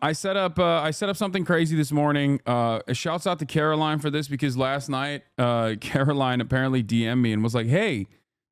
I set up something crazy this morning. Shouts out to Caroline for this because last night Caroline apparently DM'd me and was like, "Hey,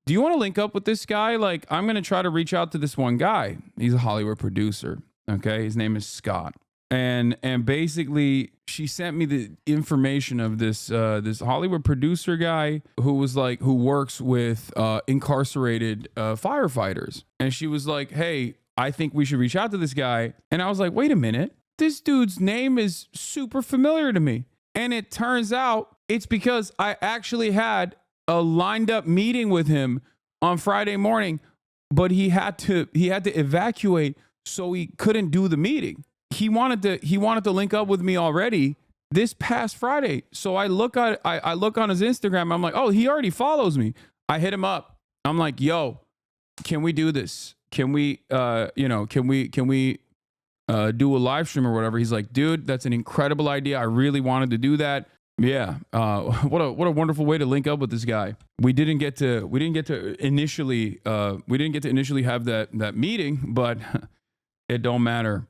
do you want to link up with this guy? Like, I'm gonna try to reach out to this one guy. He's a Hollywood producer. Okay, his name is Scott." And basically she sent me the information of this this Hollywood producer guy who works with incarcerated firefighters. And she was like, "Hey, I think we should reach out to this guy." And I was like, "Wait a minute. This dude's name is super familiar to me." And it turns out it's because I actually had a lined up meeting with him on Friday morning, but he had to evacuate, so he couldn't do the meeting. He wanted to link up with me already this past Friday. So I look on his Instagram. I'm like, "Oh, he already follows me." I hit him up. I'm like, "Yo, can we do this? Can we do a live stream or whatever?" He's like, "Dude, that's an incredible idea. I really wanted to do that." Yeah. What a wonderful way to link up with this guy. We didn't get to initially have that meeting, but it don't matter.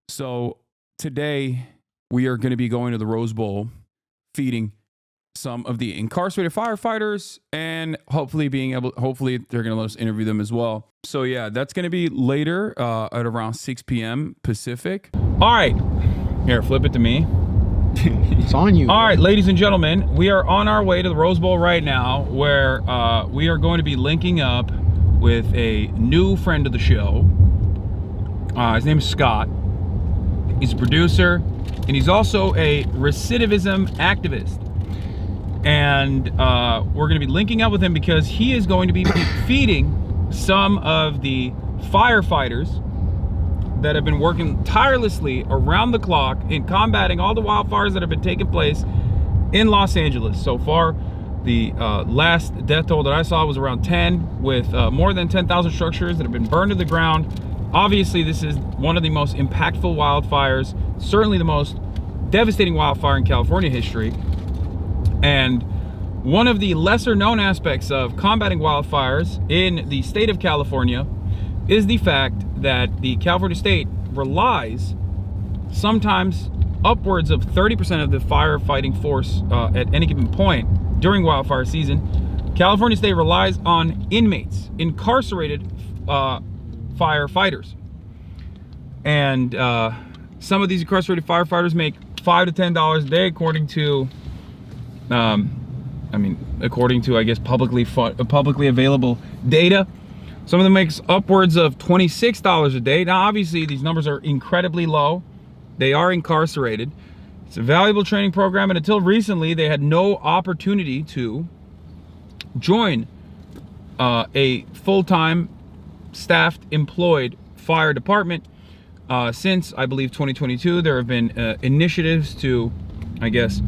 So today we are going to be going to the Rose Bowl, feeding some of the incarcerated firefighters, and hopefully they're going to let us interview them as well. So yeah, that's going to be later at around 6 p.m. Pacific. All right. Here, flip it to me. It's on you. All right, ladies and gentlemen, we are on our way to the Rose Bowl right now, where we are going to be linking up with a new friend of the show. His name is Scott. He's a producer, and he's also a recidivism activist. And we're going to be linking up with him because he is going to be feeding some of the firefighters that have been working tirelessly around the clock in combating all the wildfires that have been taking place in Los Angeles. So far, the last death toll that I saw was around 10, with more than 10,000 structures that have been burned to the ground. Obviously, this is one of the most impactful wildfires, certainly the most devastating wildfire in California history. And one of the lesser known aspects of combating wildfires in the state of California is the fact that the California state relies sometimes upwards of 30% of the firefighting force at any given point during wildfire season. California state relies on inmates, incarcerated firefighters. And some of these incarcerated firefighters make $5 to $10 a day, according to I guess publicly available data. Some of them makes upwards of $26 a day. Now, obviously, these numbers are incredibly low. They are incarcerated. It's a valuable training program, and until recently, they had no opportunity to join a full-time, staffed, employed fire department. Since, I believe, 2022, there have been initiatives to, I guess,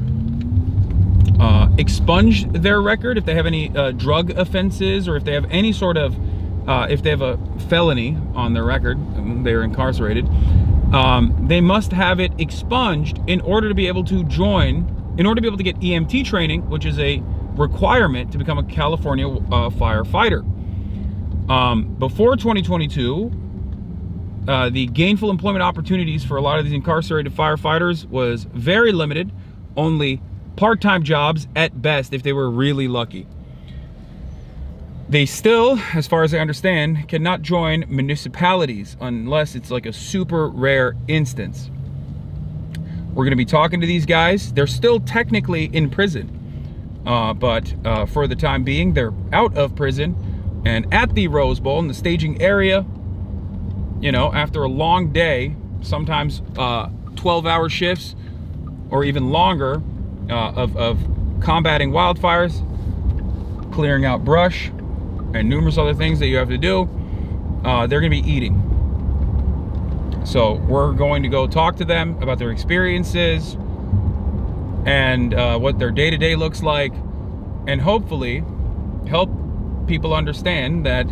expunge their record if they have any drug offenses, or if they have any sort of if they have a felony on their record, they're incarcerated. They must have it expunged in order to be able to join, in order to be able to get EMT training, which is a requirement to become a California firefighter. Before 2022, the gainful employment opportunities for a lot of these incarcerated firefighters was very limited, only part-time jobs at best if they were really lucky. They still, as far as I understand, cannot join municipalities unless it's like a super rare instance. We're going to be talking to these guys. They're still technically in prison, but for the time being, they're out of prison and at the Rose Bowl in the staging area. You know, after a long day, sometimes 12-hour shifts or even longer of combating wildfires, clearing out brush, and numerous other things that you have to do, they're going to be eating. So we're going to go talk to them about their experiences and what their day-to-day looks like, and hopefully help people understand that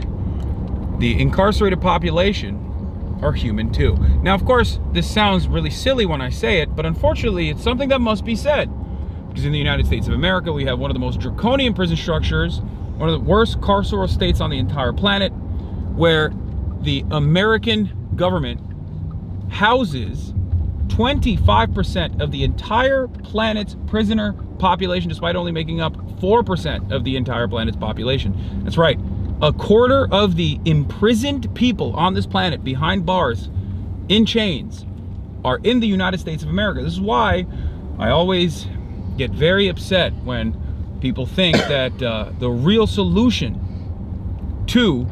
the incarcerated population are human too. Now, of course, this sounds really silly when I say it, but unfortunately, it's something that must be said. Because in the United States of America, we have one of the most draconian prison structures, one of the worst carceral states on the entire planet, where the American government houses 25% of the entire planet's prisoner population, despite only making up 4% of the entire planet's population. That's right. A quarter of the imprisoned people on this planet behind bars in chains are in the United States of America. This is why I always get very upset when people think that the real solution to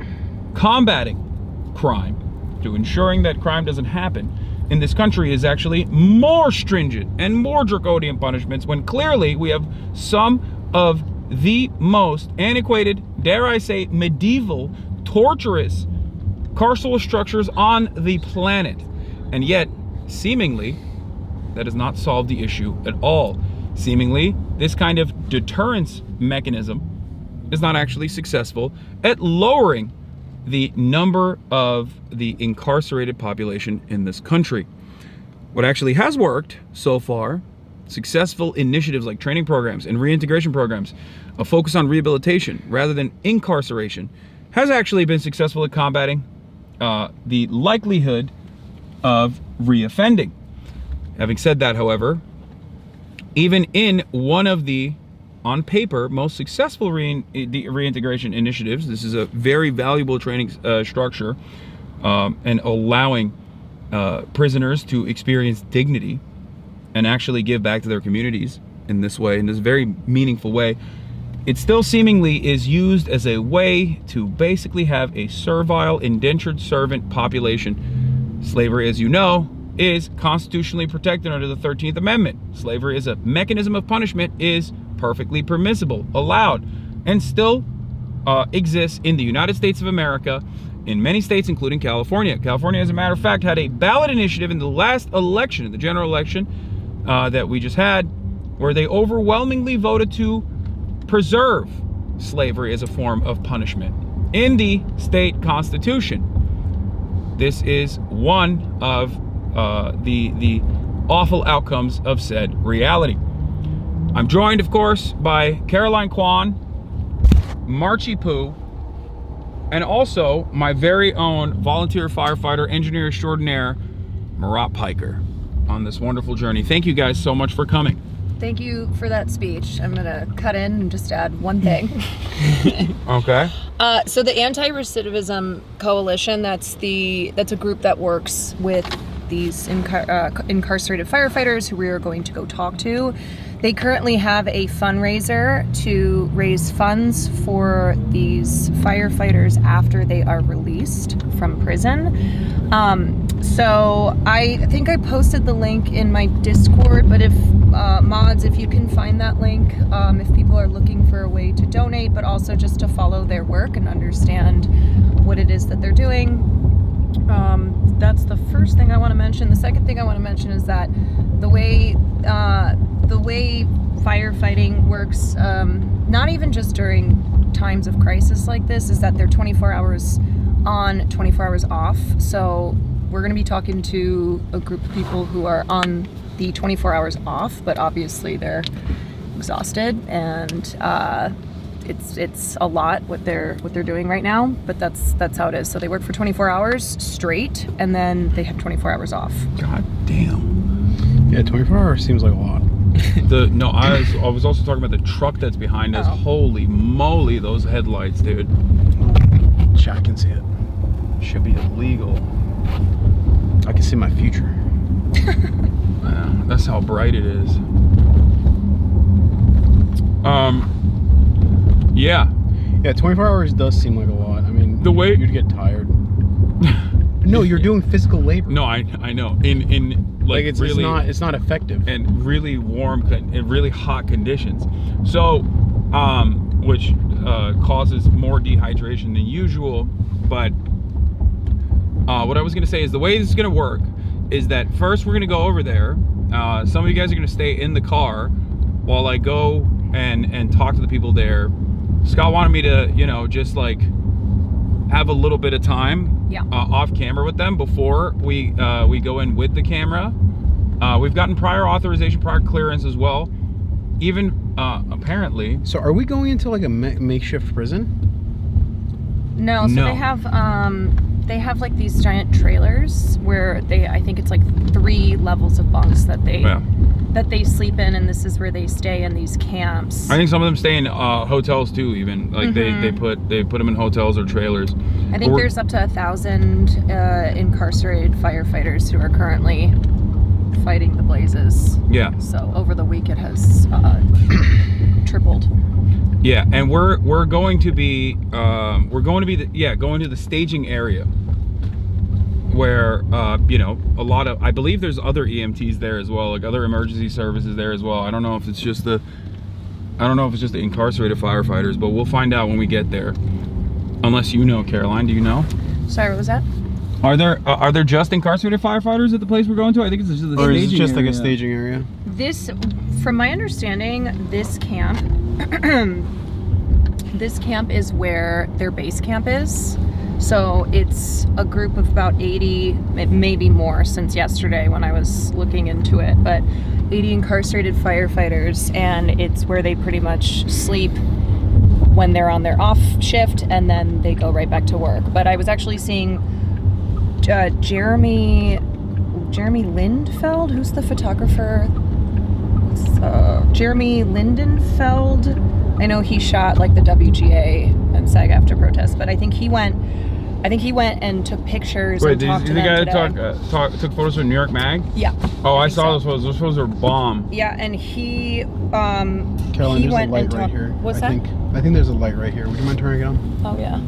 combating crime, to ensuring that crime doesn't happen in this country, is actually more stringent and more draconian punishments, when clearly we have some of the most antiquated, dare I say, medieval, torturous carceral structures on the planet. And yet, seemingly, that does not solve the issue at all. Seemingly, this kind of deterrence mechanism is not actually successful at lowering the number of the incarcerated population in this country. What actually has worked so far, successful initiatives like training programs and reintegration programs, a focus on rehabilitation rather than incarceration, has actually been successful at combating the likelihood of reoffending. Having said that, however, even in one of the, on paper, most successful reintegration initiatives, this is a very valuable training structure and allowing prisoners to experience dignity and actually give back to their communities in this way, in this very meaningful way. It still seemingly is used as a way to basically have a servile, indentured servant population. Slavery, as you know, is constitutionally protected under the 13th Amendment. Slavery as a mechanism of punishment is perfectly permissible, allowed, and still exists in the United States of America, in many states, including California. California, as a matter of fact, had a ballot initiative in the last election, in the general election that we just had, where they overwhelmingly voted to preserve slavery as a form of punishment in the state constitution. This is one of the awful outcomes of said reality. I'm joined, of course, by Caroline Kwan, Marchie Poo, and also my very own volunteer firefighter, engineer extraordinaire, Marat Piker, on this wonderful journey. Thank you guys so much for coming. Thank you for that speech. I'm gonna cut in and just add one thing. Okay. So the Anti-Recidivism Coalition, that's a group that works with these incarcerated firefighters who we are going to go talk to. They currently have a fundraiser to raise funds for these firefighters after they are released from prison. So I think I posted the link in my Discord, but if mods, if you can find that link, if people are looking for a way to donate, but also just to follow their work and understand what it is that they're doing. That's the first thing I want to mention. The second thing I want to mention is that the way firefighting works, not even just during times of crisis like this, is that they're 24 hours on, 24 hours off. So we're going to be talking to a group of people who are on the 24 hours off, but obviously they're exhausted, and it's a lot what they're doing right now, but that's how it is. So they work for 24 hours straight, and then they have 24 hours off. God damn. Yeah, 24 hours seems like a lot. I was also talking about the truck that's behind us. Oh. Holy moly, those headlights, dude. Shaq can see it. Should be illegal. I can see my future. That's how bright it is. Yeah. Yeah, 24 hours does seem like a lot. I mean, the way you'd get tired. No, you're doing physical labor. No, I know. In like it's really, it's not effective. And really warm and really hot conditions. So, which causes more dehydration than usual. But what I was gonna say is the way this is gonna work is that first we're gonna go over there. Some of you guys are gonna stay in the car while I go and talk to the people there. Scott wanted me to, just like have a little bit of time off camera with them before we go in with the camera. We've gotten prior authorization, prior clearance as well. Even apparently. So are we going into like a makeshift prison? No, so No. they have they have like these giant trailers where I think it's like 3 levels of bunks that they sleep in, and this is where they stay in these camps. I think some of them stay in hotels too, even like they put them in hotels or trailers. I think there's up to 1,000 incarcerated firefighters who are currently fighting the blazes. Yeah. So over the week it has tripled. Yeah, and we're going to be going to the staging area where you know, a lot of, I believe there's other EMTs there as well, like other emergency services there as well. I don't know if it's just the incarcerated firefighters, but we'll find out when we get there. Unless you know, Caroline, do you know? Sorry, what was that? Are there just incarcerated firefighters at the place we're going to? I think it's just the Or staging is it just area. like a staging area? This, from my understanding, this camp, this camp is where their base camp is. So it's a group of about 80, maybe more since yesterday when I was looking into it, but 80 incarcerated firefighters, and it's where they pretty much sleep when they're on their off shift, and then they go right back to work. But I was actually seeing Jeremy Lindfeld, who's the photographer? Jeremy Lindenfeld. I know he shot like the WGA and SAG-AFTRA protests, but I think he went and took pictures. Wait, and talked to the them guy today. that took photos for New York Mag? Yeah. Oh, I saw those photos. Those photos are bomb. Yeah, and he Caroline, he there's went a light and right talked. here. What's I that? think there's a light right here. Would you mind turning it on? Oh yeah.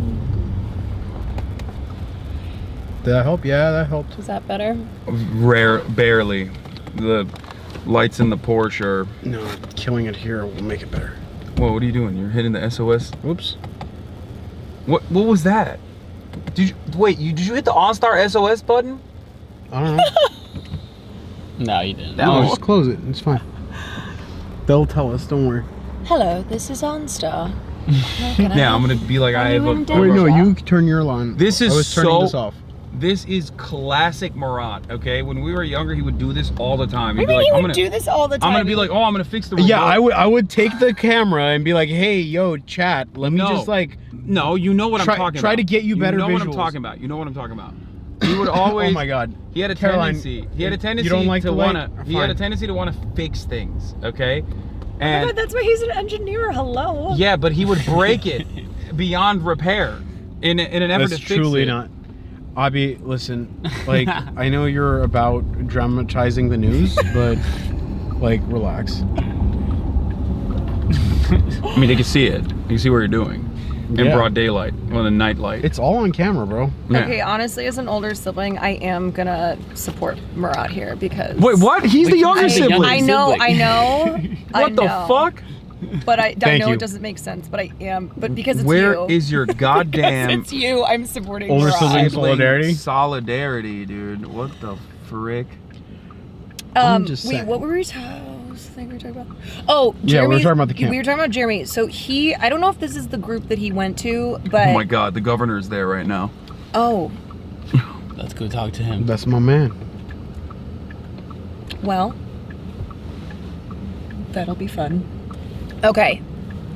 Did that help? Yeah, that helped. Is that better? Barely. The lights in the Porsche are... No, killing it here will make it better. Whoa, what are you doing? You're hitting the SOS? Whoops. What was that? Did you hit the OnStar SOS button? I don't know. No, you didn't. No, just close it. It's fine. They'll tell us. Don't worry. Hello, this is OnStar. Yeah, I'm gonna be like, I have a... Wait, no, you turn your line. This is I was turning so... this off. This is classic Murat, okay? When we were younger, he would do this all the time. He'd I be mean, like, he I'm would gonna do this all the time. I'm gonna be like, oh, I'm gonna fix the remote. Yeah, I would take the camera and be like, hey, yo, chat, let me just like... No, you know what I'm talking about. Try to get you better You know what I'm visuals. talking about. You know what I'm talking about. He would always... Oh my God. He had a Caroline, tendency. He had a tendency you don't like to the wanna... light? He had a Fine. tendency to want to fix things, okay? Oh my And God, that's why he's an engineer. Hello. yeah, but he would break it beyond repair in an effort That's to fix it. truly not. Abby, listen, like, I know you're about dramatizing the news, but, like, relax. I mean, they can see it. You can see what you're doing in Yeah. broad daylight, well, in night light. It's all on camera, bro. Yeah. Okay, honestly, as an older sibling, I am gonna support Murat here because... Wait, what? He's the younger I, sibling. I know. What the fuck? But I Thank know you. it doesn't make sense, but I am. But because it's Where you. is your goddamn Because it's you, I'm supporting Older Murat. sibling solidarity? Solidarity, dude. What the frick? I'm just wait, saying. what were we talking about? Oh, Yeah, we were Jeremy. talking about the camp. We were talking about Jeremy. So I don't know if this is the group that he went to, but... Oh my god, the governor's there right now. Oh, Let's go talk to him. That's my man. well, that'll be fun. Okay,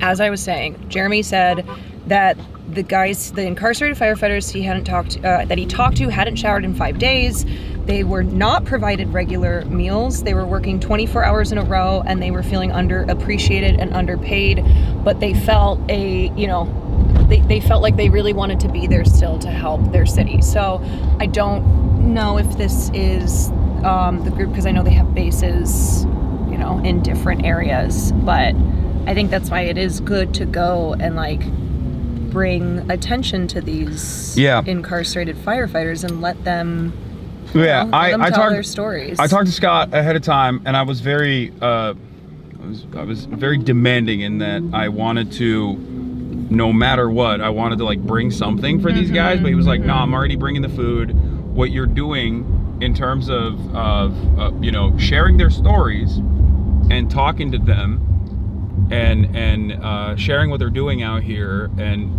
as I was saying, Jeremy said that the incarcerated firefighters that he talked to hadn't showered in 5 days. They were not provided regular meals. They were working 24 hours in a row, and they were feeling underappreciated and underpaid. But they felt they felt like they really wanted to be there still to help their city. So I don't know if this is the group, because I know they have bases, in different areas. But I think that's why it is good to go and like bring attention to these incarcerated firefighters and let them tell their stories. I talked to Scott ahead of time, and I was very I was very demanding in that I wanted to, no matter what, I wanted to like bring something for these guys. But he was like, no, I'm already bringing the food. What you're doing in terms of sharing their stories and talking to them and sharing what they're doing out here, and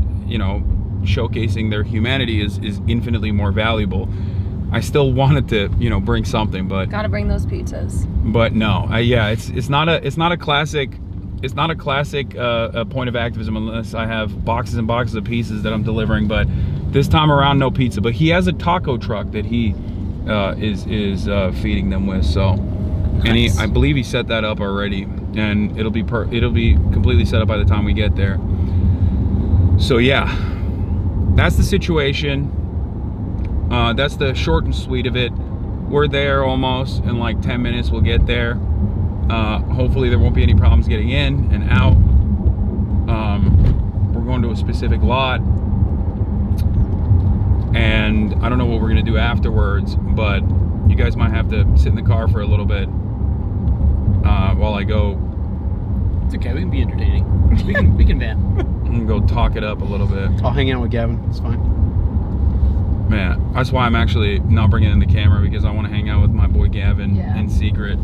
showcasing their humanity is infinitely more valuable. I still wanted to bring something, but gotta bring those pizzas. But no, it's not a classic point of activism unless I have boxes and boxes of pieces that I'm delivering. But This time around, no pizza, but he has a taco truck that he is feeding them with. So, and I believe he set that up already, and it'll be completely set up by the time we get there. So yeah, that's the situation. That's the short and sweet of it. We're there almost in like 10 minutes. We'll get there. Hopefully there won't be any problems getting in and out. We're going to a specific lot, and I don't know what we're gonna do afterwards, but you guys might have to sit in the car for a little bit while I go. It's okay, we can be entertaining. We can van. And go talk it up a little bit. I'll hang out with Gavin. It's fine. Man, that's why I'm actually not bringing in the camera, because I want to hang out with my boy Gavin in secret.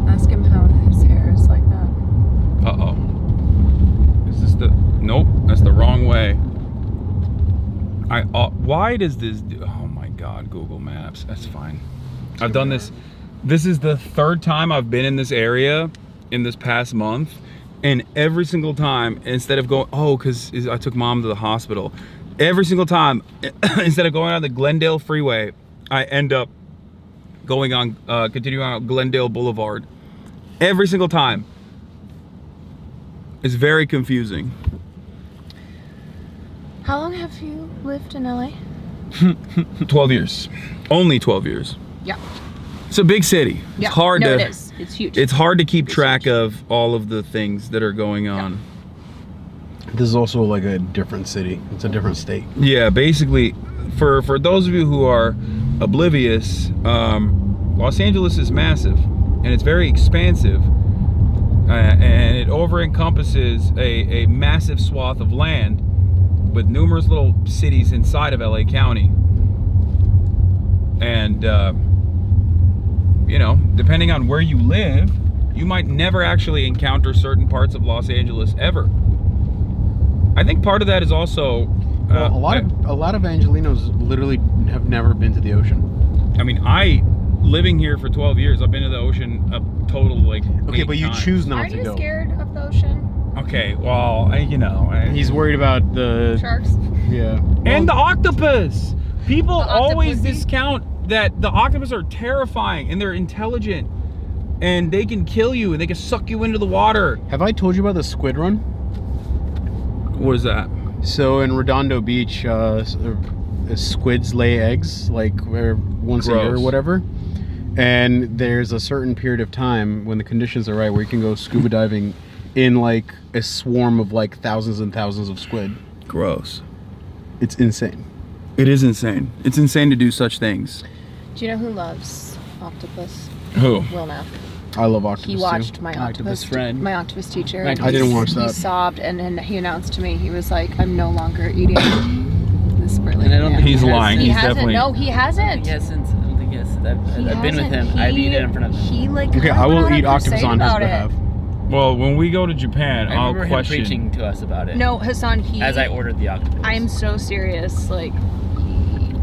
Ask him how his hair is like that. Uh-oh. Is this the... Nope, that's the wrong way. Why does this do... Oh my God, Google Maps. That's fine. I've done this. This is the third time I've been in this area in this past month. And every single time, instead of going... Oh, because I took Mom to the hospital. Every single time, instead of going on the Glendale Freeway, I end up going on, continuing on Glendale Boulevard. Every single time. It's very confusing. How long have you lived in LA? 12 years. Only 12 years. Yeah. It's a big city. Yeah. It's hard no, to... it is. It's huge. It's hard to keep track of all of the things that are going on. This is also like a different city. It's a different state. Yeah, basically, for those of you who are oblivious, Los Angeles is massive, and it's very expansive, and it over-encompasses a massive swath of land with numerous little cities inside of LA County. And, you know, depending on where you live, you might never actually encounter certain parts of Los Angeles ever. I think part of that is also... Well, a lot of Angelinos literally have never been to the ocean. I mean, living here for 12 years, I've been to the ocean a total like Okay, 8 but you times. choose not Aren't to you go. scared of the ocean? Okay, well, He's worried about the... Sharks? Yeah. and the octopus. People The always octopussy? discount that the octopus are terrifying and they're intelligent and they can kill you and they can suck you into the water. Have I told you about the squid run? What is that? So in Redondo Beach, squids lay eggs like once a year or Gross. whatever. And there's a certain period of time when the conditions are right where you can go scuba diving in like a swarm of like thousands and thousands of squid. Gross. It's insane. It is insane. It's insane to do such things. Do you know who loves octopus? Who? Will Knapp. I love octopus He too. watched my Octopus octopus friend. my octopus teacher. I and didn't he- watch that. He sobbed and he announced to me, he was like, I'm no longer eating this brilliant And I don't man. think He's lying. He He's hasn't. definitely... No, he hasn't. I don't think he has. I've been with him. hasn't. I've eaten in front of him. He like Okay, kinda I went will on a eat octopus crusade on his about it. behalf. Well, when we go to Japan, I I'll remember him question... preaching to us about it. No, Hasan, As I ordered the octopus. I'm so serious. Like,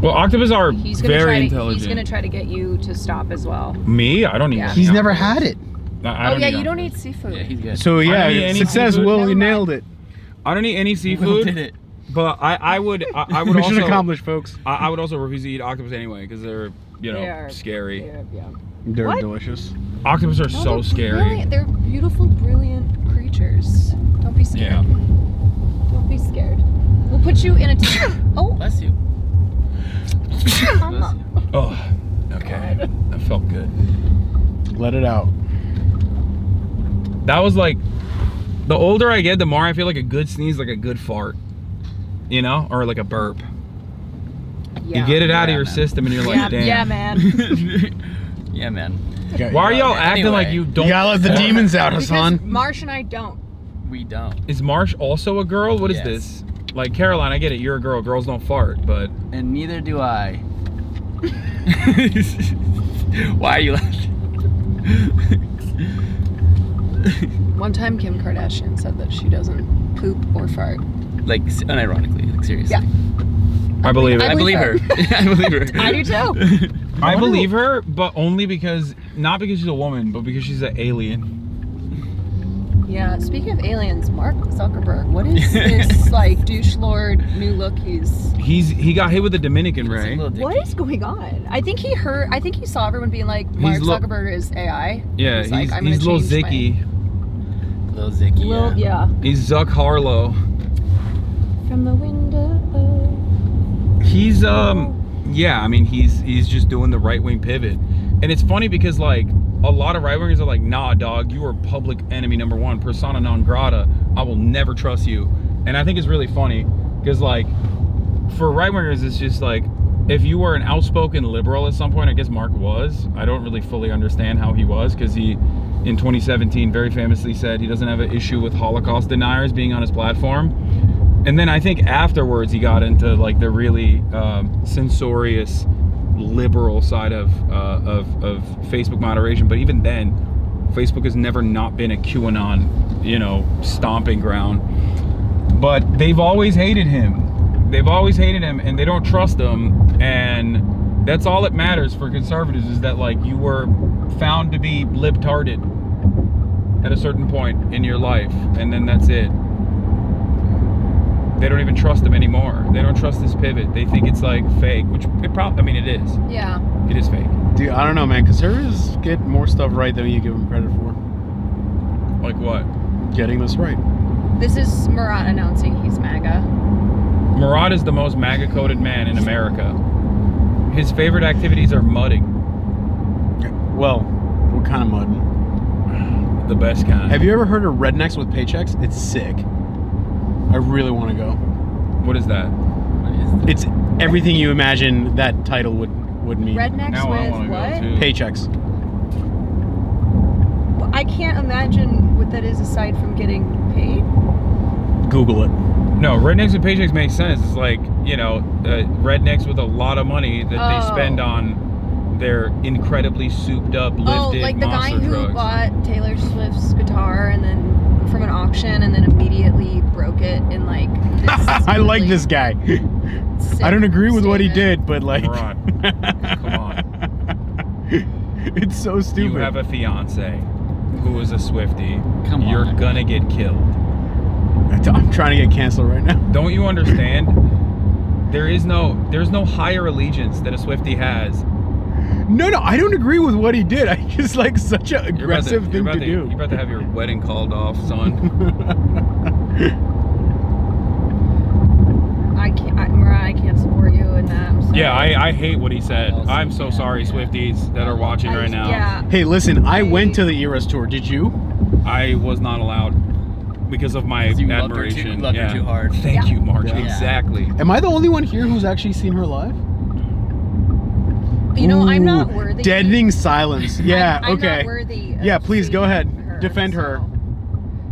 Well, octopus are he's gonna very try intelligent. He's gonna try to get you to stop as well. Me? I don't even... Yeah. He's never had it. I Oh don't yeah, eat you don't eat octopus. seafood. Yeah, he's good. So I don't yeah, eat any success, seafood. Will. Never You mind. nailed it. I don't eat any Will seafood. did it. But I would Mission also accomplished, folks. I would also refuse to eat octopus anyway because they're They are- scary. Yeah. They're What? delicious. Octopus are No, so they're scary. brilliant. They're beautiful, brilliant creatures. Don't be scared. Yeah. Don't be scared. We'll put you in a. Oh, Bless you. mama. Oh, okay. That felt good. Let it out. That was like, the older I get, the more I feel like a good sneeze, like a good fart, you know, or like a burp. Yeah. You get it out of Yeah, your man. system, and you're like, Yeah, damn. yeah, man. Yeah, man. Why are y'all Yeah, acting like anyway. you don't? You gotta let the fart? demons out, Because Hasan. Marsh and I don't. We don't. Is Marsh also a girl? What is Yes. this? Like Caroline, I get it. You're a girl. Girls don't fart, but And neither do I. Why are you laughing? One time, Kim Kardashian said that she doesn't poop or fart. Like, unironically, like seriously. Yeah. I believe it. I believe her. I believe her. I do too. I believe her, but only because, not because she's a woman, but because she's an alien. Yeah, speaking of aliens, Mark Zuckerberg, what is this like douche lord new look He got hit with a Dominican ray. What is going on? I think he saw everyone being like, Mark Zuckerberg is AI. Yeah, he's like, he's Lil Zicky. Lil Zicky, yeah. He's Zuck Harlow. From the window. He's yeah, I mean he's just doing the right-wing pivot. And it's funny because like a lot of right-wingers are like, nah dog, you are public enemy number one, persona non grata. I will never trust you. And I think it's really funny because like for right-wingers it's just like if you were an outspoken liberal at some point, I guess Mark was. I don't really fully understand how he was because he in 2017 very famously said he doesn't have an issue with Holocaust deniers being on his platform. And then I think afterwards he got into like the really censorious liberal side of Facebook moderation. But even then, Facebook has never not been a QAnon, you know, stomping ground. But they've always hated him. They've always hated him, and they don't trust him. And that's all that matters for conservatives is that like you were found to be libtarded at a certain point in your life, and then that's it. They don't even trust him anymore. They don't trust this pivot. They think it's like fake, which it probably, I mean, it is. Yeah. It is fake. Dude, I don't know, man. Conservatives get more stuff right than you give them credit for. Like what? Getting this right. This is Murat announcing he's MAGA. Murat is the most MAGA-coded man in America. His favorite activities are mudding. Well, what kind of mudding? The best kind. Have you ever heard of Rednecks with Paychecks? It's sick. I really want to go. What is that? It's everything you imagine that title would mean. Rednecks Now I with wanna what? go too. Paychecks. Well, I can't imagine what that is aside from getting paid. Google it. No, rednecks with paychecks makes sense. It's like, you know, rednecks with a lot of money that they spend on their incredibly souped up lifted like the guy monster who drugs. bought Taylor Swift's guitar and then from an auction and then immediately broke it in like this I like really this guy. sick I don't agree with what he statement. did, but like, Murat, come on. it's so stupid. You have a fiance who is a Swiftie. Come on. You're gonna get killed. I'm trying to get canceled right now. Don't you understand? There's no higher allegiance that a Swiftie has. No, I don't agree with what he did. I just like such an aggressive thing to do. You're about to have your wedding called off, son. Murat, I can't support you in that. I'm sorry. Yeah, I hate what he said. Also, I'm so sorry, yeah. Swifties that are watching right now. Yeah. Hey, listen, I went to the Eras tour. Did you? I was not allowed because of my You loved her admiration. too- loved her too hard. Thank Yeah. you, Mark. Yeah. Exactly. Am I the only one here who's actually seen her live? You know, I'm not Ooh, worthy. Deadening silence. Yeah, I'm okay. not worthy of Yeah, please go ahead. seeing Defend her. so-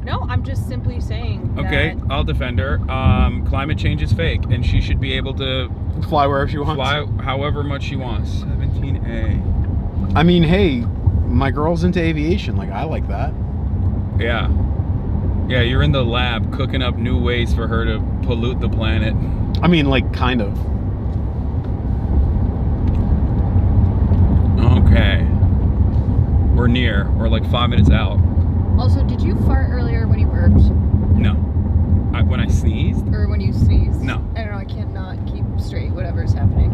No, I'm just simply saying. Okay, that- I'll defend her. Climate change is fake, and she should be able to Fly wherever she wants. fly however much she wants. 17A. I mean, hey, my girl's into aviation. Like, I like that. Yeah. Yeah, you're in the lab cooking up new ways for her to pollute the planet. I mean, like, kind of. Okay. We're near. We're like 5 minutes out. Also, did you fart earlier when you burped No. When I sneezed? or when you sneezed? No. I don't know. I can't not keep straight whatever's happening.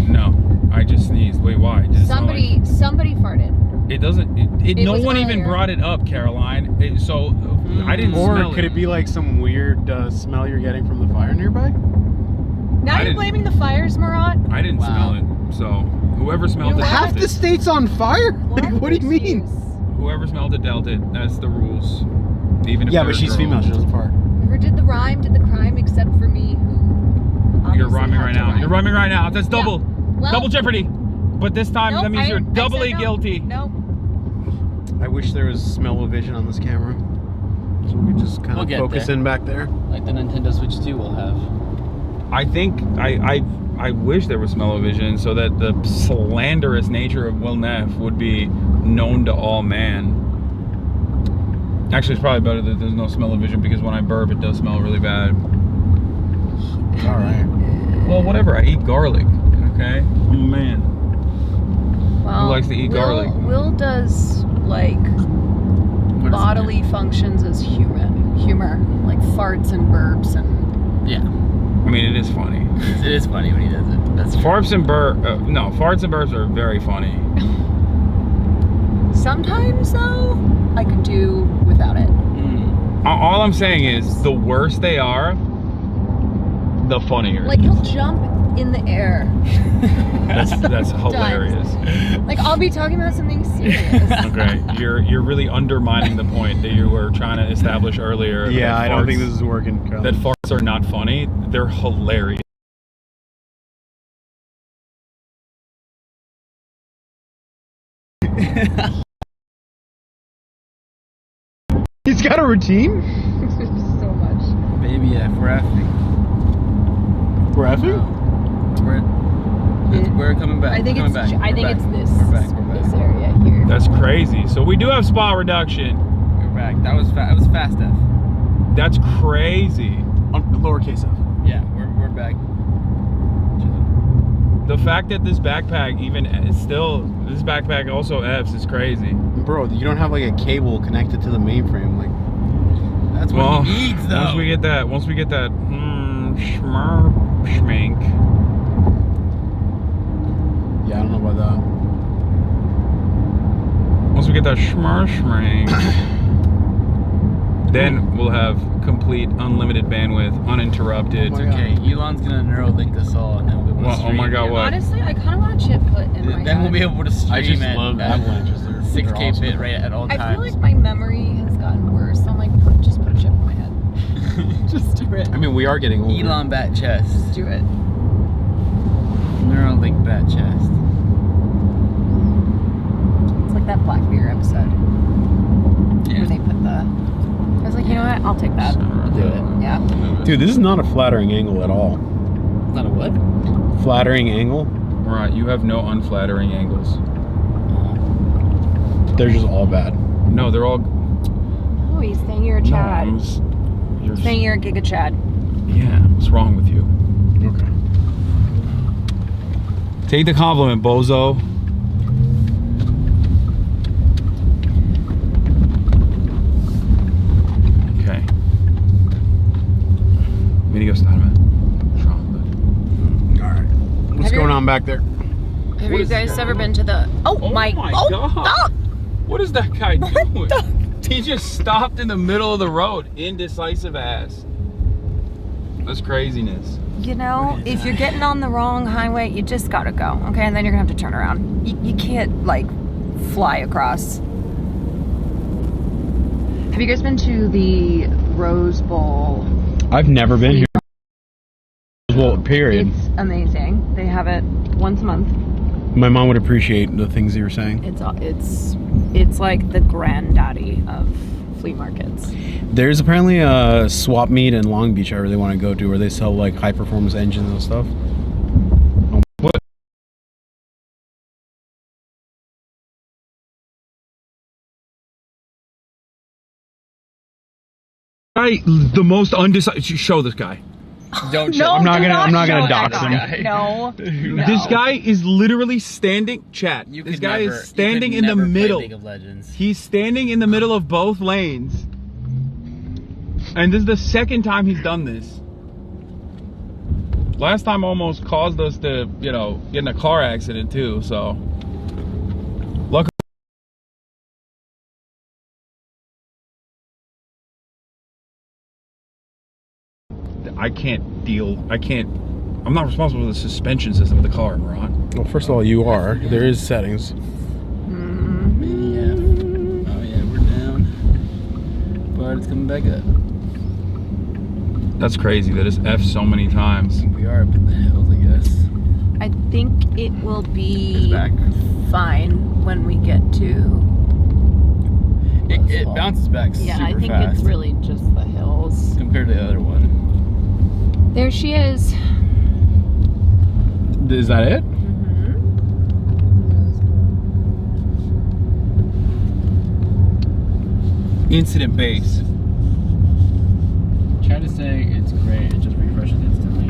No. I just sneezed. Wait, why? Does it smell like- Somebody farted. It doesn't. It It no was one even earlier. brought it up, Caroline. So I didn't Or smell could it be like some weird smell you're getting from the fire nearby? Now I you're didn't- blaming the fires, Murat. I didn't Wow. smell it. So whoever smelled You it, know Half dealt the it. state's on fire? Like, what do you mean? Whoever smelled it dealt it. That's the rules. Even if Yeah, they're but a she's girl. female. She doesn't fart. Whoever did the rhyme did the crime, except for me, who. You're obviously rhyming had right to now. rhyme. You're rhyming right now. That's Yeah. double. Well, Double jeopardy. But this time nope, that means I you're said doubly no. guilty. No. I wish there was smell-o-vision on this camera. So we could just kind We'll of get focus there. in back there. Like the Nintendo Switch 2 will have. I think I wish there was smell-o-vision so that the slanderous nature of Will Neff would be known to all man. Actually, it's probably better that there's no smell-o-vision because when I burp, it does smell really bad. All right. Well, whatever. I eat garlic. Okay, I'm a man. Well, Who likes to eat garlic? Will does like bodily functions as humor, like farts and burps and. Yeah. I mean, it is funny. It is funny when he does it. That's true. Farts and burps are very funny. Sometimes though, I could do without it. All I'm saying is, the worse they are, the funnier. Like he'll jump in the air. That's hilarious. Like I'll be talking about something serious. Okay, you're really undermining the point that you were trying to establish earlier. Yeah, I don't think this is working, Carly. That farts are not funny. They're hilarious. He's got a routine? So much. Baby, yeah, we're effing. We're effing? We're coming back. I think We're it's. coming back. I think We're it's back. this. We're back. We're back. This area here. That's crazy. So we do have spot reduction. We're back. That was fast F. That's crazy. On lowercase f. Yeah, we're back. The fact that this backpack this backpack also Fs is crazy. Bro, you don't have like a cable connected to the mainframe. Like, That's what he needs, though. Once we get that schmink. yeah, I don't know about that. Once we get that schmink, then we'll have complete unlimited bandwidth, uninterrupted. Oh my Okay, Elon's gonna Neuralink us all, and then we'll be able to Well, oh stream. my God, what? Honestly, I kind of want a chip put in my Then we'll head. be able to stream I just at love avalanches. They're 6K awesome. bit rate at all I times. feel like my memory has gotten worse. So I'm like, just put a chip in my head. Just do it. I mean, we are getting older. Elon bat chest. Just do it. Neuralink bat chest. It's like that Black Mirror episode Yeah. where they put the. I was like, you know what? I'll take that. I'll do it. Yeah. Dude, this is not a flattering angle at all. It's not a what? Flattering angle? Right, you have no unflattering angles. They're just all bad. No, they're all. Oh, he's saying you're a No, Chad. you're Saying you're a Giga Chad. Yeah, what's wrong with you? Okay. Take the compliment, bozo. Okay. Video started. Alright. What's Have you- going on back there? Have What you is guys that? ever been to the? Oh, my God. What is that guy doing? He just stopped in the middle of the road. Indecisive ass. That's craziness. You know, if you're getting on the wrong highway, you just gotta go, okay? And then you're gonna have to turn around. You can't, like, fly across. Have you guys been to the Rose Bowl? I've never been here. Well, period. It's amazing. They have it once a month. My mom would appreciate the things you were saying. It's like the granddaddy of flea markets. There's apparently a swap meet in Long Beach I really want to go to where they sell like high performance engines and stuff. What? The most undecided. Show this guy. Don't No, I'm not do gonna show dox that him. guy. No. This guy is literally standing. Chat. You This could guy never- is standing you in could the never play middle. League of Legends. He's standing in the middle of both lanes. And this is the second time he's done this. Last time almost caused us to, get in a car accident too, so. Luckily. I'm not responsible for the suspension system of the car, Ron. Well, first of all, you are. There is settings. Yeah. Oh yeah, we're down. But it's coming back up. That's crazy. That is F so many times. We are up in the hills, I guess. I think it will It's be back. fine when we get to. It bounces back super Yeah, I think fast it's really just the hills. compared to the other one. There she is. Is that it? Incident base. Try to say it's great, it just refreshes instantly.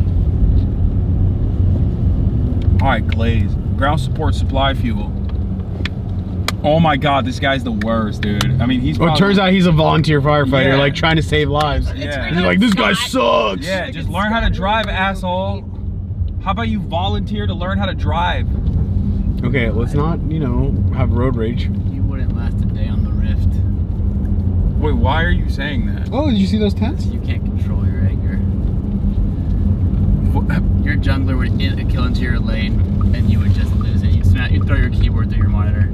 Alright, Glaze. Ground support supply fuel. Oh my God, this guy's the worst, dude. I mean, he's. Well, it turns out he's a volunteer firefighter, Yeah. like trying to save lives. Yeah. And you're like, this guy sucks. Yeah, just learn how to drive, asshole. How about you volunteer to learn how to drive? Okay, let's not, you know, have road rage. You wouldn't last a day on the Rift. Wait, why are you saying that? Oh, did you see those tents? You can't control your anger. Your jungler would kill into your lane, and you would just lose it. You'd throw your keyboard through your monitor.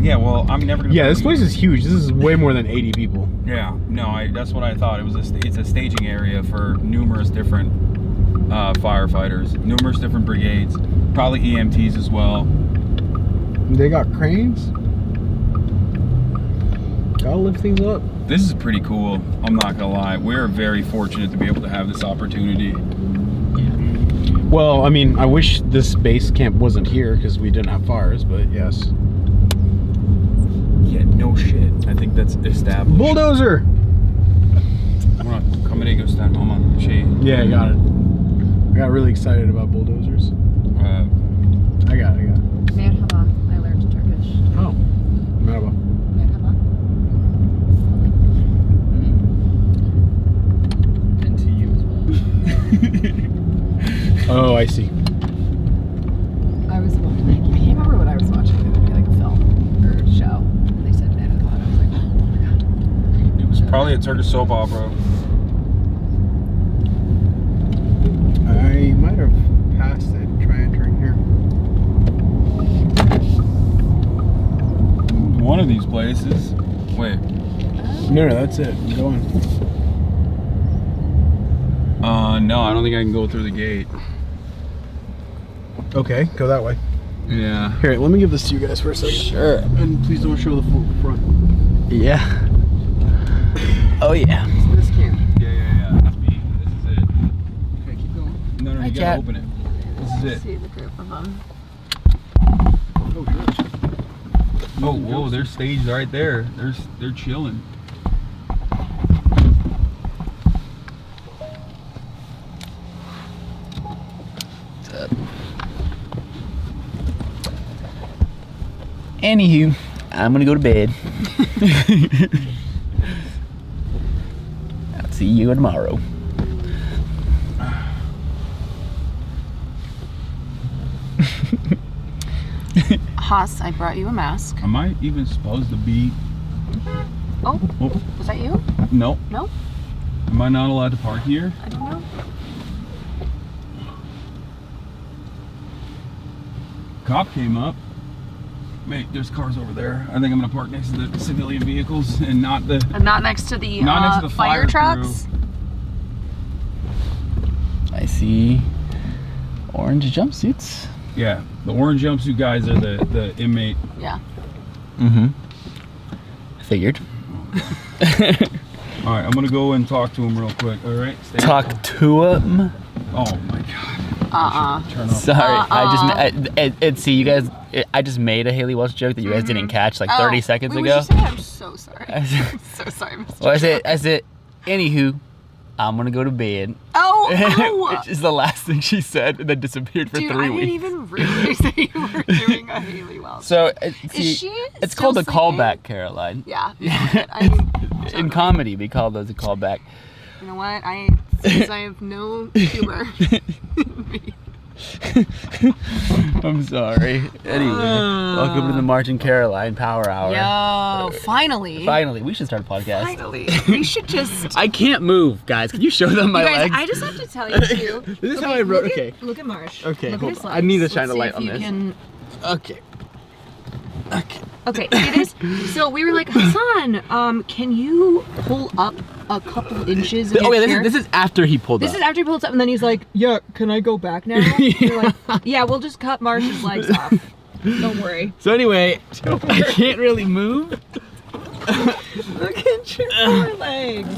Yeah, well, I'm never gonna. Yeah, this place is huge. This is way more than 80 people. Yeah, no, that's what I thought. It was it's a staging area for numerous different firefighters, numerous different brigades, probably EMTs as well. They got cranes. Gotta lift things up. This is pretty cool. I'm not gonna lie. We're very fortunate to be able to have this opportunity. Well, I mean, I wish this base camp wasn't here because we didn't have fires, but yes. Yeah, no shit. I think that's established. Bulldozer! Come and go stand on shade. Yeah, I got it. I got really excited about bulldozers. I got it. Merhaba. I learned Turkish. Oh, merhaba. Merhaba. And to you as well. Oh, I see. I was watching. I can't remember what I was watching. It would be like a film or a show. They said merhaba. I was like, oh my god. It was probably a Turkish soap opera. I might have passed it. Try entering here. One of these places. Wait. No, that's it. I'm going. No, I don't think I can go through the gate. Okay, go that way. Yeah. Here, let me give this to you guys for a second. Sure. And please don't show the front. Yeah. Oh yeah. This camp. Yeah. That's me. This is it. Okay, keep going. No, Hi, you gotta cat. open it. This is it. See the group of them. Oh, good. Oh, whoa, they're staged right there. They're chilling. Anywho, I'm gonna go to bed. I'll see you tomorrow. Haas, I brought you a mask. Am I even supposed to be? Oh, Oh, was that you? no. No? Am I not allowed to park here? I don't know. Cop came up. Wait, there's cars over there. I think I'm gonna park next to the civilian vehicles and not the. And not next to the, Not next to the fire fire trucks. I see orange jumpsuits. Yeah, the orange jumpsuit guys are the inmate. Yeah. Mm-hmm. Figured. All right, I'm gonna go and talk to him real quick. All right. Stay Talk to him. Oh my god. Turn off. Sorry, see you guys. I just made a Haley Welch joke that you guys didn't catch like 30 seconds Wait, ago. what'd you say? I'm so sorry. I'm so sorry, Mr. Well, I said, anywho, I'm gonna go to bed. Oh! Which is the last thing she said, and then disappeared for Dude, 3 I weeks. didn't even realize that you were doing a Haley Welch. So, Is she it's still called a sleeping? callback, Caroline. Yeah. I mean, In comedy, we call those a callback. you know what? Since I have no humor. I'm sorry. Anyway, welcome to the Martin Caroline Power Hour. Yo, finally. Finally, we should start a podcast. Finally. We should just. I can't move, guys. Can you show them my You guys, legs? I just have to tell you too. This is how I wrote. Look Okay. at, look at Marsh. Okay, Look hold at his on. I legs. need to shine Let's a see light if on you this. can- Okay. Okay. Okay, it is. So we were like, Hasan, can you pull up a couple inches of your Okay, chair? this is after he pulled This up. is after he pulls up, and then he's like, yeah, can I go back now? You're like, yeah, we'll just cut Marsh's legs off. Don't worry. So anyway, I can't really move. Look at your poor legs.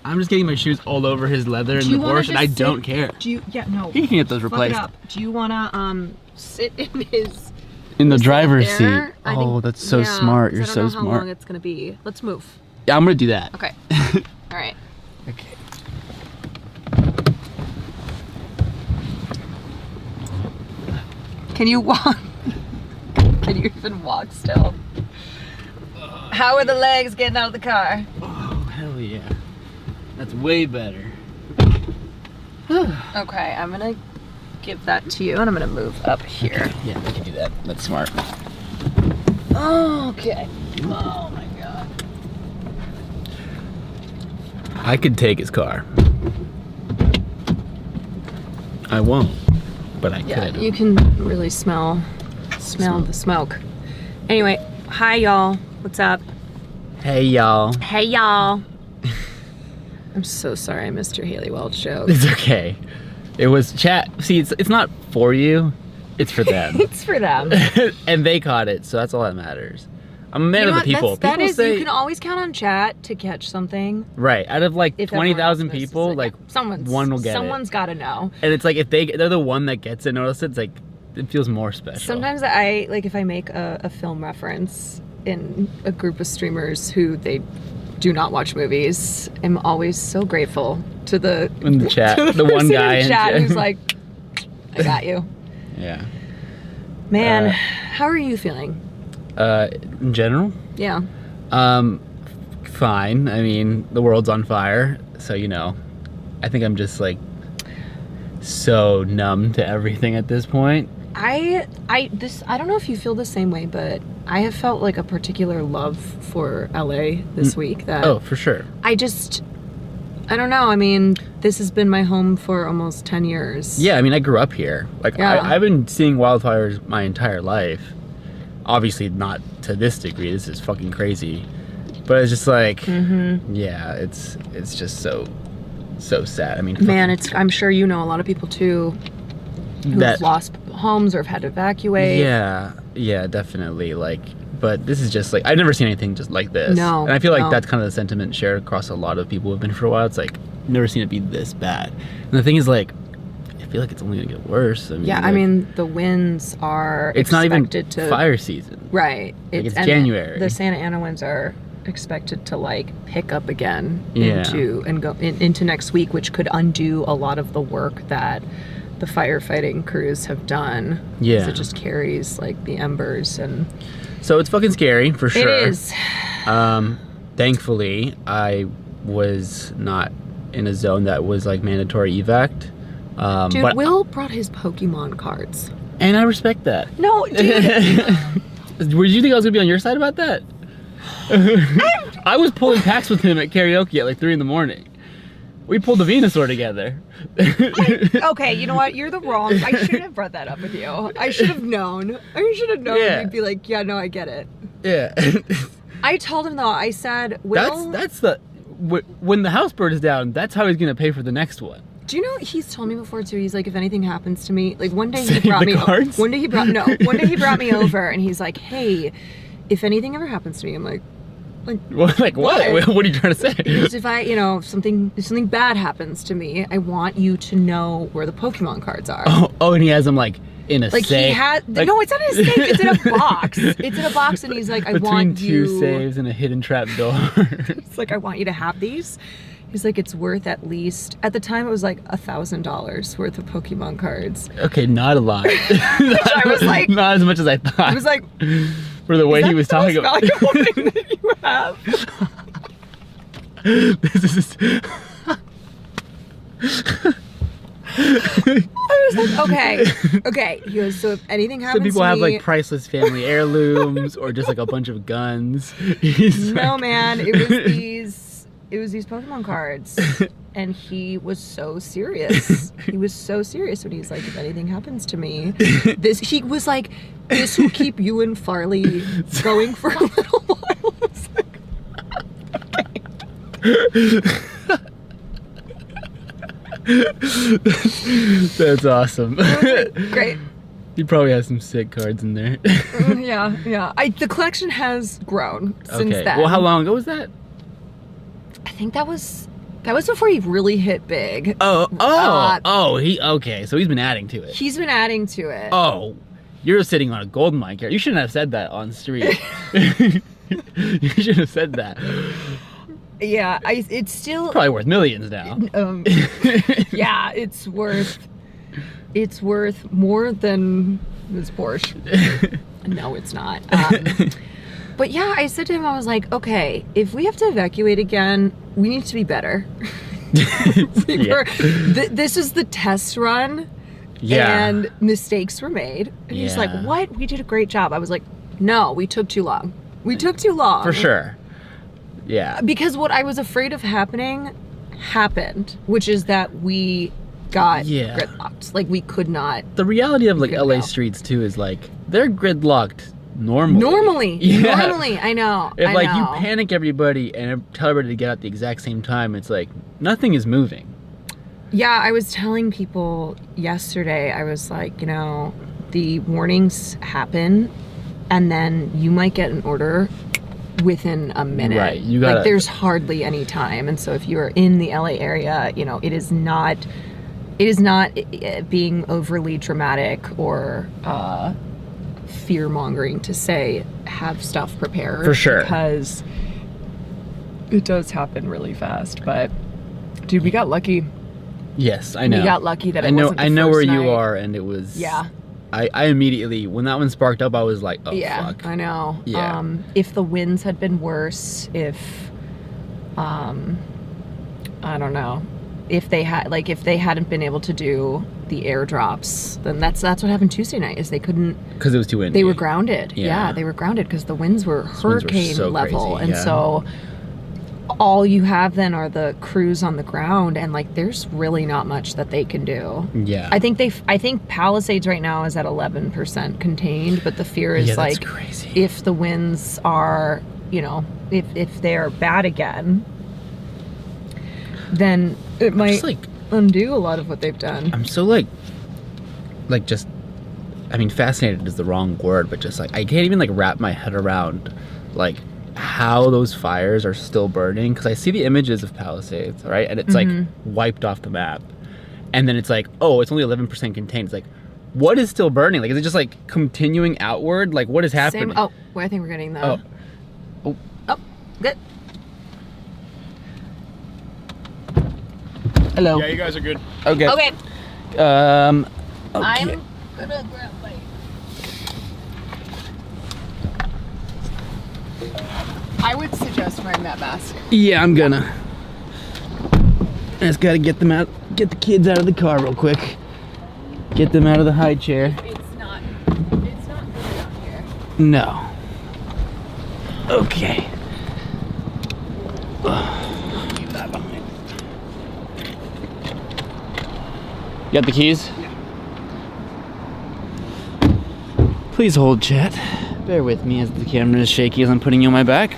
I'm just getting my shoes all over his leather in the wanna Porsche, and I just don't sit- care. Do you? Yeah, no. He can get those Fuck it replaced. up. Do you wanna sit in his? In the driver's there? seat. I Oh, think- that's so yeah, smart. 'cause You're I don't so know how smart. long it's gonna be. Let's move. Yeah, I'm gonna do that. Okay. All right. Okay. Can you walk? Can you even walk still? How are the legs getting out of the car? Oh, hell yeah. That's way better. Okay, I'm gonna give that to you and I'm gonna move up here. Okay, yeah, I can do that. That's smart. Okay. Oh my god. I could take his car. I won't, but I Yeah, could. you can really smell the smoke. Anyway, hi y'all. What's up? Hey, y'all. Hey y'all. I'm so sorry I missed your Haley Welch joke. It's okay. It was chat. See, it's not for you. It's for them. It's for them. And they caught it, so that's all that matters. I'm a man of the people. That is, say, you can always count on chat to catch something. right, out of like If 20,000 everyone else misses people, it. like one will get it. Someone's got to know. And it's like if they're the one that gets it, notice it's like it feels more special. Sometimes I like if I make a film reference in a group of streamers who they do not watch movies, I'm always so grateful to the in the chat, to the one person guy in in chat chat. who's like, I got you. Yeah. Man, how are you feeling? In general, Yeah. fine. I mean, the world's on fire, so you know, I think I'm just like so numb to everything at this point. I don't know if you feel the same way, but I have felt like a particular love for LA this week that Oh, for sure. I don't know. I mean, this has been my home for almost 10 years. Yeah, I mean, I grew up here. Like, Yeah. I've been seeing wildfires my entire life. Obviously, not to this degree. This is fucking crazy. But it's just like, yeah, it's just so sad. I mean, Man, I'm sure you know a lot of people too who have lost homes or have had to evacuate. Yeah, definitely. Like, but this is just like, I've never seen anything just like this. No, And I feel like no. that's kind of the sentiment shared across a lot of people who have been for a while. It's like, I've never seen it be this bad. And the thing is, like, I feel like it's only gonna get worse. I mean, Yeah, like, I mean, the winds are it's not even expected to fire season. Right. It's and January. The Santa Ana winds are expected to like pick up again Yeah. into next week, which could undo a lot of the work that the firefighting crews have done. Yeah. So it just carries like the embers and So it's fucking scary for sure. it is. Thankfully, I was not in a zone that was like mandatory evac. Dude, but Will brought his Pokemon cards. and I respect that. No, dude. Did you think I was gonna be on your side about that? I was pulling packs with him at karaoke at like 3 a.m. We pulled the Venusaur together. Okay, you know what? You're the wrong. I shouldn't have brought that up with you. I should have known. I should have known. Yeah. You'd be like, yeah, no, I get it. Yeah. I told him though. I said, Will. That's the when the house burns down. That's how he's gonna pay for the next one. Do you know he's told me before too? He's like, if anything happens to me, like one day Save he brought the me. cards? One day he brought me over, and he's like, hey, if anything ever happens to me, I'm like, Like what? What? What are you trying to say? because if I, if something bad happens to me, I want you to know where the Pokemon cards are. Oh, and he has them like in a Like safe. he had like, no, it's not in a safe. It's in a box. It's in a box, and he's like, I between want two you. saves and a hidden trap door. It's like I want you to have these. He's like, it's worth at least, at the time it was like $1,000 worth of Pokemon cards. Okay, not a lot. I was like, not as much as I thought. I was like, for the way is he that was the talking most about. valuable thing that you have? This is. I was like, okay. He goes, so if anything happens Some people to have me, like priceless family heirlooms or just like a bunch of guns. He's no like- man, it was these Pokemon cards. And he was so serious. He was so serious when he's like, if anything happens to me, he was like, this will keep you and Farley going for a little while. I was like, That's awesome. great. He probably has some sick cards in there. Yeah. The collection has grown since Okay. then. Well, how long ago was that? I think that was before he really hit big. Okay, so he's been adding to it. He's been adding to it. Oh, you're sitting on a gold mine character. You shouldn't have said that on street. You should have said that. Yeah, it's still Probably worth millions now. yeah, it's worth more than This Porsche. No, it's not. But yeah, I said to him, I was like, okay, if we have to evacuate again, we need to be better. This is the test run. Yeah. And mistakes were made. And he's like, Yeah. what? We did a great job. I was like, no, we took too long. We took too long. For sure. Yeah. Because what I was afraid of happening happened, which is that we got gridlocked. Like, we could not. The reality of like LA go. streets too is like they're gridlocked normally. Normally, I know. If I like know. you panic everybody and tell everybody to get out at the exact same time, it's like nothing is moving. Yeah, I was telling people yesterday, I was like, you know, the warnings happen and then you might get an order within a minute. Right, you gotta, like there's hardly any time. And so if you're in the LA area, you know, it is not being overly dramatic or fear-mongering to say have stuff prepared. For sure. Because it does happen really fast. But dude, we got lucky. Yes, I know. We got lucky that I know. wasn't the I know first where you night. are, and it was. Yeah. I immediately, when that one sparked up, I was like, oh fuck. I know. Yeah. If the winds had been worse, if I don't know, if they hadn't been able to do the airdrops, then that's what happened Tuesday night. Is they couldn't. Because it was too windy. They were grounded. Yeah. Yeah, they were grounded because the winds were hurricane so level, crazy, and so all you have then are the crews on the ground, and like there's really not much that they can do. Yeah. I think Palisades right now is at 11% contained, but the fear is that's like crazy. if the winds are, you know, if they're bad again, then it might like undo a lot of what they've done. I'm so like just, I mean, fascinated is the wrong word, but just like I can't even like wrap my head around like how those fires are still burning, because I see the images of Palisades, right, and it's like wiped off the map, and then it's like, oh, it's only 11% contained. It's like, what is still burning? Like, is it just like continuing outward? Like, what is happening? Oh, well, I think we're getting the. Oh, Good. hello. Yeah, you guys are good. Okay. Okay. Okay. I'm gonna grab my. I would suggest wearing that mask. Yeah, I'm gonna. I just gotta get them out, get the kids out of the car real quick. Get them out of the high chair. It's not good out here. No. Okay. Leave that behind. You got the keys? Yeah. Please hold, chat. Bear with me as the camera is shaky as I'm putting you on my back.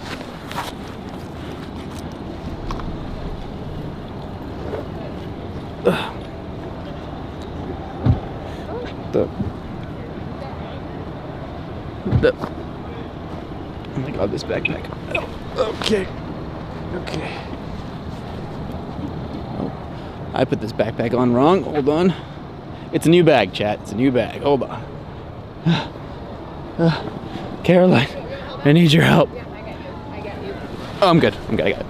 Oh my god, this backpack. Oh, okay. Okay. Oh, I put this backpack on wrong. Hold on. It's a new bag, chat. It's a new bag. Hold on. Caroline, I need your help. I got you. Oh, I'm good. I got it.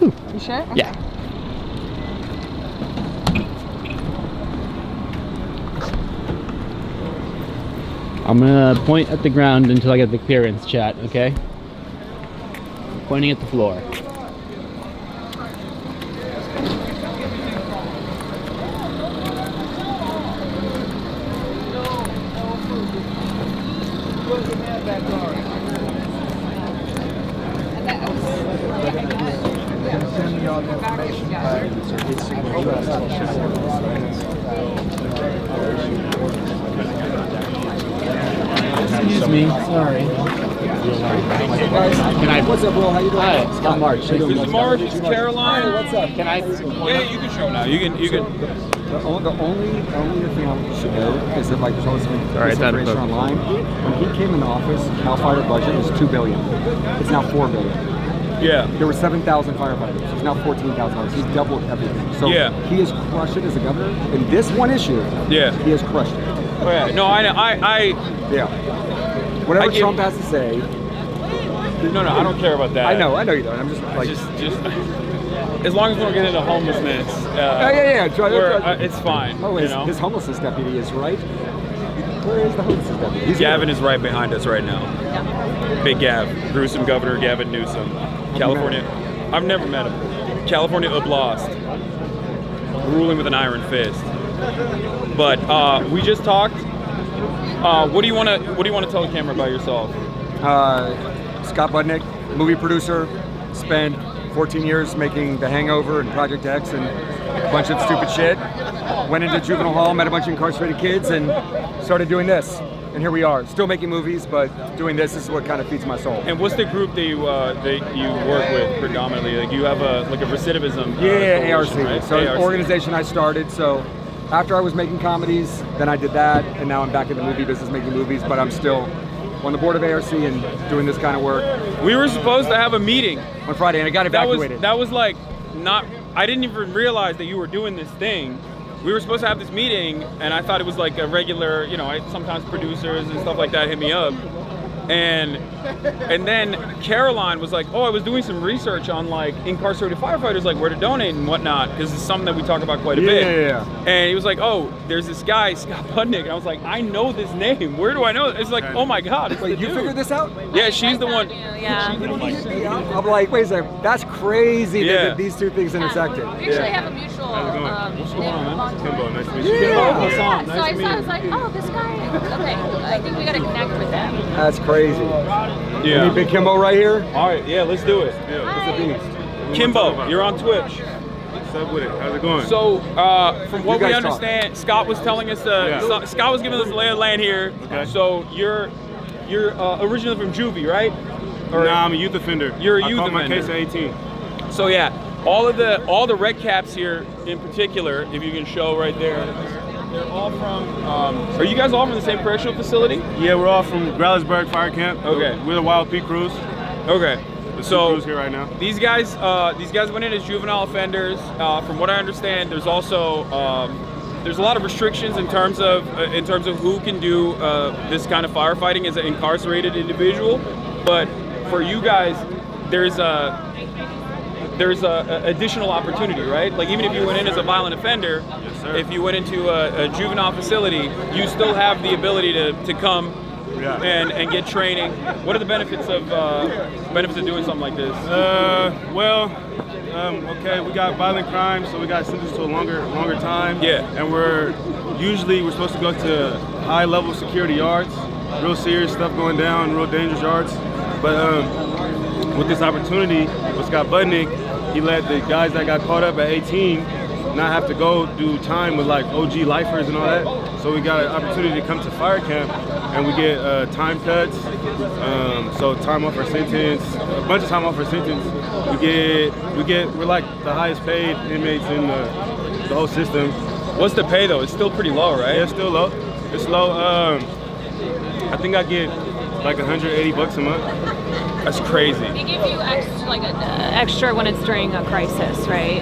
You sure? Okay. Yeah. I'm gonna point at the ground until I get the clearance, chat, okay? Pointing at the floor. Excuse me, sorry. Can I? What's up, Will? How you doing? Hi, I'm March. This is Mark. This is Caroline. What's up? Can I? Yeah, you can show now. You can. The only thing I should know is that like there's always been Alright, that misinformation online. When he came in the office, Cal Fire budget was $2 billion. It's now $4 billion. Yeah. There were 7,000 firefighters. It's now 14,000. He's doubled everything. So Yeah. he has crushed it as a governor. In this one issue, Yeah. he has crushed it. Oh yeah. No, I Yeah. Whatever I give- Trump has to say, no, I don't care about that. I know you don't. I'm just like, Just as long as we don't get into homelessness, yeah. it's fine. Oh, you his, know? his homelessness deputy is right. Where is the hostess deputy? He's Gavin here. is right behind us right now. Big Gav, gruesome Governor Gavin Newsom, California. I've never met him. California Oblast, ruling with an iron fist. But we just talked. What do you want to tell the camera about yourself? Scott Budnick, movie producer, spent 14 years making The Hangover and Project X and a bunch of stupid shit. Went into juvenile hall, met a bunch of incarcerated kids, and started doing this. And here we are, still making movies, but doing this is what kind of feeds my soul. And what's the group that you work with predominantly? Like you have a recidivism. Yeah, ARC. coalition, right? So ARC. organization I started. So after I was making comedies, then I did that, and now I'm back in the movie business making movies, but I'm still on the board of ARC and doing this kind of work. We were supposed to have a meeting On Friday, and I got evacuated. That was like not. I didn't even realize that you were doing this thing. We were supposed to have this meeting, and I thought it was like a regular. Sometimes producers and stuff like that hit me up, and then Caroline was like, "Oh, I was doing some research on like incarcerated firefighters, like where to donate and whatnot, because it's something that we talk about quite a bit." Yeah. And he was like, "Oh, there's this guy, Scott Budnick," and I was like, "I know this name. Where do I know?" It's like, "Oh my God, it's Wait, the you dude." figured this out? Yeah, she's the one. Yeah. I'm like, wait a second, that's crazy Yeah. that these two things intersected. We actually have a mutual. What's going on, man? Kimbo, nice to meet you. Yeah. Hasan, So nice I to saw, meet I you. was like, oh, this guy. Okay, I think we gotta connect with them. That's crazy. Yeah. Any big Kimbo right here? All right, yeah, let's do it. Hi. Kimbo, you're on Twitch. What's up with it? How's it going? So, from what You we guys talk. understand, Scott was telling us Yeah. Scott was giving us the lay of the land here. Okay. So you're originally from Juvie, right? Or- Nah, I'm a youth offender. You're a I youth caught my offender. case at 18. So yeah, all the red caps here in particular, if you can show right there, they're all from. Are you guys all from the same correctional facility? Yeah, we're all from Growlersburg Fire Camp. Okay. We're the Wild Peak Crews. Okay. The So crews here right now. these guys went in as juvenile offenders. From what I understand, there's also there's a lot of restrictions in terms of who can do this kind of firefighting as an incarcerated individual. But for you guys, there's a additional opportunity, right? Like even if you went in as a violent offender, sir. if you went into a juvenile facility, you still have the ability to come Yeah. and get training. What are the benefits of doing something like this? Okay, we got violent crime, so we got sentenced to a longer time. Yeah. And we're supposed to go to high level security yards, real serious stuff going down, real dangerous yards. But with this opportunity with Scott Budnick, he let the guys that got caught up at 18 not have to go do time with like OG lifers and all that. So we got an opportunity to come to fire camp and we get time cuts. So time off our sentence, a bunch of time off our sentence. We're like the highest paid inmates in the whole system. What's the pay though? It's still pretty low, right? Yeah, it's still low. It's low. I think I get like $180 a month. That's crazy. They give you extra, like extra when it's during a crisis, right?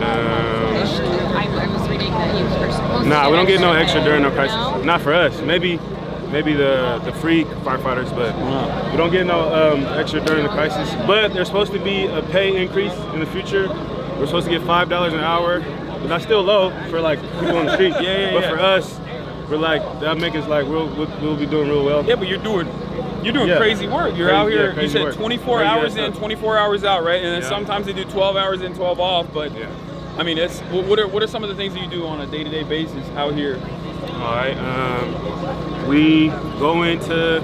I was reading that you were supposed to. Nah, we don't get no extra during no No? crisis. Not for us. Maybe the free firefighters, but we don't get no extra during the crisis. But there's supposed to be a pay increase in the future. We're supposed to get $5 an hour, but that's still low for like people on the street. But for us, we're like that make us like we'll be doing real well. Yeah, but you're doing Yeah. crazy work. You're Crazy- out here. yeah, You crazy said work. 24 Crazy hours ass in, stuff. 24 hours out, right? And then Yeah. sometimes they do 12 hours in, 12 off. But Yeah. I mean, what are some of the things that you do on a day-to-day basis out here? All right. We go into.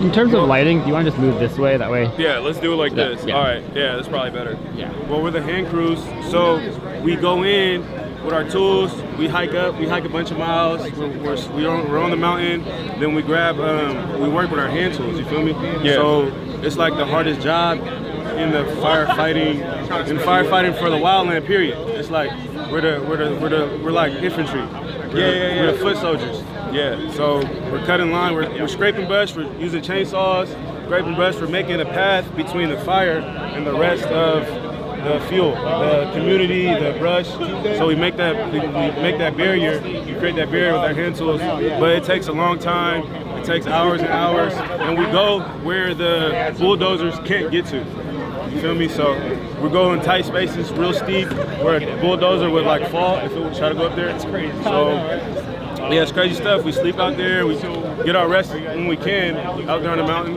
In terms of lighting, do you want to just move this way? That way? Yeah, let's do it like Yeah, this. yeah. All right. Yeah, that's probably better. Yeah. Well, we're the hand crews, so we go in with our tools. We hike up. We hike a bunch of miles. We're on the mountain. Then we grab. We work with our hand tools. You feel me? Yeah. So it's like the hardest job in the firefighting. In firefighting for the wildland. Period. It's like we're like infantry. We're the foot soldiers. Yeah. So we're cutting line, we're scraping brush, we're using chainsaws, scraping brush, we're making a path between the fire and the rest of the fuel, the community, the brush. So we make that barrier, we create that barrier with our hand tools, but it takes a long time, it takes hours and hours, and we go where the bulldozers can't get to. You feel me? So we're going tight spaces, real steep, where a bulldozer would like fall if it would try to go up there. It's crazy. So Yeah, it's crazy stuff. We sleep out there. We get our rest when we can out there on the mountain.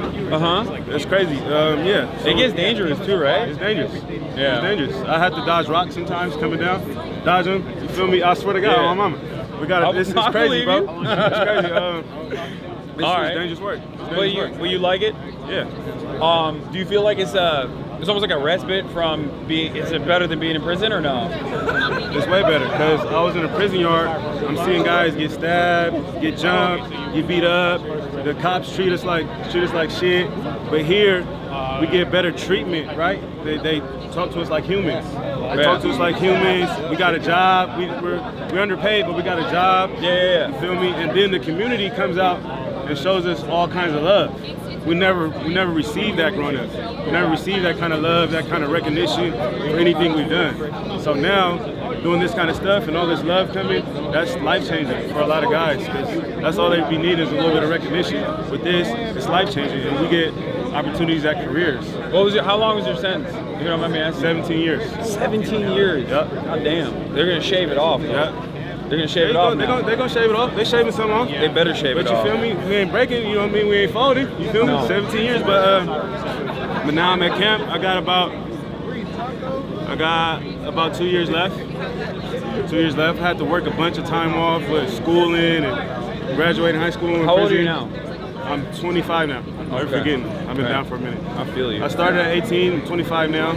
It's crazy. Yeah. So it gets dangerous too, right? It's dangerous. Yeah. It's dangerous. I have to dodge rocks sometimes coming down. Dodge them. You feel me? I swear to God, my mama. We got to. It's crazy, bro. It's crazy. It's dangerous work. Will you like it? Yeah. Do you feel like it's almost like a respite from being? Is it better than being in prison or no? It's way better because I was in a prison yard. I'm seeing guys get stabbed, get jumped, get beat up. The cops treat us like shit. But here, we get better treatment, right? They talk to us like humans. They talk to us like humans. We got a job. We're underpaid, but we got a job. Yeah. You feel me? And then the community comes out and shows us all kinds of love. We never received that growing up. We never received that kind of love, that kind of recognition for anything we've done. So now, doing this kind of stuff and all this love coming, that's life-changing for a lot of guys, because that's all they be needing is a little bit of recognition. With this, it's life-changing, and we get opportunities at careers. How long was your sentence? If you don't mind me asking. 17 years. 17 years? Yep. God damn. They're going to shave it off. Yep. They're going to shave it off now. They're going to shave it off. They shaving some off. They better shave it off. But you feel me? We ain't breaking, you know what I mean? We ain't folding. You feel me? 17 years, but now I'm at camp. I got about 2 years left. 2 years left. I had to work a bunch of time off with schooling and graduating high school. How old are you now? I'm 25 now. I'm forgetting. I've been down for a minute. I feel you. I started at 18, I'm 25 now.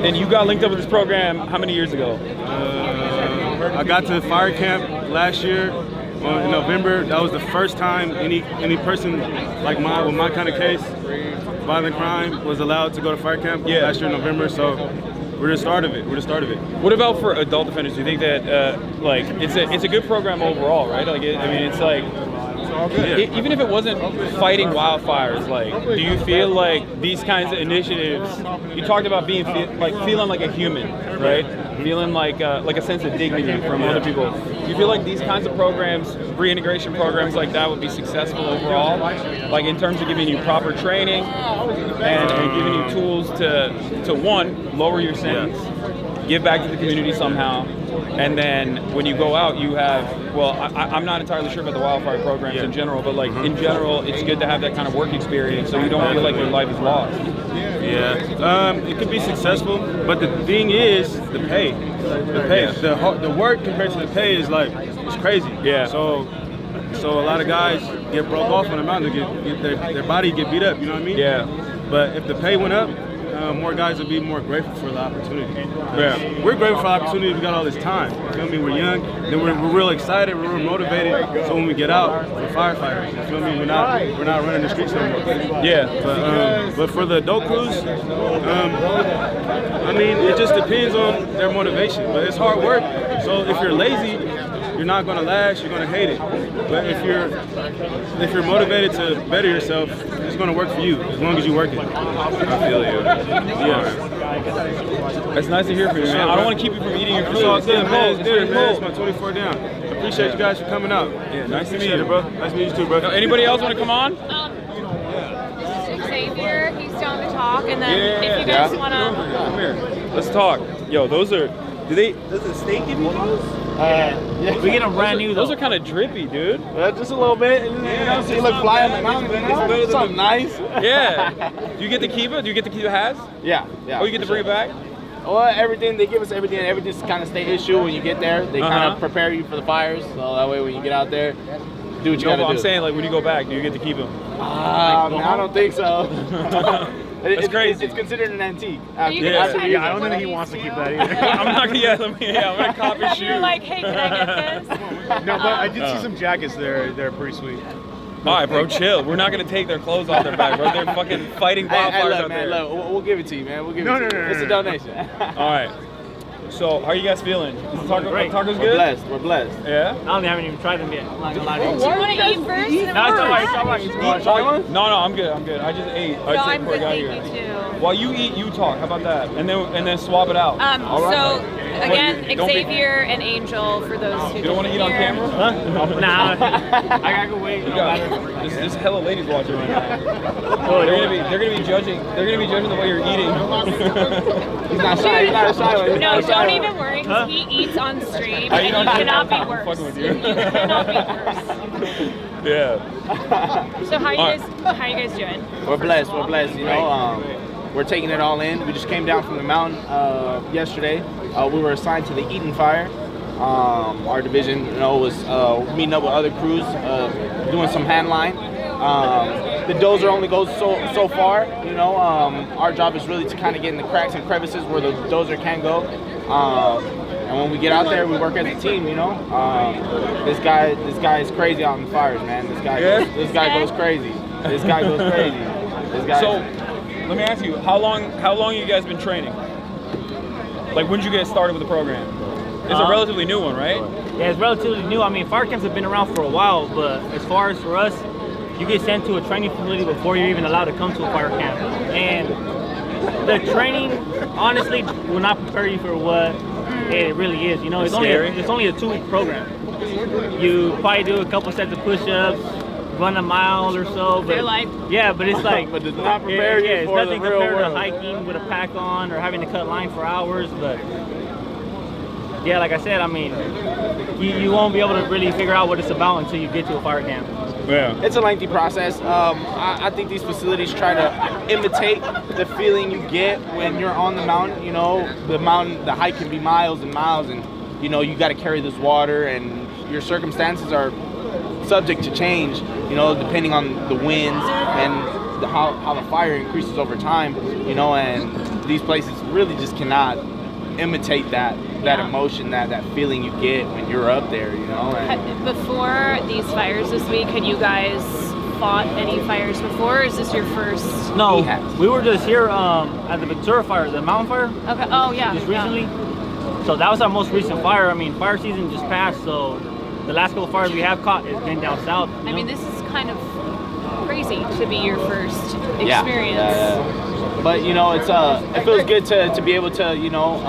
And you got linked up with this program how many years ago? I got to fire camp last year in November. That was the first time any person like mine with my kind of case, violent crime, was allowed to go to fire camp last year in November. So we're the start of it. What about for adult offenders? Do you think that it's a good program overall, right? It's like. Even if it wasn't fighting wildfires, do you feel like these kinds of initiatives? You talked about feeling like a human, right? Feeling like a sense of dignity from other people. Do you feel like these kinds of programs, reintegration programs like that, would be successful overall? Like in terms of giving you proper training and giving you tools to one, lower your sentence, give back to the community somehow. And then when you go out, you have, I'm not entirely sure about the wildfire programs in general, but in general, it's good to have that kind of work experience so you don't feel like your life is lost. Yeah, it could be successful, but the thing is the pay. The work compared to the pay is it's crazy. Yeah. So a lot of guys get broke off on the mountain, their body get beat up. You know what I mean? Yeah. But if the pay went up, more guys will be more grateful for the opportunity. Yeah. We're grateful for the opportunity. We got all this time. You feel me? We're young. Then we're real excited. We're real motivated. So when we get out, we're firefighters. You feel me? We're not running the streets no more. Yeah. But for the adult crews, it just depends on their motivation. But it's hard work. So if you're lazy, you're not going to last. You're going to hate it. But if you're motivated to better yourself, it's going to work for you as long as you work it. I feel you. Yeah. It's nice to hear from you, man. I don't want to keep you from eating your food. It's all good, man. It's good, man. It's my 24 down. I appreciate you guys for coming out. Yeah, nice to meet you, bro. Nice to meet you too, bro. Anybody else want to come on? Xavier, he's down to talk, and then if you guys want to... Come here. Let's talk. Yo, those are... Does the state give you those? Yeah. We get them brand new. Those are kind of drippy, dude. Just a little bit. So you look fly on the mountain. It's something nice. Yeah. Do you get to keep it? Do you get to keep the hats? Yeah. Oh, you get to bring it back? Well, everything, they give us everything. Everything's kind of state issue when you get there. They kind of prepare you for the fires. So that way when you get out there, do what you gotta do. I'm saying, when you go back, do you get to keep them? I don't think so. It's crazy. It's considered an antique. I don't think he wants to keep that either. I'm not gonna. I'm gonna cop his shoe. You're like, hey, can I get this? No, but I did see some jackets there. They're pretty sweet. All right, bro, chill. We're not gonna take their clothes off their back, bro. They're fucking fighting wildfires out there. Look, we'll give it to you, man. We'll give it to you. It's a donation. All right. So, how are you guys feeling? Is the tacos good? We're blessed. Yeah? I haven't even tried them yet. I'm not gonna lie to you. Do you want to eat first? No, I'm good. I just ate. No, I'm good, thank you too. While you eat, you talk. How about that? And then swap it out. So Again, Xavier and Angel for those who You don't want to eat on camera? Nah, I gotta go wait. There's hella ladies watching right now. They're gonna be judging. They're gonna be judging the way you're eating. He's not shy. He's not a shy one. No, don't even worry, because he eats on stream, and he cannot be worse. I'm fucking with you. He cannot be worse. Yeah. So how you guys doing? We're blessed. We're blessed. You know, we're taking it all in. We just came down from the mountain yesterday. We were assigned to the Eden Fire. Our division, you know, was meeting up with other crews, doing some hand line. The dozer only goes so far. You know, our job is really to kind of get in the cracks and crevices where the dozer can go. And when we get out there, we work as a team. You know, this guy is crazy out in the fires, man. This guy goes crazy. This guy goes crazy. This guy. So, let me ask you, how long you guys been training? Like, when did you get started with the program? It's a relatively new one, right? Yeah, it's relatively new. I mean, fire camps have been around for a while, but as far as for us, you get sent to a training facility before you're even allowed to come to a fire camp. And the training, honestly, will not prepare you for what it really is. You know, it's only a 2-week program. You probably do a couple sets of push-ups, run a mile or so. But but it's like, but does not prepare you for it's nothing the real compared world. to hiking with a pack on or having to cut line for hours. But yeah, like I said, I mean, you won't be able to really figure out what it's about until you get to a fire camp. Yeah. It's a lengthy process. I think these facilities try to imitate the feeling you get when you're on the mountain. You know, the hike can be miles and miles, and you know, you got to carry this water, and your circumstances are subject to change, you know, depending on the winds and how the fire increases over time, you know, and these places really just cannot imitate that emotion, that feeling you get when you're up there, you know. And before these fires this week, had you guys fought any fires before, or is this your first? No, we were just here at the Ventura fire, the mountain fire. Okay. Oh yeah. Just recently. So that was our most recent fire. I mean, fire season just passed, so the last couple of fires we have caught has been down south. I mean, this is kind of crazy to be your first experience. Yeah. But you know, it feels good to be able to, you know,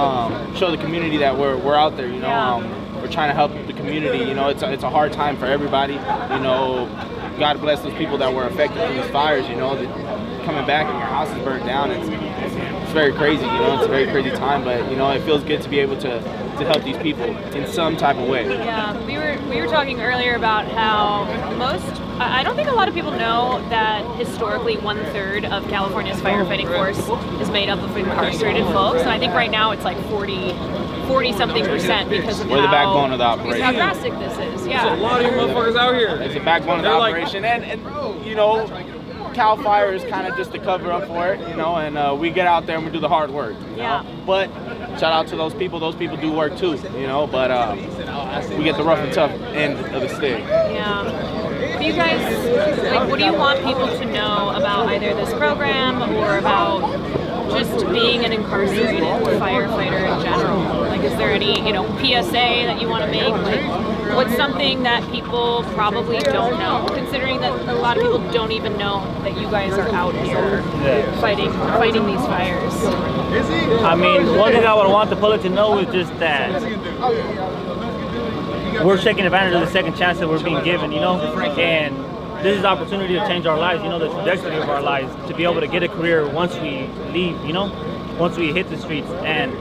show the community that we're out there. You know, we're trying to help the community. You know, it's a hard time for everybody. You know, God bless those people that were affected in these fires. You know, that coming back and your house is burnt down. It's very crazy. You know, it's a very crazy time. But you know, it feels good to be able to help these people in some type of way. Yeah, we were talking earlier about how I don't think a lot of people know that historically 1/3 of California's firefighting force is made up of incarcerated folks, and I think right now it's like 40-something% because of We're the backbone of the operation. How drastic this is. Yeah. There's a lot of you motherfuckers out here. It's the backbone of the operation, and you know, Cal Fire is kind of just to cover up for it, you know, and we get out there and we do the hard work, you know? But shout out to those people do work too, you know, but we get the rough and tough end of the stick. Yeah. You guys, like, what do you want people to know about either this program or about just being an incarcerated firefighter in general? Like, is there any, you know, PSA that you want to make? Like, what's something that people probably don't know, considering that a lot of people don't even know that you guys are out here fighting these fires? I mean, one thing I would want the public to know is just that we're taking advantage of the second chance that we're being given, you know, and this is the opportunity to change our lives, you know, the trajectory of our lives, to be able to get a career once we leave, you know, once we hit the streets. And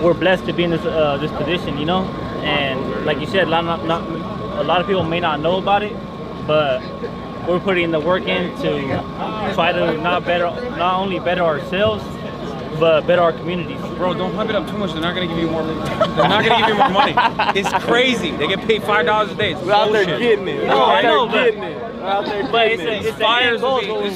we're blessed to be in this position, you know, and like you said, a lot of people may not know about it, but we're putting the work in to try to not only better ourselves, but better our communities. Bro, don't hype it up too much. They're not gonna give you more. They're not gonna give you more money. It's crazy. They get paid $5 a day. It's We're out there bullshit. getting it. No, I know, but These fires would be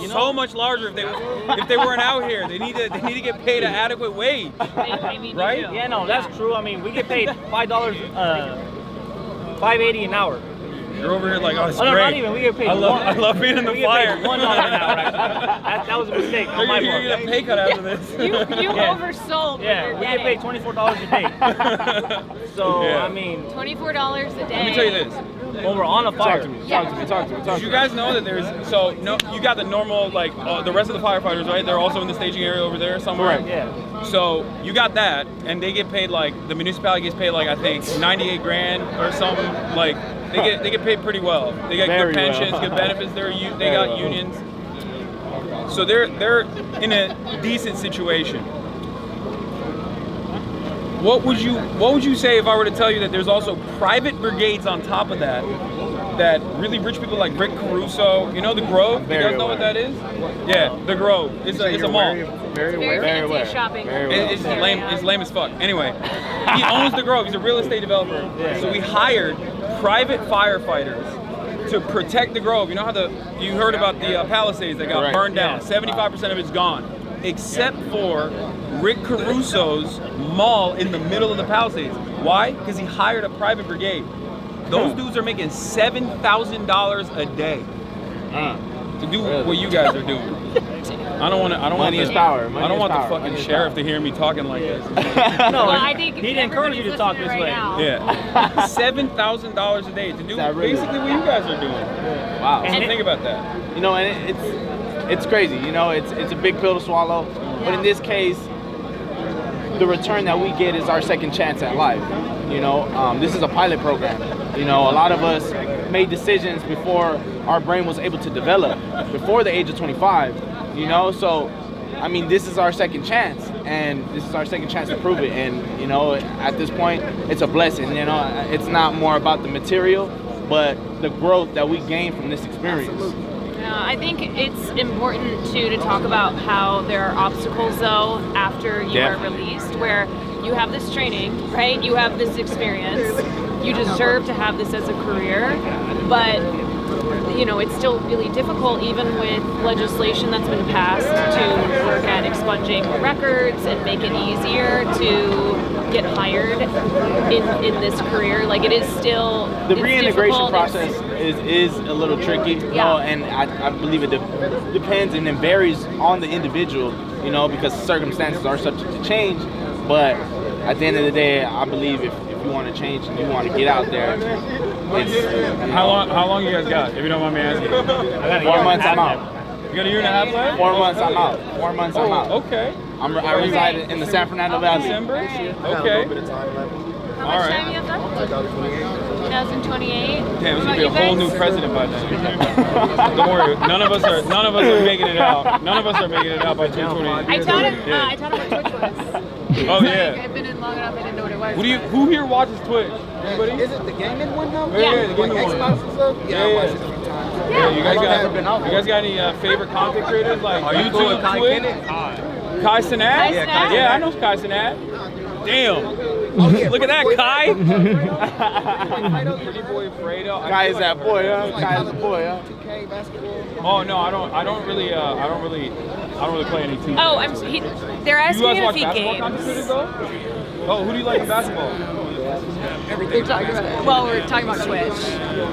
so much larger if they weren't out here. They need to get paid an adequate wage. Right? Yeah, no, that's true. I mean, we get paid $5.80 an hour. You're over here like, oh, it's Oh, no, great. not even. We get paid. I love being in the we get fire. paid $1 an hour. That was a mistake on my You're part. gonna get a pay cut after this. You Yeah. oversold. Yeah, we get paid $24 a day. So Yeah. I mean, $24 a day. Let me tell you this. when we're on a fire, Did you guys know that there's you got the normal like the rest of the firefighters, right? They're also in the staging area over there somewhere. Correct, yeah. So you got that, and they get paid like the municipality gets paid like I think 98 grand or something. Like they get paid pretty well. They get Very good pensions, well. good benefits. They got unions. So they're in a decent situation. What would you say if I were to tell you that there's also private brigades on top of that really rich people like Rick Caruso, you know the Grove? You guys know what that is? Yeah, the Grove. It's a mall. Very Very aware. fancy shopping. It's lame as fuck. Anyway, he owns the Grove. He's a real estate developer. So we hired private firefighters to protect the Grove. You know how you heard about the Palisades that got Correct. burned down. 75% of it's gone, except for Rick Caruso's mall in the middle of the Palisades. Why? Because he hired a private brigade. Those dudes are making $7,000 a day to do what you guys are doing. I don't want Money is power. Money I don't is want power. the fucking Money is sheriff power. to hear me talking like this. no, Well, I think he didn't encourage you to talk this everybody's way. listening right now. Yeah, $7,000 a day to do That really- basically what you guys are doing. Wow. So think about that. You know, and it's crazy. You know, it's a big pill to swallow. But in this case, the return that we get is our second chance at life. You know, this is a pilot program. You know, a lot of us made decisions before our brain was able to develop, before the age of 25. You know, so I mean, this is our second chance, and this is our second chance to prove it. And you know, at this point, it's a blessing. You know, it's not more about the material, but the growth that we gain from this experience. I think it's important too to talk about how there are obstacles though after you are released, where you have this training, right? You have this experience. You deserve to have this as a career, but you know, it's still really difficult even with legislation that's been passed to work at expunging records and make it easier to get hired in this career. Like it is still The it's reintegration difficult. process is a little tricky, you know, and I believe it depends and it varies on the individual, you know, because circumstances are subject to change. But at the end of the day, I believe if you want to change and you want to get out there, it's, How long you guys got? If you don't mind me asking. 4 months I'm out. You got a year and a half left? 4 months I'm out. 4 months I'm out. Okay. I reside in the San Fernando Valley. December? Okay. How much time you have left? 2028. Damn, What there's gonna about be a you whole guys? new president by then. Don't worry, none of us are making it out. None of us are making it out by 2028. I taught him what Twitch was. Oh yeah. I've been in long enough, I didn't know what it was. Who here watches Twitch? Anybody? Is it the gaming one now? Yeah, the gaming like one. Xbox and stuff? Yeah, I Yeah. watched it a few times. Yeah, you guys I haven't been out got you guys got any favorite content creators like YouTube, Kai Twitch? Kenneth? Kai Sanat? Yeah, Kai Yeah, I know Kai Sanat. Damn. Look at that, Kai. Pretty boy Fredo. Guy is that boy, huh? Guy is the boy, huh? 2K basketball. Oh no, I don't really play any 2K. Oh, they're You asking guys me to watch feed basketball content creators games. though? Oh, who do you like in basketball? We're talking about, well, we're talking about Twitch.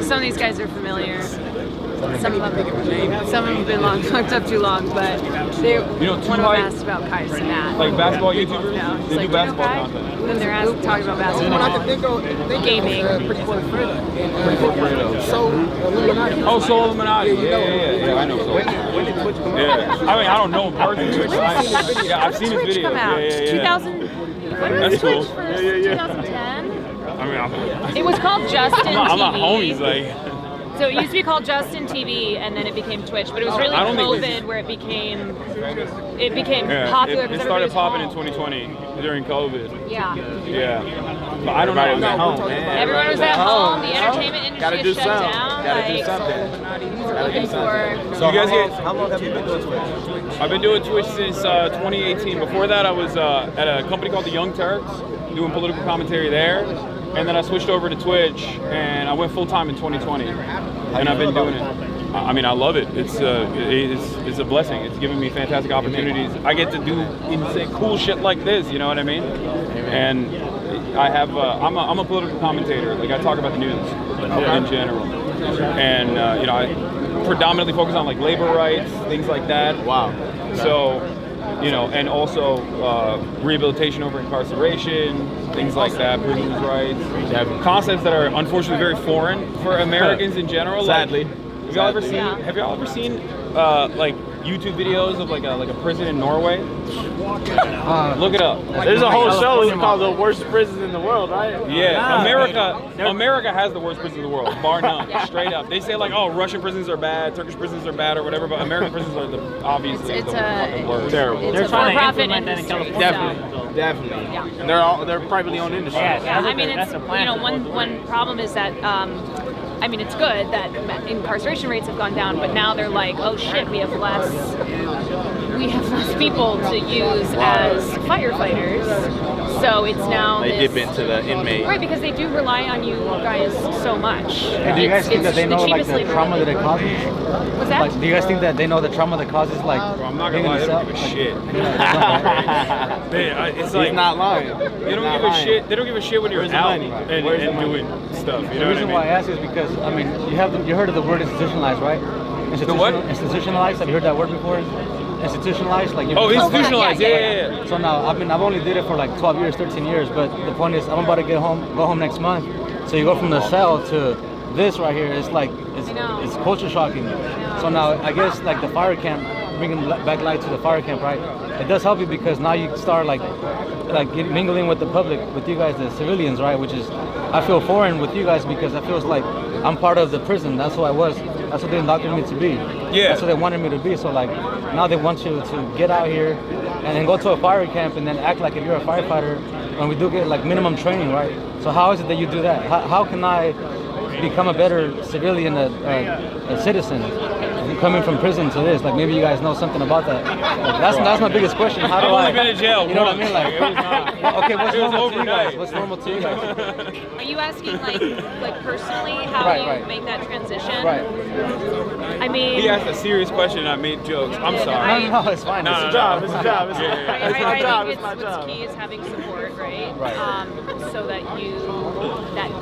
Some of these guys are familiar. Some of them have been locked up too long, but they, know, one of them asked about Kai Sanat. Like basketball YouTubers? No, he's They like, do "Do you know basketball Kai?" content. Then they're talking about One I can basketball. think Gaming. of Pretty Boy Fredo. So, Illuminati. Oh, Soul Illuminati. Yeah, I know Soul. Yeah. I mean, I don't know him personally. I've seen his Twitch videos. come out? Yeah. 2000. When was That's Twitch cool. first? 2010. I mean, It was called Justin TV. I'm not homies like. So it used to be called Justin TV, and then it became Twitch. But it was really I don't think COVID where it became popular. It because started everybody popping in was home. 2020 during COVID. Yeah. Yeah. But I don't know. Everybody was at home, man. Everyone was at home. The entertainment industry Gotta do is shut something. down. Gotta do like, something. we're looking for. So you guys get? How long have you been doing Twitch? I've been doing Twitch since 2018. Before that, I was at a company called the Young Turks, doing political commentary there. And then I switched over to Twitch, and I went full time in 2020. And I've been doing it. I mean, I love it. It's a blessing. It's given me fantastic opportunities. I get to do insane, cool shit like this. You know what I mean? And I have. I'm a political commentator. Like I talk about the news in general. and I predominantly focus on like labor rights, things like that. Wow. So, and also rehabilitation over incarceration, things like that, prisoners' rights, concepts that are unfortunately very foreign for Americans in general. Sadly. Have y'all ever seen like YouTube videos of like a prison in Norway? Look it up. There's a whole show called "The Worst Prisons in the World," right? Yeah, America has the worst prisons in the world, bar none, straight up. They say like, oh, Russian prisons are bad, Turkish prisons are bad, or whatever, but American prisons are obviously the fucking worst. Terrible. It's a for-profit industry. Definitely. Yeah. And they're privately owned industries. Yeah, I mean, it's one problem is that I mean, it's good that incarceration rates have gone down, but now they're like, oh shit, we have less people to use as firefighters. So it's now they dip into the inmate. Right, because they do rely on you guys so much. And do you guys think that they know like the trauma that it causes? What's that? Like, do you guys think that they know the trauma that causes like? Bro, I'm not gonna lie, they don't give a shit. It's like He's not lying. They don't give a shit. They don't give a shit when you're out and doing stuff. You know the reason why I ask is because I mean you heard of the word institutionalized, right? The what? Institutionalized. Have you heard that word before? Institutionalized, like institutionalized. Yeah. So now I've only did it for like 12 years, 13 years, but the point is I'm about to go home next month. So you go from the cell to this right here. It's like it's culture shocking. So now I guess like the fire camp, bringing back light to the fire camp, right? It does help you because now you start like mingling with the public, with you guys, the civilians, right? Which is I feel foreign with you guys because I feels like I'm part of the prison. That's who I was. That's what they indoctrinated me to be. Yeah. That's what they wanted me to be. So like now they want you to get out here and then go to a fire camp and then act like if you're a firefighter. And we do get like minimum training, right? So how is it that you do that? How can I become a better civilian, a citizen, coming from prison to this? Like maybe you guys know something about that. Like, that's my biggest question. How do I've only been in jail. You know what I mean? Like, it was not. Okay, what's It was normal to you overnight. guys? What's normal to you guys? Are you asking like personally how you make that transition? Right. I mean, He asked a serious question and I made jokes. I'm sorry. No, it's fine. No, It's no, a no. job. It's a job. It's I think what's key is having support, right? So that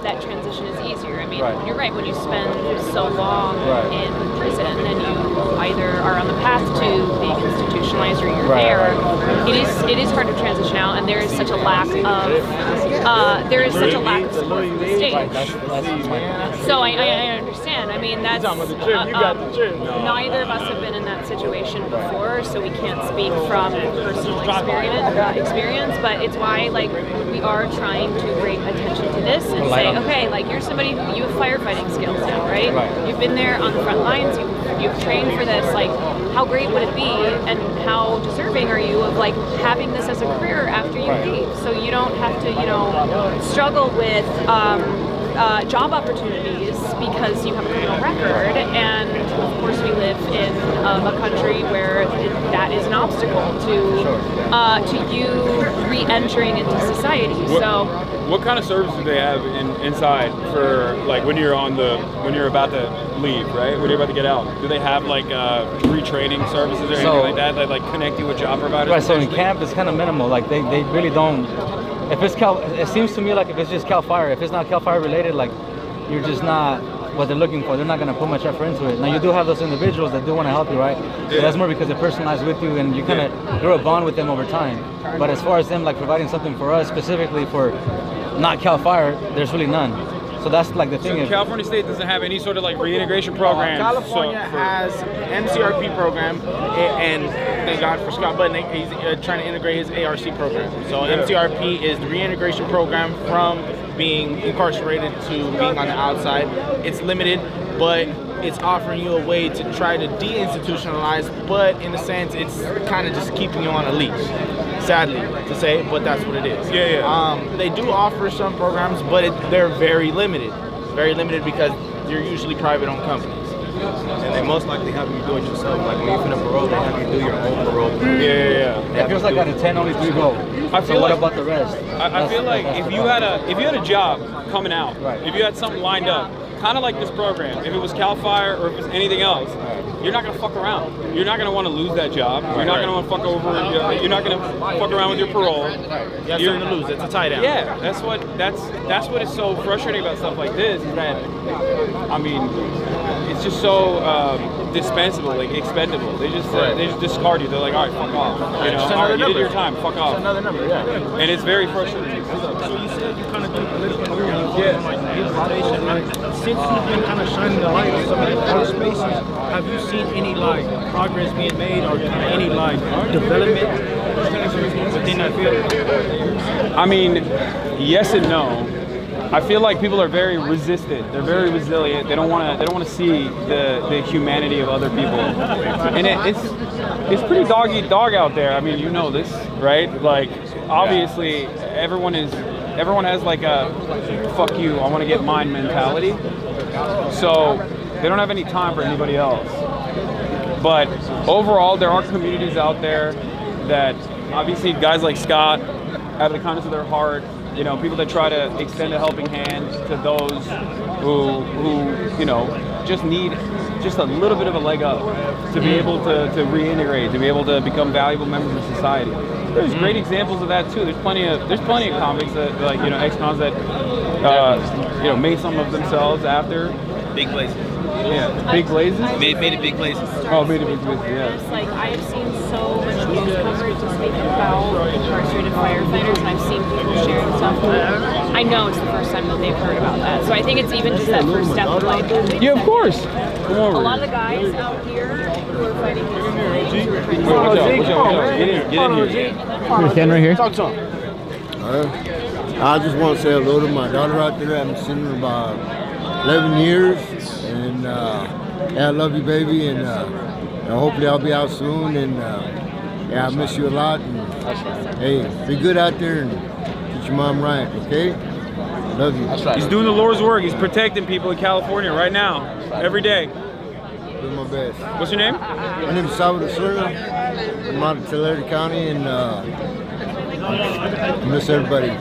that transition is easier. I mean, you're right. When you spend so long in prison and you either are on the path to being institutionalized or you're there, it is hard to transition out, and there is such a lack of support from the state. So I understand. I mean, that's neither of us have been in that situation before, so we can't speak from personal experience. But it's why like we are trying to bring attention to this and say, okay, like you're somebody who you have firefighting skills now, right? You've been there on the front lines. You've trained for this. Like, how great would it be, and how deserving are you of like having this as a career after you leave? So you don't have to, struggle with job opportunities because you have a criminal record. And of course, we live in a country where that is an obstacle to you re-entering into society. What kind of services do they have inside for like when you're about to leave, right? When you're about to get out? Do they have like retraining services or anything like that? They like connect you with job providers? Right. So in camp, it's kind of minimal. Like they really don't. If it's it seems to me like if it's just Cal Fire, if it's not Cal Fire related, like you're just not what they're looking for. They're not going to put much effort into it. Now you do have those individuals that do want to help you, right? Yeah. So that's more because they're personalized with you and you kind of grow a bond with them over time. But as far as them like providing something for us specifically for not Cal Fire, there's really none. So that's like the thing. So California State doesn't have any sort of like reintegration program. California has MCRP program, and thank God for Scott Budnick, he's trying to integrate his ARC program. So MCRP is the reintegration program from being incarcerated to being on the outside. It's limited, but it's offering you a way to try to deinstitutionalize, but in a sense, it's kind of just keeping you on a leash. Sadly to say, but that's what it is. They do offer some programs, but they're very limited because they're usually private-owned companies. And they most likely have you do it yourself. Like when you finish parole, they have you do your own parole. It feels like out of 10, only 3 go. So what about the rest? I feel like if you had a job coming out, if you had something lined up, kind of like this program. If it was Cal Fire or if it was anything else, you're not gonna fuck around. You're not gonna want to lose that job. You're not gonna want to fuck over. You're not gonna fuck around with your parole. You have something to lose. It's a tie down. Yeah, that's what is so frustrating about stuff like this. Is that, I mean, it's just so dispensable, like expendable. They just discard you. They're like, all right, fuck off. You know, all right, you did your time. Fuck off. Just another number. Yeah. And it's very frustrating. So you said you kind of do political organization, like infiltration, right? Since you've been kind of shining the light on some of the other spaces, have you seen any like progress being made or any like development within that field? I mean, yes and no. I feel like people are very resistant. They're very resilient. They don't want to see the humanity of other people, and it's pretty dog eat dog out there. I mean, you know this, right? Like, obviously, everyone has like a fuck you, I want to get mine mentality. So they don't have any time for anybody else. But overall, there are communities out there that obviously guys like Scott, out of the kindness of their heart, you know, people that try to extend a helping hand to those who you know, just need just a little bit of a leg up to be able to reintegrate, to be able to become valuable members of society. There's great examples of that too. There's plenty of convicts that, like, you know, ex-cons that you know, made some of themselves after. Big places. Yeah, big blazes. Made it big places. Oh, made it big places. Yeah. Just like I have seen so much news coverage just like about incarcerated firefighters, and I've seen people sharing stuff. I know it's the first time that they've heard about that, so I think it's even just that first step of like. Yeah, of course. Come over. A lot of the guys out here who are fighting these things, who are trying to Watch out. Get in here. Stand right here. Talk to him. I just want to say hello to my daughter out there. I haven't seen her in about 11 years. And yeah, I love you, baby. And hopefully I'll be out soon. And yeah, I miss you a lot. And hey, be good out there and get your mom right, okay? Love you. He's doing the Lord's work. He's protecting people in California right now, every day. Doing my best. What's your name? My name is Salvador Serna. I'm out of Tulare County, and I miss everybody.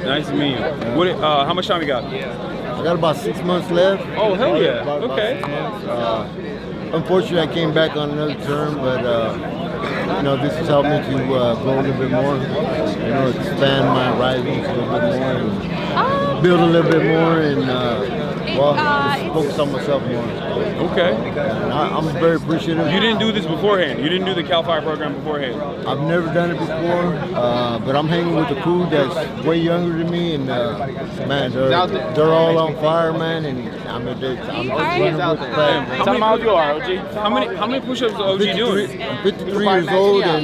Nice to meet you. What? How much time you got? I got about 6 months left. Oh, hell yeah. About Okay. 6 months. Unfortunately, I came back on another term, but you know, this has helped me to grow a little bit more. You know, expand my horizons a little bit more, and build a little bit more, and well, just focus on myself more. Okay. And I'm very appreciative. You didn't do this beforehand. You didn't do the Cal Fire program beforehand. I've never done it before, but I'm hanging with a crew that's way younger than me, and man, they're all on fire, man, and I'm running with the plan. Tell them how old you are, OG. How many push-ups is OG doing? I'm 53 years old, and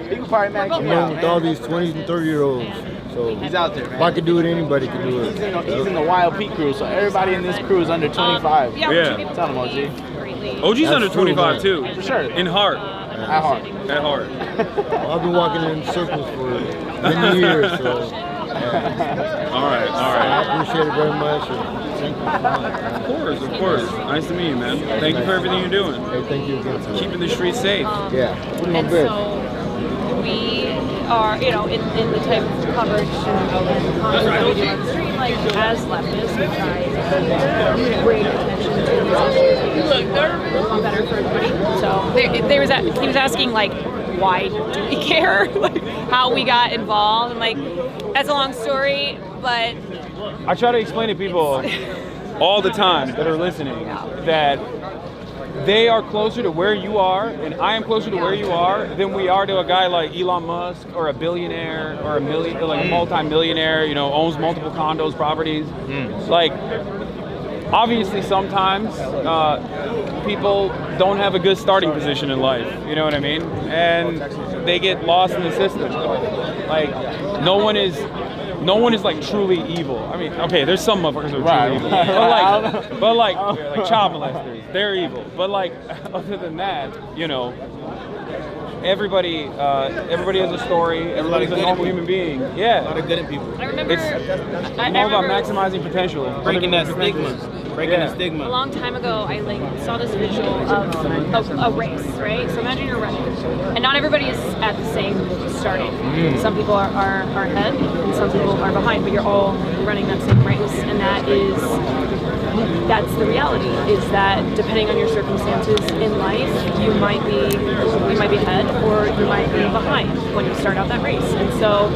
He can probably max I'm you running out. with all these 20s and 30-year-olds. So He's out there, man. if I could do it, anybody could do it. He's in the Wild Peak crew, so everybody in this crew is under 25. Yeah. Tell them, OG. OG's That's under true, 25 man. too. For sure. In heart. At heart. At heart. Well, I've been walking in circles for many years, so All right. I appreciate it very much. And thank you so much. Of course. Nice to meet you, man. Thank you for everything you're doing. Hey, thank you again. Keeping the streets safe. Yeah, put my And best. so we are, you know, in the type of coverage and content that we do on the street, like as leftists, we try to bring attention to these issues that are better for everybody. So he was asking like, why do we care? Like how we got involved, and like that's a long story, but I try to explain to people all the time that are listening that they are closer to where you are, and I am closer to where you are than we are to a guy like Elon Musk or a billionaire or a multi-millionaire, you know, owns multiple condos, properties. Like, obviously sometimes people don't have a good starting position in life, you know what I mean? And they get lost in the system. Like, no one is like truly evil. I mean, okay, there's some motherfuckers who are truly evil, but like child molesters, they're evil. But like, other than that, you know, everybody has a story. Everybody's a normal human being. Yeah. A lot of good in people. I remember It's more about maximizing potential. Breaking that stigma. breaking the stigma. A long time ago, I saw this visual of a race, right? So imagine you're running, and not everybody is at the same starting. Some people are ahead, and some people are behind, but you're all running that same race, and that's the reality. Is that depending on your circumstances in life, you might be ahead or you might be behind when you start out that race. And so,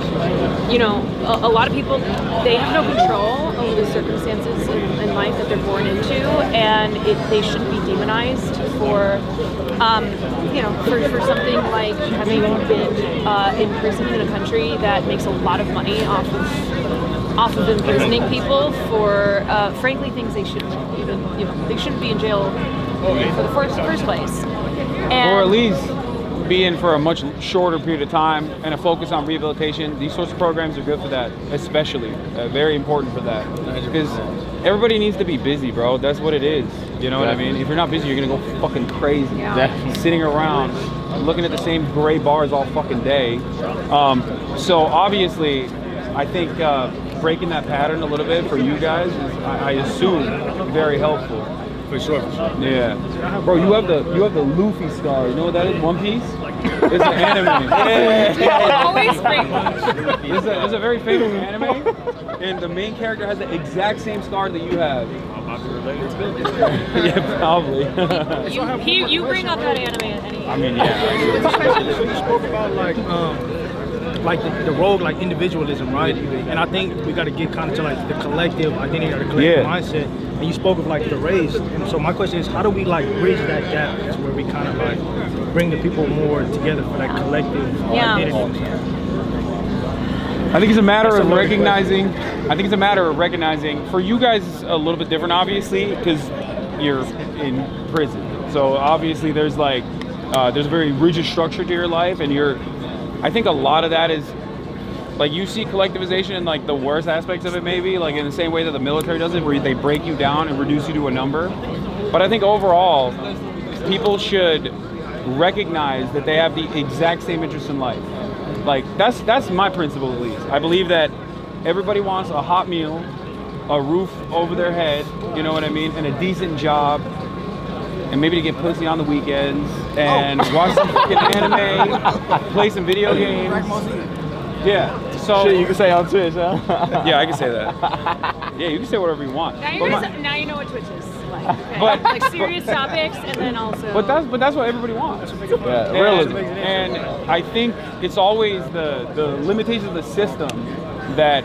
you know, a lot of people, they have no control over the circumstances in life that they're born into, and they shouldn't be demonized for, you know, for something like having been in prison in a country that makes a lot of money off of imprisoning people for, frankly, things they shouldn't even, you know, they shouldn't be in jail for the first place. And or at least be in for a much shorter period of time and a focus on rehabilitation. These sorts of programs are good for that, especially. Very important for that. Because everybody needs to be busy, bro. That's what it is. You know what I mean? If you're not busy, you're going to go fucking crazy. Yeah. Sitting around, looking at the same gray bars all fucking day. So obviously, I think breaking that pattern a little bit for you guys is, I assume, very helpful. For sure. Yeah. Bro, you have the Luffy scar. You know what that is? One Piece? It's an anime. always great. It's a very famous anime, and the main character has the exact same scar that you have. Yeah, probably. you bring up that anime at any. I mean, yeah. You spoke about like the rogue, like individualism, right? And I think we got to get kind of to like the collective identity or the collective mindset. And you spoke of like the race, and so my question is, how do we like bridge that gap to where we kind of like bring the people more together for that collective identity? I think it's a matter of recognizing. For you guys, it's a little bit different, obviously, because you're in prison. So obviously, there's a very rigid structure to your life, and I think a lot of that is, like, you see collectivization in like the worst aspects of it, maybe like in the same way that the military does it, where they break you down and reduce you to a number. But I think overall, people should recognize that they have the exact same interests in life. Like that's my principle, at least. I believe that everybody wants a hot meal, a roof over their head, you know what I mean, and a decent job, and maybe to get pussy on the weekends and watch some fucking anime, play some video games. Yeah. So shit you can say on Twitch, huh? Yeah, I can say that. Yeah, you can say whatever you want. Now you know what Twitch is like. Okay? Like serious topics, and then also. But that's what everybody wants. Yeah, realism. And I think it's always the limitations of the system that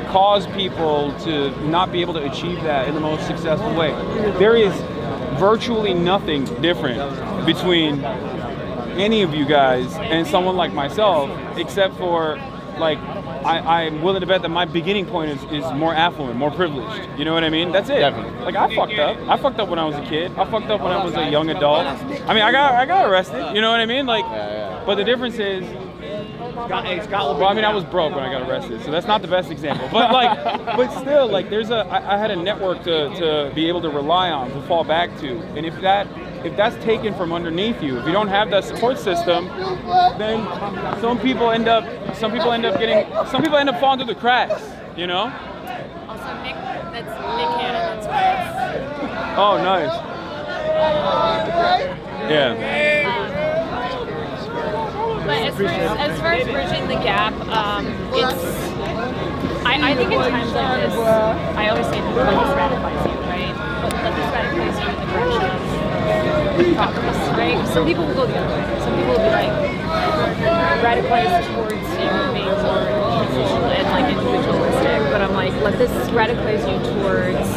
cause people to not be able to achieve that in the most successful way. There is virtually nothing different between any of you guys and someone like myself, except for, like, I'm willing to bet that my beginning point is more affluent, more privileged. You know what I mean? That's it. Definitely. Like, I fucked up. I fucked up when I was a kid. I fucked up when I was a young adult. I mean, I got arrested. You know what I mean? Like, but the difference is, well, I mean, I was broke when I got arrested, so that's not the best example. But but still, like, I had a network to be able to rely on, to fall back to, and if that's taken from underneath you, if you don't have that support system, then some people end up falling through the cracks, you know? Also, that's Nick Cannon, that's why. Oh, nice. Yeah. But as far as bridging the gap, I think in times like this, I always say people let this radicalize you, right? But let this radicalize you in the direction of progress, right? Some people will go the other way. Some people will be like radicalized towards being more social and like individualistic. But I'm like, let this radicalize you towards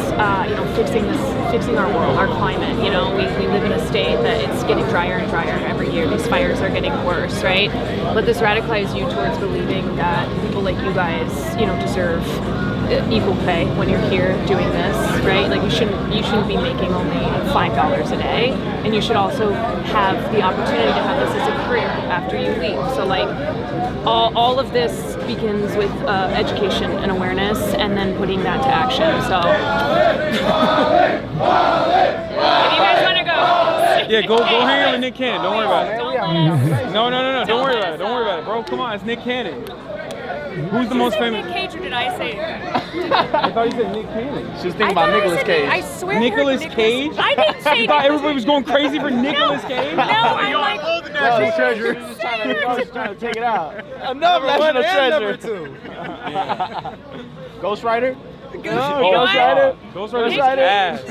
fixing our world, our climate. You know, we live in a state that it's getting drier and drier every year. These fires are getting worse, right? Let this radicalize you towards believing that people like you guys, deserve equal pay when you're here doing this, right? Like you shouldn't be making only $5 a day, and you should also have the opportunity to have this as a career after you leave. So like all of this begins with education and awareness, and then putting that to action. So if you guys want to go, Yeah, go hang out with Nick Cannon. Don't worry about it. No. Don't worry about it. Don't worry about it, bro. Come on, it's Nick Cannon. Who's the most famous? Nick Cage, or did I say? I thought you said Nick Cannon. She was thinking about Nicolas Cage. I swear. Nicolas Cage? I didn't say. You thought everybody was going crazy for Nicolas Cage? No, I'm like. The national treasure. Just trying to take it out. Another national treasure. Number 2. Ghost Rider. Ghost Rider. Ghost Rider. Ass.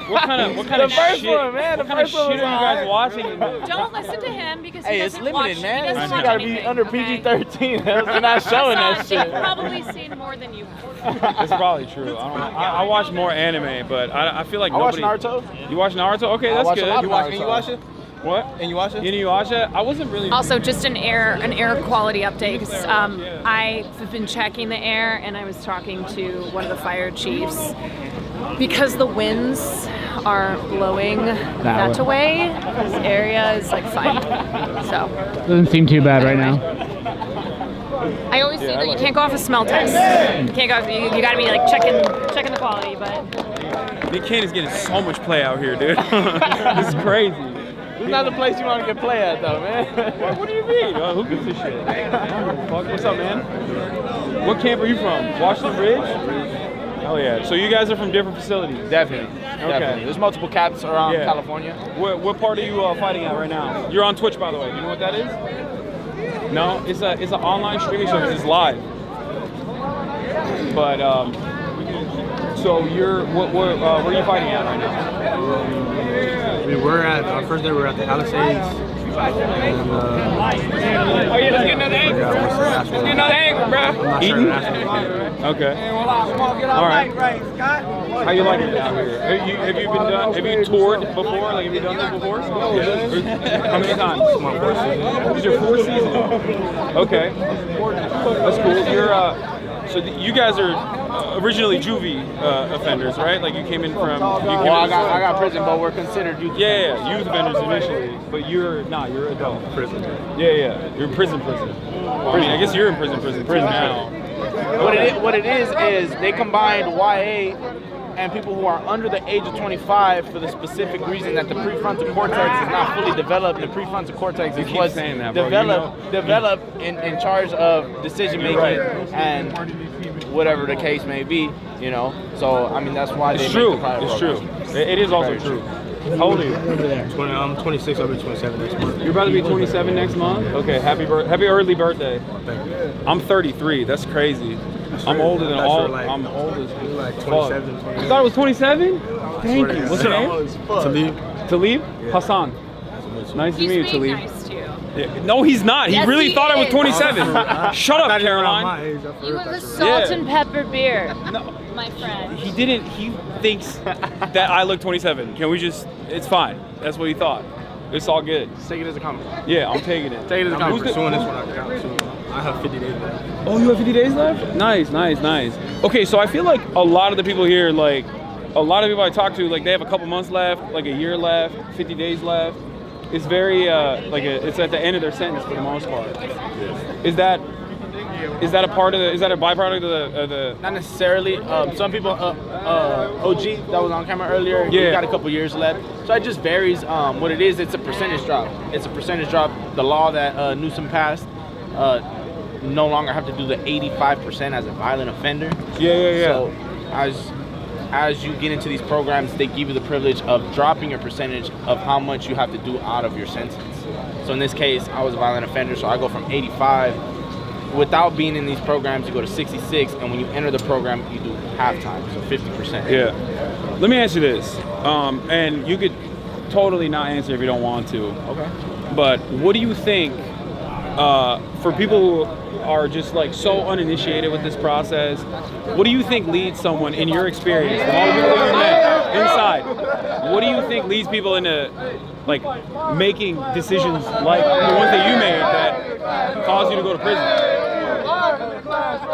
What kind of The first shit? one, man. What The kind of first one shit was are you guys alright. watching? Don't listen to him because Hey, he it's doesn't limited, watch, man. He You doesn't watch gotta be anything, under okay? PG-13. They're not showing that They've shit. probably seen more than you. That's probably true. I don't know. I watch more anime, but I feel like I watch nobody. Naruto. You watch Naruto? Okay, I that's watch a good. lot of Naruto. And you watch it? What? And you watch it? You watch it? I wasn't really. Also, just an air quality update. 'Cause, I've been checking the air, and I was talking to one of the fire chiefs. Because the winds are blowing that way, this area is like fine. So Doesn't seem too bad right now. I always say that you can't go off a smell test. You can't go. You gotta be like checking the quality. But Nick Cannon's getting so much play out here, dude. This is crazy. This is not the place you want to get play at, though, man. What do you mean? Who gives a shit? What's up, man? What camp are you from? Washington Ridge? Oh yeah. So you guys are from different facilities? Definitely. Okay. Definitely. There's multiple caps around Yeah. California. What part are you fighting at right now? You're on Twitch, by the way. You know what that is? No, it's an online streaming service. It's live. But so where are you fighting at right now? We're at our first day. We're at the Palisades. Oh yeah, let's get another angle, bro. Let's get another angle, bro. Eating? Okay. All right. How you liking it out here? Have you been done? Have you toured before? Like, have you done this before? Yeah. How many times? This is your fourth season. Okay. That's cool. So you guys are originally juvie offenders, right? Like you came in from. Well, I got prison, but we're considered youth. Yeah, youth offenders initially, but you're adult. Prison. Yeah. You're in prison. I mean, I guess you're in prison now. What it is they combined YA and people who are under the age of 25 for the specific reason that the prefrontal cortex is not fully developed. The prefrontal cortex is what's developed in charge of decision making and whatever the case may be, you know. So I mean that's why it's true. It is also true. How old are you? I'm 26. I'll be 27 next month. You're about to be 27 next month? Okay, happy early birthday. Thank you. I'm 33. That's crazy. I'm older than all. I'm old as like 27. 27. You thought it was 27? Thank you. What's your name? Talib? Hassan. Nice to meet you, he's Talib. being nice to you. Yeah. No, he's not. He Yes, really he thought I was is. 27. Shut up, Caroline. You have a salt and pepper beer, my friend. He didn't. He thinks that I look 27. Can we just? It's fine. That's what he thought. It's all good. Just take it as a compliment. Yeah, I'm taking it. Take it as a I'm compliment. pursuing this one. I have 50 days left. Oh, you have 50 days left? Nice. Okay, so I feel like a lot of the people here, like, a lot of people I talk to, like, they have a couple months left, like a year left, 50 days left. It's very, it's at the end of their sentence for the most part. Is that a byproduct of the? Not necessarily. Some people, OG that was on camera earlier, he got a couple years left. So it just varies. What it is, it's a percentage drop. The law that Newsom passed no longer have to do the 85% as a violent offender. Yeah. So as you get into these programs, they give you the privilege of dropping your percentage of how much you have to do out of your sentence. So in this case, I was a violent offender, so I go from 85. Without being in these programs, you go to 66, and when you enter the program, you do halftime, so 50%. Yeah. Let me ask you this, and you could totally not answer if you don't want to. Okay. But what do you think for people who are just like so uninitiated with this process? What do you think leads someone, in your experience, from all the people you met inside? What do you think leads people into like making decisions like the ones that you made that caused you to go to prison?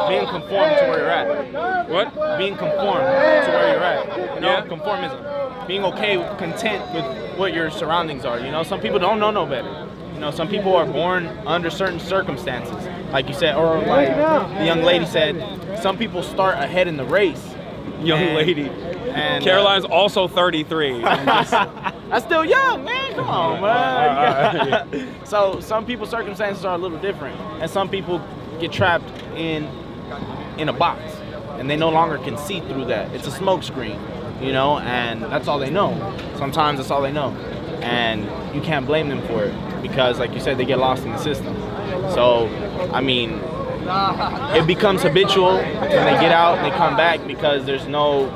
Being conformed to where you're at. What? Being conformed to where you're at. You know, conformism. Being okay, content with what your surroundings are. You know, some people don't know no better. You know, some people are born under certain circumstances, like you said, or like the young lady said. Some people start ahead in the race. Young lady. And Caroline's also 33. That's still young, man. come on, man. So some people's circumstances are a little different, and some people get trapped in a box, and they no longer can see through that. It's a smoke screen, you know, and that's all they know. Sometimes that's all they know, and you can't blame them for it because, like you said, they get lost in the system. So, I mean, it becomes habitual when they get out and they come back because there's no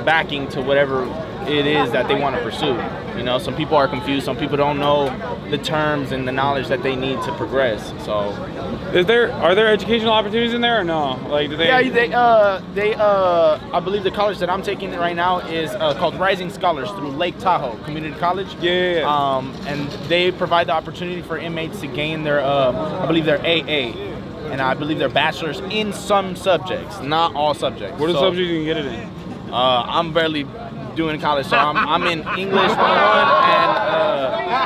backing to whatever it is that they want to pursue. You know, some people are confused. Some people don't know the terms and the knowledge that they need to progress. So, are there educational opportunities in there or no? Like, do they? Yeah, I believe the college that I'm taking right now is called Rising Scholars through Lake Tahoe Community College. Yeah. And they provide the opportunity for inmates to gain their, I believe their AA, and I believe their bachelor's in some subjects, not all subjects. What are the subjects you can get it in? I'm barely doing college, so I'm in English 101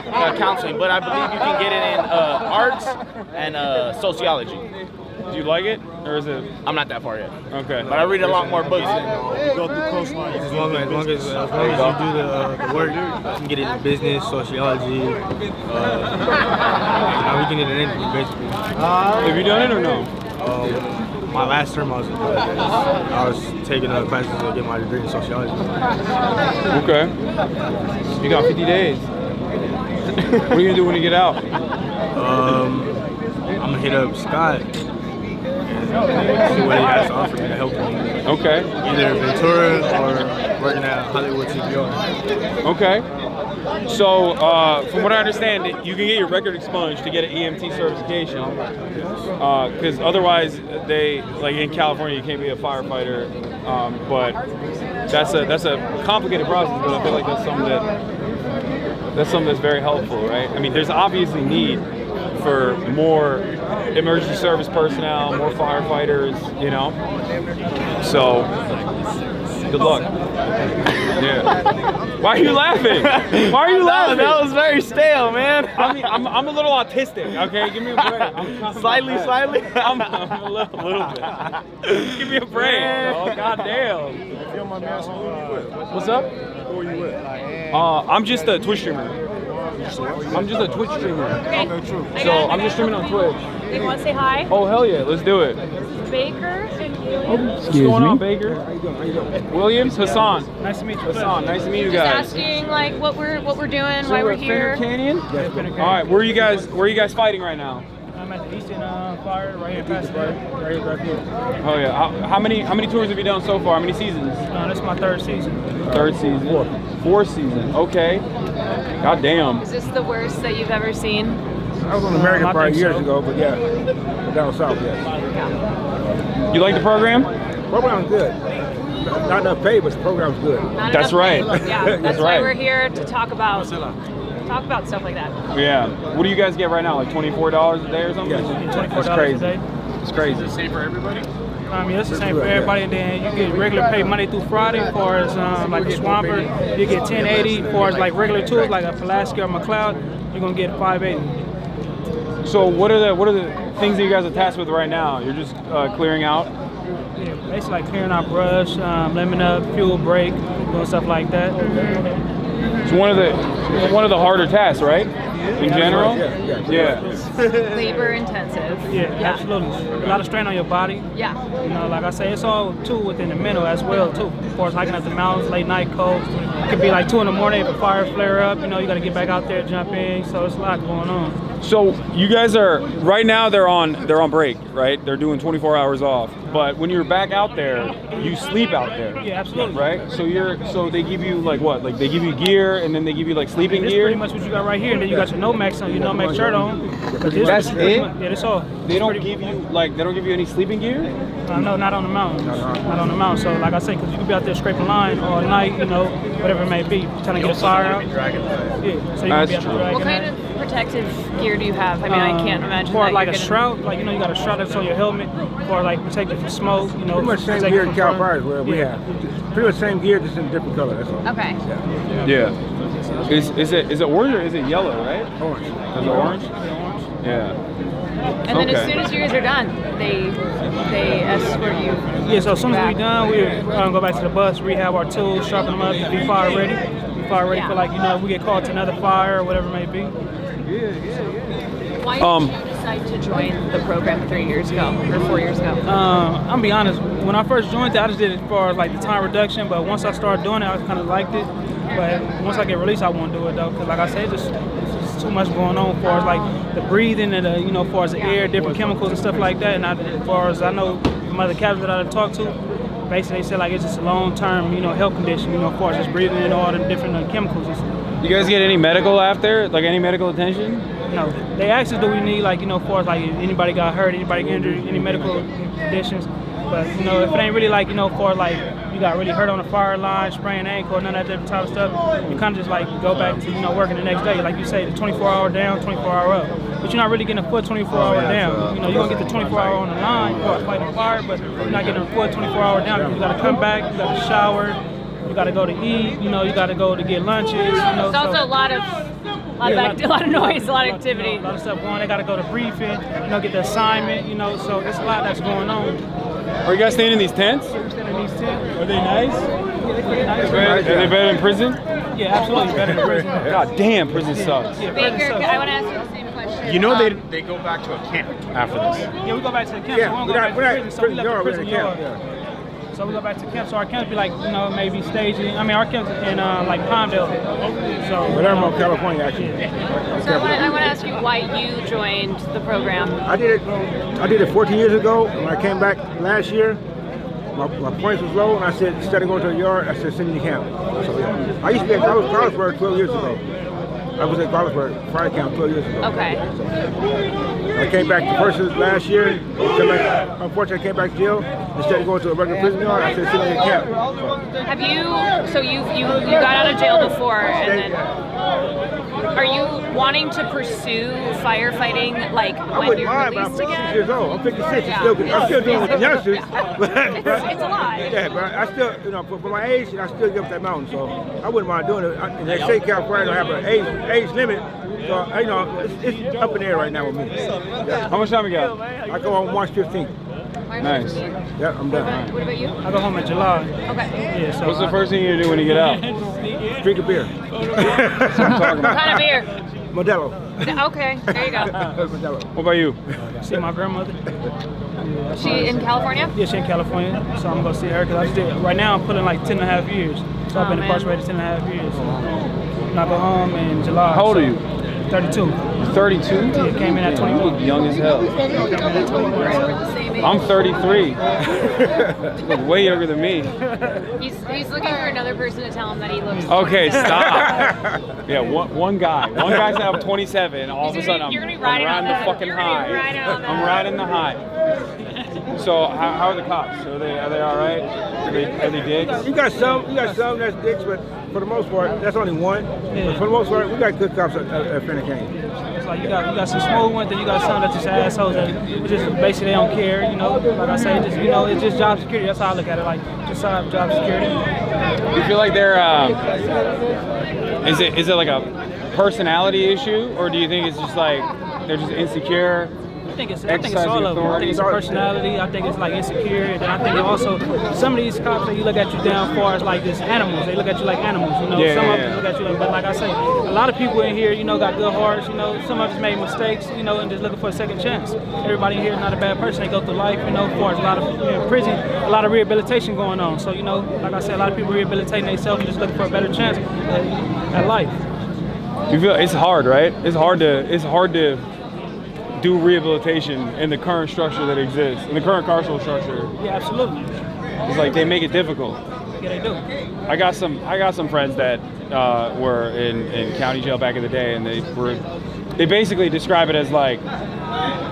and counseling, but I believe you can get it in arts and sociology. Do you like it, or is it? I'm not that far yet. Okay. But I read a lot more books than You go through coastlines as long as you do the work. You can get it in business, sociology. Now we can get it in anything basically. Have you done it or no? My last term I was taking classes to get my degree in sociology. Okay. You got 50 days. What are you gonna do when you get out? I'm gonna hit up Scott and see what he has to offer me to help me. Okay. Either Ventura or working at Hollywood TPO. Okay. So, from what I understand, you can get your record expunged to get an EMT certification. Because otherwise, like in California, you can't be a firefighter. But that's a complicated process. But I feel like that's something that's very helpful, right? I mean, there's obviously need for more emergency service personnel, more firefighters, you know. So, good luck. Yeah. Why are you laughing? Why are you laughing? That was very stale, man. I mean, I'm a little autistic. Okay, give me a break. I'm Slightly. I'm a little bit. Give me a break. Oh, goddamn. What's up? Who are you with? I'm just a Twitch streamer. I'm just a Twitch streamer. Okay, true. So I'm just streaming on Twitch. You want to say hi? Oh, hell yeah, let's do it. Baker? What's going on, Baker? How you doing? Williams, Hasan. Nice to meet you. Hassan, nice to meet you Just guys. asking like what we're doing, So why we're we're at here. Finger Canyon? Yes, All right, where are you guys fighting right now? I'm at the Eastern Fire right here in Pasadena. Right here. Oh yeah. How many tours have you done so far? How many seasons? This is my third season. Third season. Fourth season. Okay. God damn. Is this the worst that you've ever seen? I was on American Fire years ago, but yeah, down south, yes. You like the program? Program's good. Not enough pay, but the program's good. Not That's enough right. pay. Yeah, that's That's why right. we're here to talk about stuff like that. Yeah. What do you guys get right now? Like $24 a day or something? Yes. That's $24 crazy. a day. It's crazy. It's the same for everybody? It's the same for everybody, and then you get regular pay Monday through Friday for like a Swamper. You get $10.80 for like regular tours like a Pulaski or McLeod. You're gonna get $5.80. So what are the things that you guys are tasked with right now? You're just clearing out? Yeah, basically like clearing out brush, lemon up, fuel break, doing stuff like that. It's one of the harder tasks, right? In general? Yeah. Labor intensive. Yeah, absolutely. A lot of strain on your body. Yeah. You know, like I say, it's all too within the mental as well too. Of course, hiking up the mountains, late night cold. It could be like 2 in the morning if a fire flare up. You know, you got to get back out there, jump in. So it's a lot going on. So you guys are right now. They're on break, right? They're doing 24 hours off. But when you're back out there, you sleep out there. Yeah, absolutely. Right. So they give you like what? Like they give you gear, and then they give you like sleeping That's gear. pretty much what you got right here. And then you got your Nomex on, your Nomex shirt on. That's it? Yeah, that's all. They don't give you any sleeping gear? No, not on the mountain. Not on the mountain. So like I say, because you could be out there scraping line all night, you know, whatever it may be, trying to get a fire out. Yeah. So you can be out there dragging What kind of protective gear do you have? I mean, I can't imagine for that like you're a gonna... shroud, like you know, you got a shroud that's on your helmet for like protect you from smoke. You know, pretty much same protect gear you in from Cal burn. Fires where we have. Pretty much same gear, just in a different color. That's all. Okay. Yeah. Is it orange or is it yellow? Right. Orange. Is it orange? Yeah. And then as soon as you guys are done, they escort you. Yeah, so as soon as we're done, we go back to the bus, rehab our tools, sharpen them up, be fire ready. fire ready for, like, you know, if we get called to another fire or whatever it may be. Why did you decide to join the program 3 years ago or 4 years ago? I'm gonna be honest. When I first joined it, I just did it as far as like the time reduction. But once I started doing it, I kind of liked it. But once I get released, I won't do it though, because like I said, it's just too much going on as far as like the breathing and the, you know, as far as the air, different chemicals and stuff like that. And as far as I know, from other captains that I've talked to, basically they said like it's just a long-term, you know, health condition. You know, as far as just breathing in all the different chemicals and stuff. You guys get any medical after? Like any medical attention? No. They asked us, do we need, like, you know, as far as like if anybody got hurt, anybody get injured, any medical conditions. But, you know, if it ain't really like, you know, for like you got really hurt on the fire line, sprained ankle, none of that different type of stuff, you kind of just like go back to, you know, working the next day. Like you say, the 24-hour down, 24-hour up. But you're not really getting a full 24-hour down. You know, you're going to get the 24-hour on the line for fighting fire, but you're not getting a full 24-hour down. You got to come back, you got to shower, you got to go to eat, you know, you got to go to get lunches. You know, It's also a lot of noise, a lot of activity. A lot of stuff going on. They got to go to briefing, you know, get the assignment, you know, so it's a lot that's going on. Are you guys staying in these tents? We're staying in these tents. Are they nice? Yeah, they're pretty nice. Are they better than prison? Yeah, absolutely better than prison. God damn, prison sucks. Yeah, Baker, I want to ask you the same question. You know they go back to a camp after this. Yeah, we go back to the camp. Yeah, so we don't go back to prison. So we left the prison camp. yard. So we go back to camp. So our camps be like, you know, maybe staging. I mean, our camps in like Palmdale. So Palermo, California, actually. So I want to ask you why you joined the program. I did it 14 years ago. When I came back last year, my points was low, and I said, instead of going to the yard, I said, send me to camp. So yeah, I used to be at Wildfires 12 years ago. I was at Wildfires fire camp 12 years ago. Okay. I came back the first of last year. Unfortunately, I came back to jail. Instead of going to a regular prison yard, I said, send me to camp. Have you? So you got out of jail before, and then are you wanting to pursue firefighting like when you're released I'm 56 again? years old. I'm 56. I'm still doing with the youngsters. It's a lot. Yeah, but I still, you know, for my age, I still get up that mountain. So I wouldn't mind doing it. And they say California don't have an age limit. So, you know, it's up in the air right now with me. Yeah. How much time we got? I go on March 15th. Nice. Yeah, I'm done. What about you? I go home in July. Okay. Yeah, so What's the first thing you do when you get out? Drink a beer. That's what I'm talking What about. kind of beer? Modelo. Okay, there you go. Modelo. What about you? see my grandmother. She in California? Yeah, she in California. So I'm gonna see her because I just did. Right now I'm putting like 10.5 years. So I've been incarcerated 10.5 years. So and I go home in July. How old are you? 32. You're 32? Yeah, came in at 21. Young as hell. I'm 33. You look way younger than me. He's looking for another person to tell him that he looks. Okay, stop. Yeah, one guy. One guy's now 27. All of a sudden, I'm riding the fucking high. I'm riding the high. So, how are the cops? Are they all right? Are they dicks? You got some that's dicks, but for the most part, that's only one. Yeah. But for the most part, we got good cops at Finnecane. It's like you got some smooth ones, then you got some that's just assholes that just basically they don't care, you know. Like I say, just, you know, it's just job security. That's how I look at it, like just job security. You feel like they're is it like a personality issue, or do you think it's just like they're just insecure? I think it's all of them. I think it's a personality. I think it's like insecure. And then I think also some of these cops that you look at you down far as like just animals. They look at you like animals. You know, some of them look at you like. But like I say, a lot of people in here, you know, got good hearts. You know, some of us made mistakes. You know, and just looking for a second chance. Everybody in here is not a bad person. They go through life. You know, as far as a lot of prison, a lot of rehabilitation going on. So you know, like I said, a lot of people rehabilitating themselves and just looking for a better chance at life. You feel it's hard, right? It's hard to do rehabilitation in the current structure that exists, in the current carceral structure. Yeah, absolutely. It's like they make it difficult. Yeah, they do. I got some friends that were in county jail back in the day, and they basically describe it as like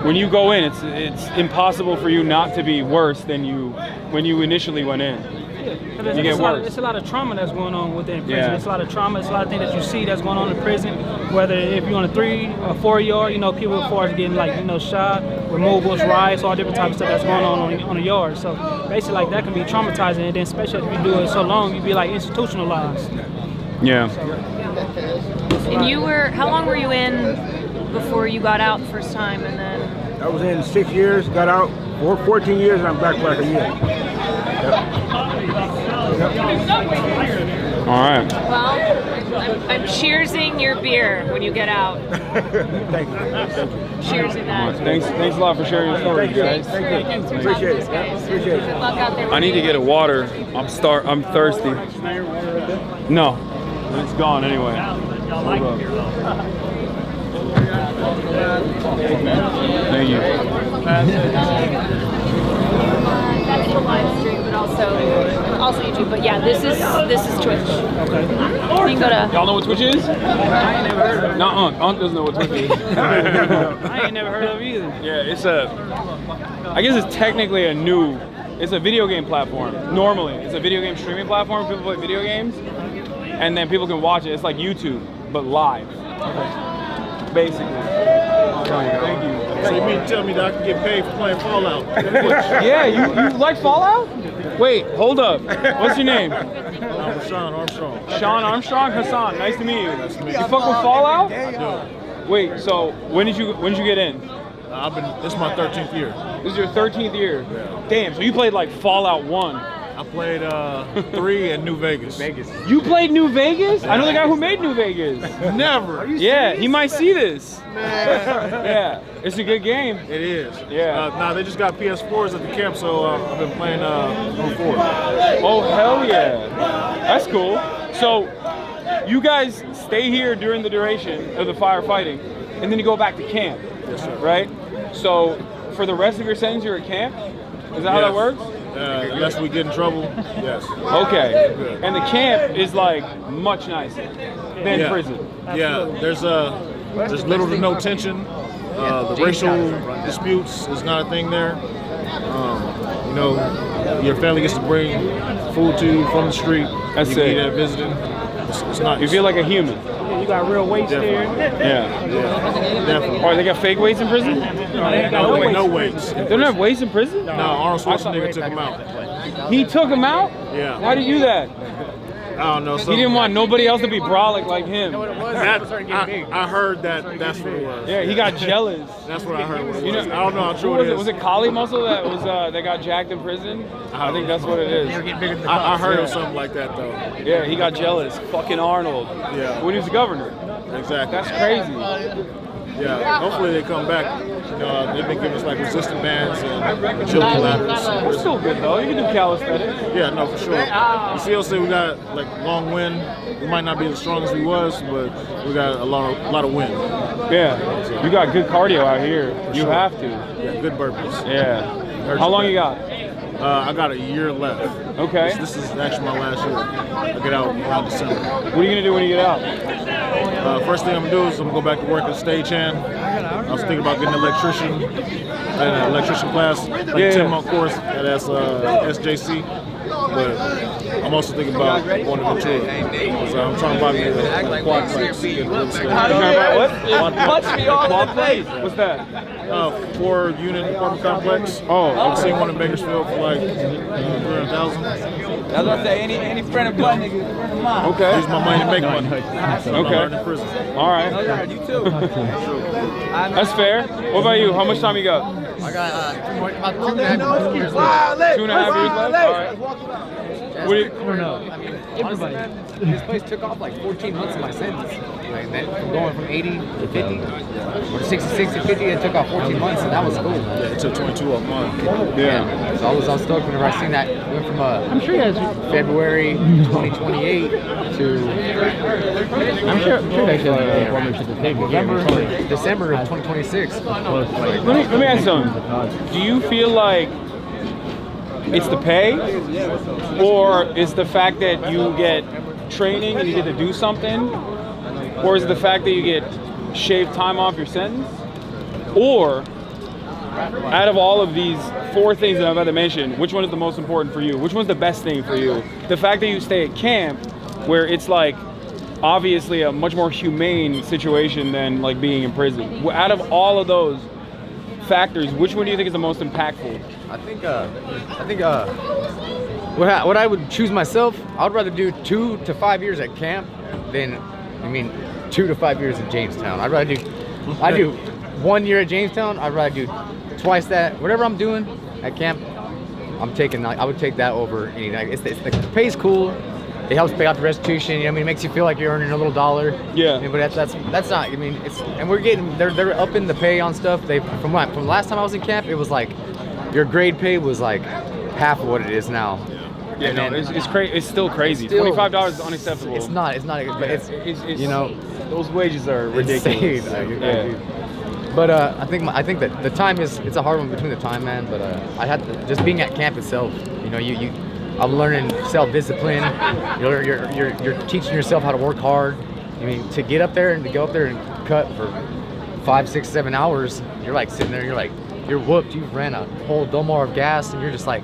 when you go in, it's impossible for you not to be worse than when you initially went in. You get worse. It's a lot of trauma that's going on within prison. Yeah. It's a lot of trauma. It's a lot of things that you see that's going on in prison. Whether if you're on a 3 or 4 yard, you know, people as far as getting like, you know, shot, removals, riots, all different types of stuff that's going on a yard. So basically, like that can be traumatizing, and then especially if you do it so long, you be like institutionalized. Yeah. And how long were you in before you got out the first time, and then? I was in 6 years, got out 14 years, and I'm back for like a year. All right. Well, I'm cheersing your beer when you get out. Thank you. Cheersing that. Thanks a lot for sharing your story, guys. Thanks for Appreciate talking to it. us, guys. Appreciate it. Good luck out there. I need to get a water. I'm thirsty. No, it's gone anyway. Hold up. Thank you. That's the live stream, but also YouTube. But yeah, this is Twitch. Okay. You can go to. Y'all know what Twitch is? I ain't never heard of it. No, Unc doesn't know what Twitch is. I ain't never heard of it either. Yeah, I guess it's technically it's a video game platform. Normally, it's a video game streaming platform. People play video games, and then people can watch it. It's like YouTube, but live. Basically. Thank you. So you mean to tell me that I can get paid for playing Fallout? Yeah, you like Fallout? Wait, hold up. What's your name? I'm Sean Armstrong. Sean Armstrong? Hassan, nice to meet you. Nice to meet You you. fuck with Fallout? I do. Wait, so when did you get in? This is my 13th year. This is your 13th year? Yeah. Damn, so you played like Fallout 1. I played 3 in New Vegas. You played New Vegas? I know the guy who made New Vegas. Never. Yeah, he might see this. Man. Yeah, it's a good game. It is. Yeah. Nah, they just got PS4s at the camp, so I've been playing on 4. Oh, hell yeah. That's cool. So, you guys stay here during the duration of the firefighting, and then you go back to camp, Yes, sir. right? So, for the rest of your sentence, you're at camp? Is that how that works? Unless we get in trouble, yes. Okay. And the camp is like much nicer than prison. Yeah, there's little to no tension. The racial disputes is not a thing there. You know, your family gets to bring food to you from the street. That's you can it. eat at visiting. It's not. You feel like a human. You got real weights there. Yeah. Definitely. Or they got fake weights in prison? No weights. They don't have weights in prison? No, Arnold Schwarzenegger took him out. He took him out? Yeah. Why did you do that? I don't know. He didn't want nobody else to be brolic like him. I heard that's what it was. Yeah, he got jealous. That's what I heard. What it You was. know, I don't know how true who was it is. Was it Kali Muscle that got jacked in prison? I think that's what it is. I heard of something like that though. Yeah, he got jealous. Fucking Arnold. Yeah. When he was the governor. Exactly. That's crazy. Yeah. Hopefully they come back. You know, they've been giving us like resistant bands and agility ladders. We're still good though. You can do calisthenics. Yeah, no, for sure. You see, say we got like long wind. We might not be the strongest we was, but we got a lot of wind. Yeah. You got good cardio out here. You sure. have to. Yeah, good burpees. Yeah. How long you got? I got a year left. Okay. This is actually my last year. I get out around December. What are you gonna do when you get out? First thing I'm gonna do is I'm gonna go back to work as a stagehand. I was thinking about getting an electrician class, like a 10-month course at SJC. But I'm also thinking about going to Ventura. So I'm trying to buy me a quad place. Trying to buy what? Quad me all quad place? What's that? 4-unit apartment complex. Oh, I've seen one in Bakersfield for like $300,000. I was about to say, any friend of Bud nigga, friend of mine. Okay. Use my money to make money. Okay. In prison. All right. You too. That's fair. What about you? How much time you got? I got about 2.5 years left. 2.5 years left? All right. I don't know. I mean, honestly, this place took off like 14 months of my sentence. Like that, from going from 80 to 50, or 66 to 50, it took off 14 months, and that was cool. Yeah, it took 22 of a month. Yeah. So I was stoked whenever I seen that. It went from I'm sure you guys. February 2028 to I'm sure they should have December of 2026. Let me ask you something. Do you feel like it's the pay, or is the fact that you get training and you get to do something, or is it the fact that you get shaved time off your sentence? Or out of all of these 4 things that I've had to mention, which one is the most important for you? Which one's the best thing for you? The fact that you stay at camp, where it's like obviously a much more humane situation than like being in prison. Out of all of those factors, which one do you think is the most impactful? I think what I would choose myself, I would rather do 2 to 5 years at camp than 2 to 5 years in Jamestown. I do 1 year at Jamestown. I'd rather do twice that. Whatever I'm doing at camp, I would take that over anything. The pay's cool. it helps pay off the restitution. You know, I mean, it makes you feel like you're earning a little dollar. Yeah. I mean, but that's not. I mean, it's and we're getting they're upping the pay on stuff. From last time I was in camp, it was like your grade pay was like half of what it is now. Yeah, no, it's crazy. It's still crazy. $25 is unacceptable. It's not. But it's you know, those wages are ridiculous. But I think that the time it's a hard one between the time, man. But I had to, just being at camp itself. You know, I'm learning self-discipline. You're teaching yourself how to work hard. I mean, to get up there and to go up there and cut for 5, 6, 7 hours, you're like sitting there. You're whooped. You've ran a whole Domar of gas, and you're just like,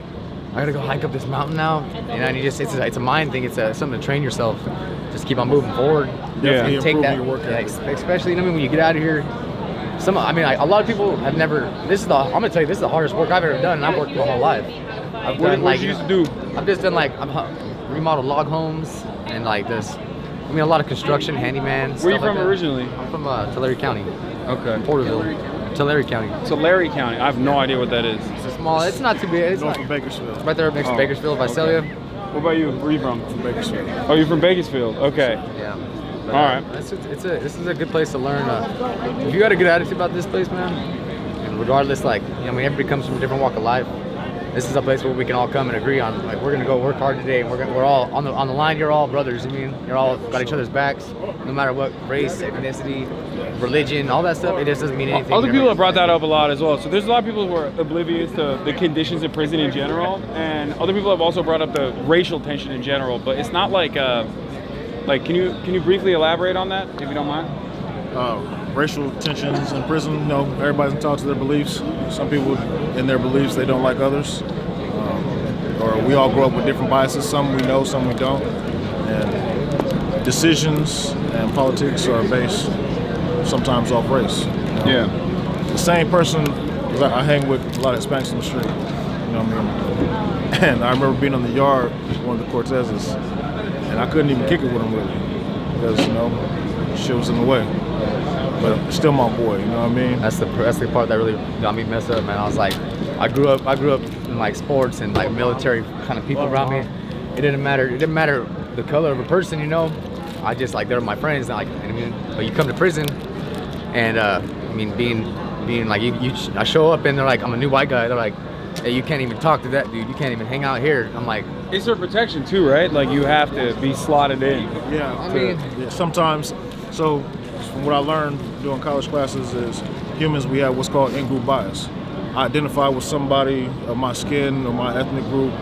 I gotta go hike up this mountain now. You know, and it's a mind thing. It's something to train yourself. Just keep on moving forward. Yeah, and take that. Especially, you know, when you get out of here. A lot of people have never. I'm gonna tell you, this is the hardest work I've ever done, and I've worked my whole life. What did you used to do? I've just done remodeled log homes and like this. I mean, a lot of construction, handyman. Where are you from originally? I'm from Tulare County. Okay. Porterville, Tulare County. Tulare County. I have no idea what that is. It's a small. It's not too big. It's north of Bakersfield. Right there next to Bakersfield, Visalia. What about you? Where are you from? From Bakersfield. Oh, you're from Bakersfield. Okay. Yeah. All right. This is a good place to learn. If you got a good attitude about this place, man, and regardless, like, you know, I mean, everybody comes from a different walk of life. This is a place where we can all come and agree on, like, we're gonna go work hard today, and we're all on the line. You're all brothers. I mean, you're all got each other's backs, no matter what race, ethnicity, religion, all that stuff. It just doesn't mean anything. Other people have brought that up a lot as well. So there's a lot of people who are oblivious to the conditions in prison in general, and other people have also brought up the racial tension in general. But it's not like can you briefly elaborate on that, if you don't mind? Racial tensions in prison, you know, everybody's entitled to their beliefs. Some people in their beliefs, they don't like others. Or we all grow up with different biases. Some we know, some we don't. And decisions and politics are based sometimes off race. Yeah. The same person, 'cause I hang with a lot of Hispanics on the street, you know what I mean? And I remember being on the yard, one of the Cortezes, and I couldn't even kick it with him really, because, you know, shit was in the way. But still my boy, you know what I mean? That's the part that really got me messed up, man. I was like, I grew up in like sports and like military kind of people around me. It didn't matter the color of a person, you know. I just, like, they're my friends, like, you know what I mean? But you come to prison, and I mean, being like, I show up and they're like, I'm a new white guy. They're like, hey, you can't even talk to that dude. You can't even hang out here. I'm like, it's their protection too, right? Like, you have to be slotted in. Yeah. I mean, sometimes. So, from what I learned doing college classes is humans, we have what's called in-group bias. I identify with somebody of my skin or my ethnic group,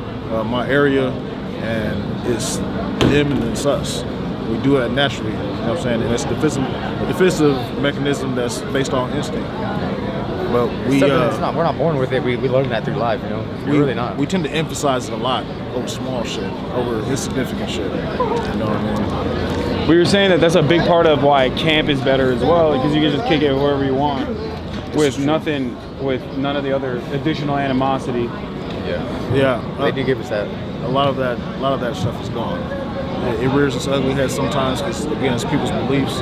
my area, and it's them and it's us. We do that naturally, you know what I'm saying? And it's a defensive mechanism that's based on instinct. But we're not born with it. We learn that through life, you know. We're really not. We tend to emphasize it a lot over small shit, over insignificant shit. You know what I mean? We were saying that that's a big part of why camp is better as well, because you can just kick it wherever you want, with none of the other additional animosity. Yeah. They do give us that. A lot of that stuff is gone. It rears its ugly head sometimes because, again, it's people's beliefs,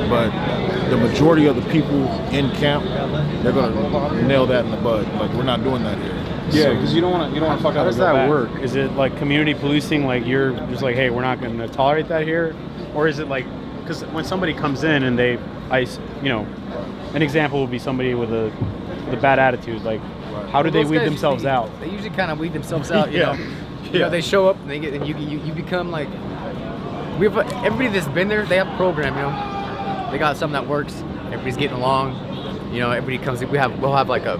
but the majority of the people in camp, they're gonna nail that in the bud. Like, we're not doing that here. Yeah, because you don't want to fuck up. How does that work? Is it like community policing? Like, you're just like, hey, we're not going to tolerate that here, or is it like, because when somebody comes in and an example would be somebody with a bad attitude. Like, how do they weed themselves out? They usually kind of weed themselves out. You know, they show up and you become like. Everybody that's been there, they have a program, you know. They got something that works. Everybody's getting along. You know, everybody comes. We'll have like a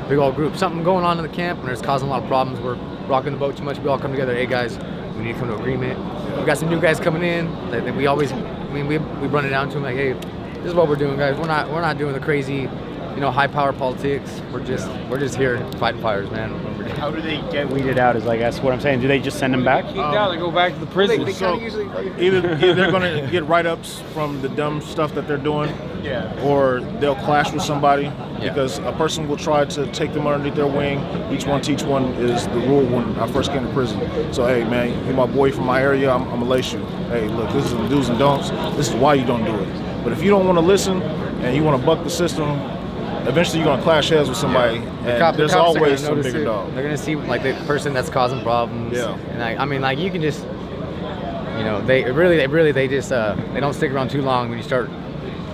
big old group. Something going on in the camp, and it's causing a lot of problems. We're rocking the boat too much. We all come together. Hey guys, we need to come to agreement. We got some new guys coming in. That we always, we run it down to them like, hey, this is what we're doing, guys. We're not doing the crazy, high power politics. We're just here fighting fires, man. How do they get weeded out? Is, I guess, what I'm saying. Do they just send them back? They go back to the prison. They kind of usually either they're going to get write-ups from the dumb stuff that they're doing, or they'll clash with somebody because a person will try to take them underneath their wing. Each one teach one is the rule when I first came to prison. So, hey, man, you're my boy from my area. I'm going to lace you. Hey, look, this is the do's and don'ts. This is why you don't do it. But if you don't want to listen and you want to buck the system, eventually you're going to clash heads with somebody, and there's always some bigger dog. They're going to see like the person that's causing problems. Yeah. And I mean, like, you can just, you know, they just they don't stick around too long when you start.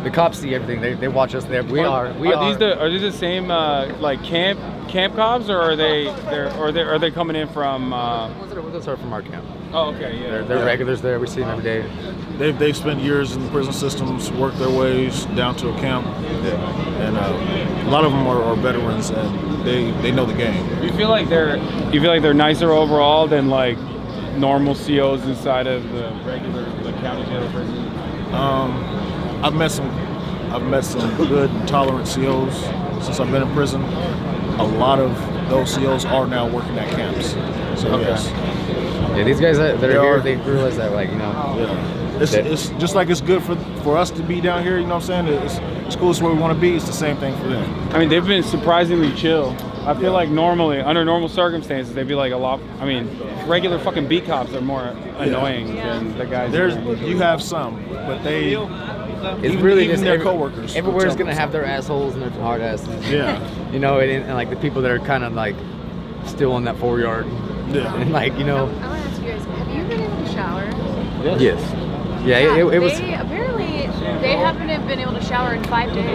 The cops see everything. They watch us there. Are these the same like camp cops, or are they coming in from? Those are from our camp. Oh, okay, yeah. They're regulars there. We see them every day. They've spent years in the prison systems, worked their ways down to a camp, and a lot of them are veterans, and they know the game. You feel like they're nicer overall than like normal COs inside of the regular county jail or prison? I've met some good, tolerant COs since I've been in prison. A lot of those COs are now working at camps. So yes. Yeah, these guys that are here, they realize that, like, you know. Yeah. It's just like it's good for us to be down here. You know what I'm saying? It's cool. It's where we want to be. It's the same thing for them. I mean, they've been surprisingly chill. I feel like normally, under normal circumstances, they'd be like a lot. I mean, regular fucking beat cops are more annoying than the guys. You have some, but they. It's really even just their coworkers. Everywhere's gonna have their assholes and their hard asses. Yeah. You know, and like the people that are kind of like still in that 4-yard. Yeah. And like, you know. I want to ask you guys, have you been able to shower? Yes. Yeah. It was. Apparently, they happen to have been able to shower in 5 days.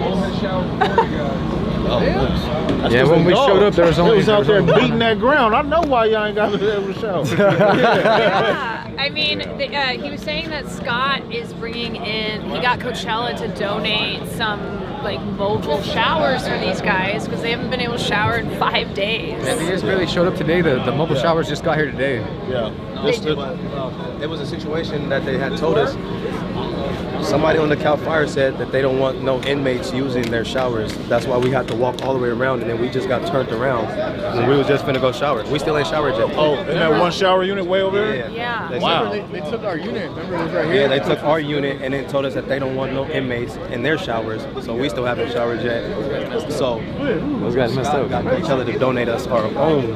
Yeah, when we showed up, there was only. It was out there beating that ground. I know why y'all ain't got to be able to shower. Yeah, I mean, he was saying that Scott is bringing in. He got Coachella to donate some like mobile showers for these guys because they haven't been able to shower in 5 days. Yeah, they just really showed up today. The mobile showers just got here today. Yeah. It was a situation that they had told us. Somebody on the Cal Fire said that they don't want no inmates using their showers. That's why we had to walk all the way around, and then we just got turned around when we was just finna go shower. We still ain't showered yet. Oh, in that one shower unit way over there? Yeah. Wow. They took our unit. Remember, it was right here. Yeah, they took our unit and then told us that they don't want no inmates in their showers. So we still haven't showered yet. So those guys messed up. Got Coachella to donate us our own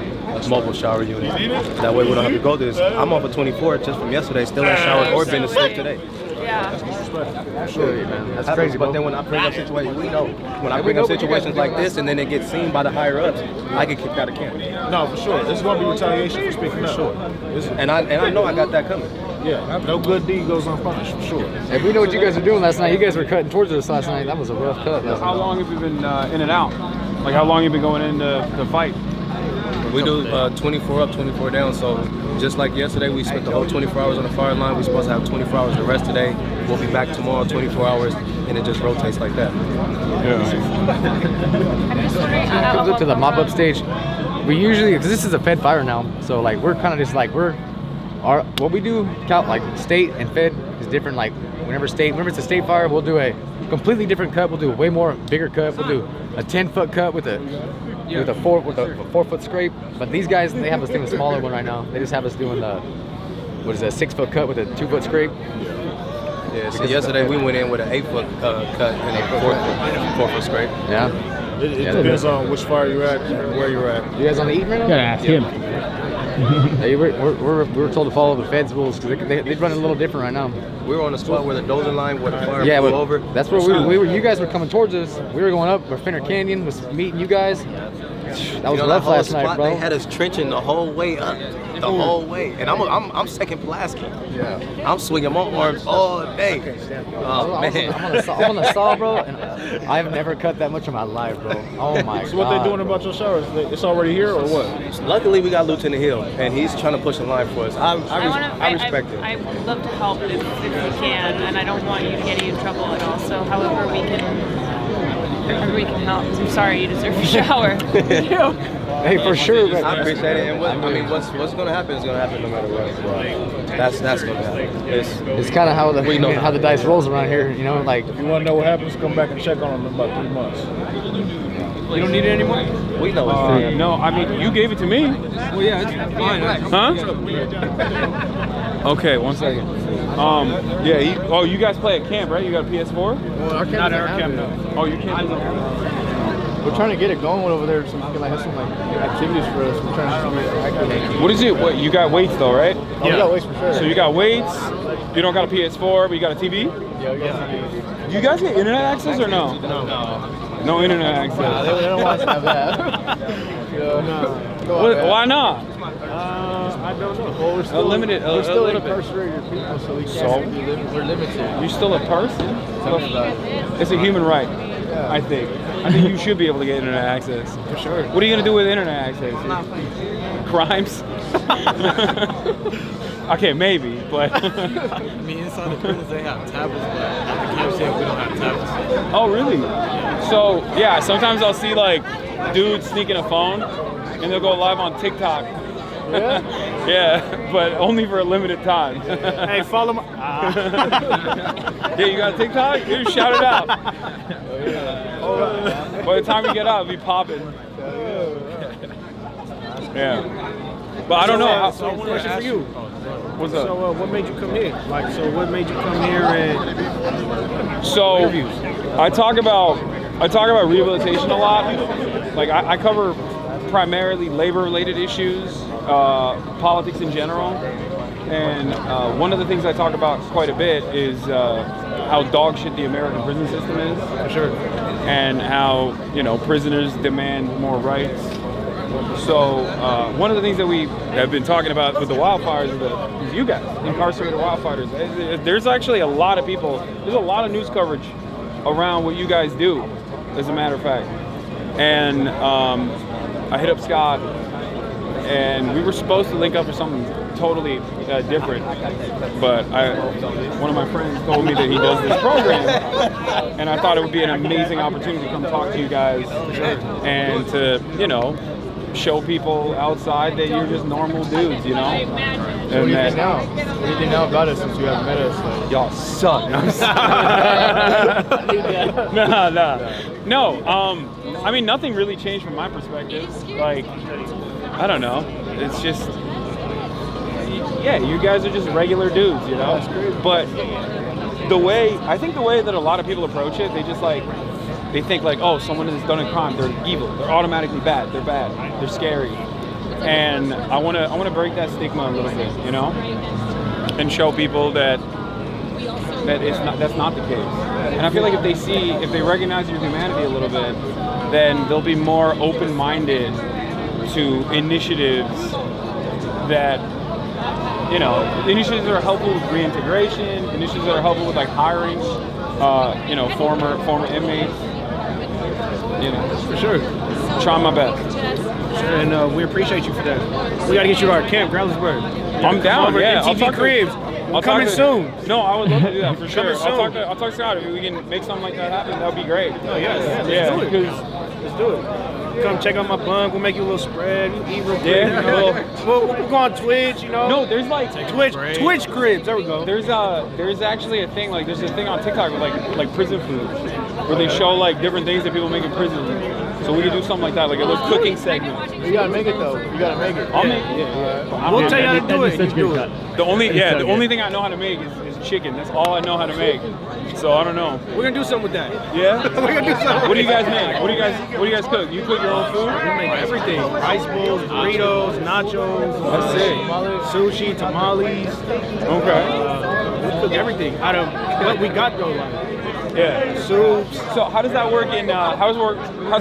mobile shower unit. That way we don't have to go through this. I'm off of 24 just from yesterday. Still ain't showered or been to sleep today. Yeah. Sure, man. That's crazy. But then when I bring up situations, we know when I bring up situations like this, and then it gets seen by the higher ups, I get kicked out of camp. No, for sure. This is going to be retaliation for speaking up. Sure. And I know I got that coming. Yeah. No good deed goes unpunished, for sure. If we know what you guys were doing last night, you guys were cutting towards us last night. That was a rough cut. How long have you been in and out? Like how long have you been going into the fight? We do 24 up, 24 down. So just like yesterday, we spent the whole 24 hours on the fire line. We're supposed to have 24 hours the rest today. We'll be back tomorrow, 24 hours, and it just rotates like that. I'm just wondering. Comes up to the mop up stage. We usually, because this is a Fed fire now, so like we're kind of just like what we do, like state and Fed is different. Like whenever it's a state fire, we'll do a completely different cut. We'll do a way more bigger cut. We'll do a 10-foot cut with a 4-foot scrape. But these guys, they have us doing a smaller one right now. They just have us doing the 6-foot cut with a 2-foot scrape. Yeah, so yesterday we went in with an 8-foot cut and a 4-foot scrape. Yeah. It depends on which fire you're at and where you're at. You guys on the eating right now? You gotta ask him. Hey, we were told to follow the Fed's rules because they run a little different right now. We were on the spot where the dozer line, where the fire blew over. That's where we were. You guys were coming towards us. We were going up. Fenner Canyon was meeting you guys. That was rough last night, bro. They had us trenching the whole way up, the whole way, and I'm second Pulaski. Yeah. I'm swinging my arms all day. Oh man. I'm on the saw, bro, and I've never cut that much in my life, bro. Oh my god. So what they doing about your showers? It's already here or what? Luckily, we got Lieutenant Hill, and he's trying to push the line for us. I respect it. I would love to help if we can, and I don't want you to get in trouble at all. So however we can help. I'm sorry, you deserve a shower. Hey, for sure. I appreciate it. And what's going to happen is going to happen no matter what. That's going to happen. It's kind of how the dice rolls around here, you know. Like, if you want to know what happens, come back and check on them in about 3 months. You don't need it anymore? We know it's free. No, I mean, you gave it to me. Well, yeah, it's fine. Huh? Okay, 1 second. Yeah, you guys play at camp, right? You got a PS4? Well, our Not at our camp, no. Oh, your camp is We're trying to get it going over there so we can have some activities for us. We're trying to activate. What is it? What, you got weights though, right? Oh, yeah. We got weights for sure. So you got weights, you don't got a PS4, but you got a TV? Yeah, we got TV. Do you guys get internet access or no? No internet access. Nah, they don't want us to have that. Why not? I don't know. Well, we're still, limited, we're still little bit. incarcerated people, so we can't. So? We're limited. You're still a person? Tell me about it. It's a human right, I think. I think you should be able to get internet access. For sure. What are you going to do with internet access? Crimes? Okay, maybe, but... I mean, inside the prisons they have tablets, but at the camps here we don't have tablets. Oh, really? So, yeah, sometimes I'll see, like, dudes sneaking a phone, and they'll go live on TikTok. Yeah? Yeah, but only for a limited time. Hey, follow my... Yeah, you got TikTok? Dude, shout it out. By the time we get out, it'll be popping. Yeah. But I don't know. So, one question for you. What's up? So, what made you come here? Like, so what made you come here and So, interviews? I talk about rehabilitation a lot. Like, I cover primarily labor-related issues, politics in general, and one of the things I talk about quite a bit is how dog shit the American prison system is. For sure. And how, you know, prisoners demand more rights. So one of the things that we have been talking about with the wildfires is you guys, incarcerated wildfighters. There's actually a lot of people, there's a lot of news coverage around what you guys do, as a matter of fact. And I hit up Scott, and we were supposed to link up for something totally different, but one of my friends told me that he does this program, and I thought it would be an amazing opportunity to come talk to you guys and to, you know, show people outside that you're just normal dudes, you know? And What do you think now? What do you think now about us since you haven't met us? Like? Y'all suck. No, I mean, nothing really changed from my perspective. Like, I don't know. It's just, yeah, you guys are just regular dudes, you know? But I think the way that a lot of people approach it, they think like, oh, someone has done a crime, they're evil, they're automatically bad, they're scary. And I want to break that stigma a little bit, you know? And show people that that's not the case. And I feel like if they recognize your humanity a little bit, then they'll be more open-minded to initiatives that, you know, initiatives that are helpful with reintegration, initiatives that are helpful with like hiring, you know, former inmates. You know, for sure. Trying my best. And we appreciate you for that. We gotta get you to our camp, Growlersburg. I'm down. Yeah, MTV Cribs. Coming soon. No, I would love to do that for sure. Coming soon. I'll talk to Scott. If we can make something like that happen, that would be great. Oh yes. Yeah, Let's do it. Let's do it. Come check out my bunk. We'll make you a little spread. You eat real quick. Yeah. You know? We'll go on Twitch. You know. No, there's like Twitch Cribs. There we go. There's actually a thing, like there's a thing on TikTok with like prison food, where they show like different things that people make in prison. So we could do something like that, like a little cooking segment. You gotta make it though. You gotta make it. I'll make it. We'll tell you how to do it. You do it. The only thing I know how to make is chicken. That's all I know how to make. So I don't know. We're gonna do something with that. Yeah. We're gonna do something. What do you guys make? What do you guys cook? You cook your own food? We make everything. Rice bowls, burritos, nachos, sushi, tamales. Okay. We cook everything out of what we got though. Like, yeah. Soups. So how does that work in how's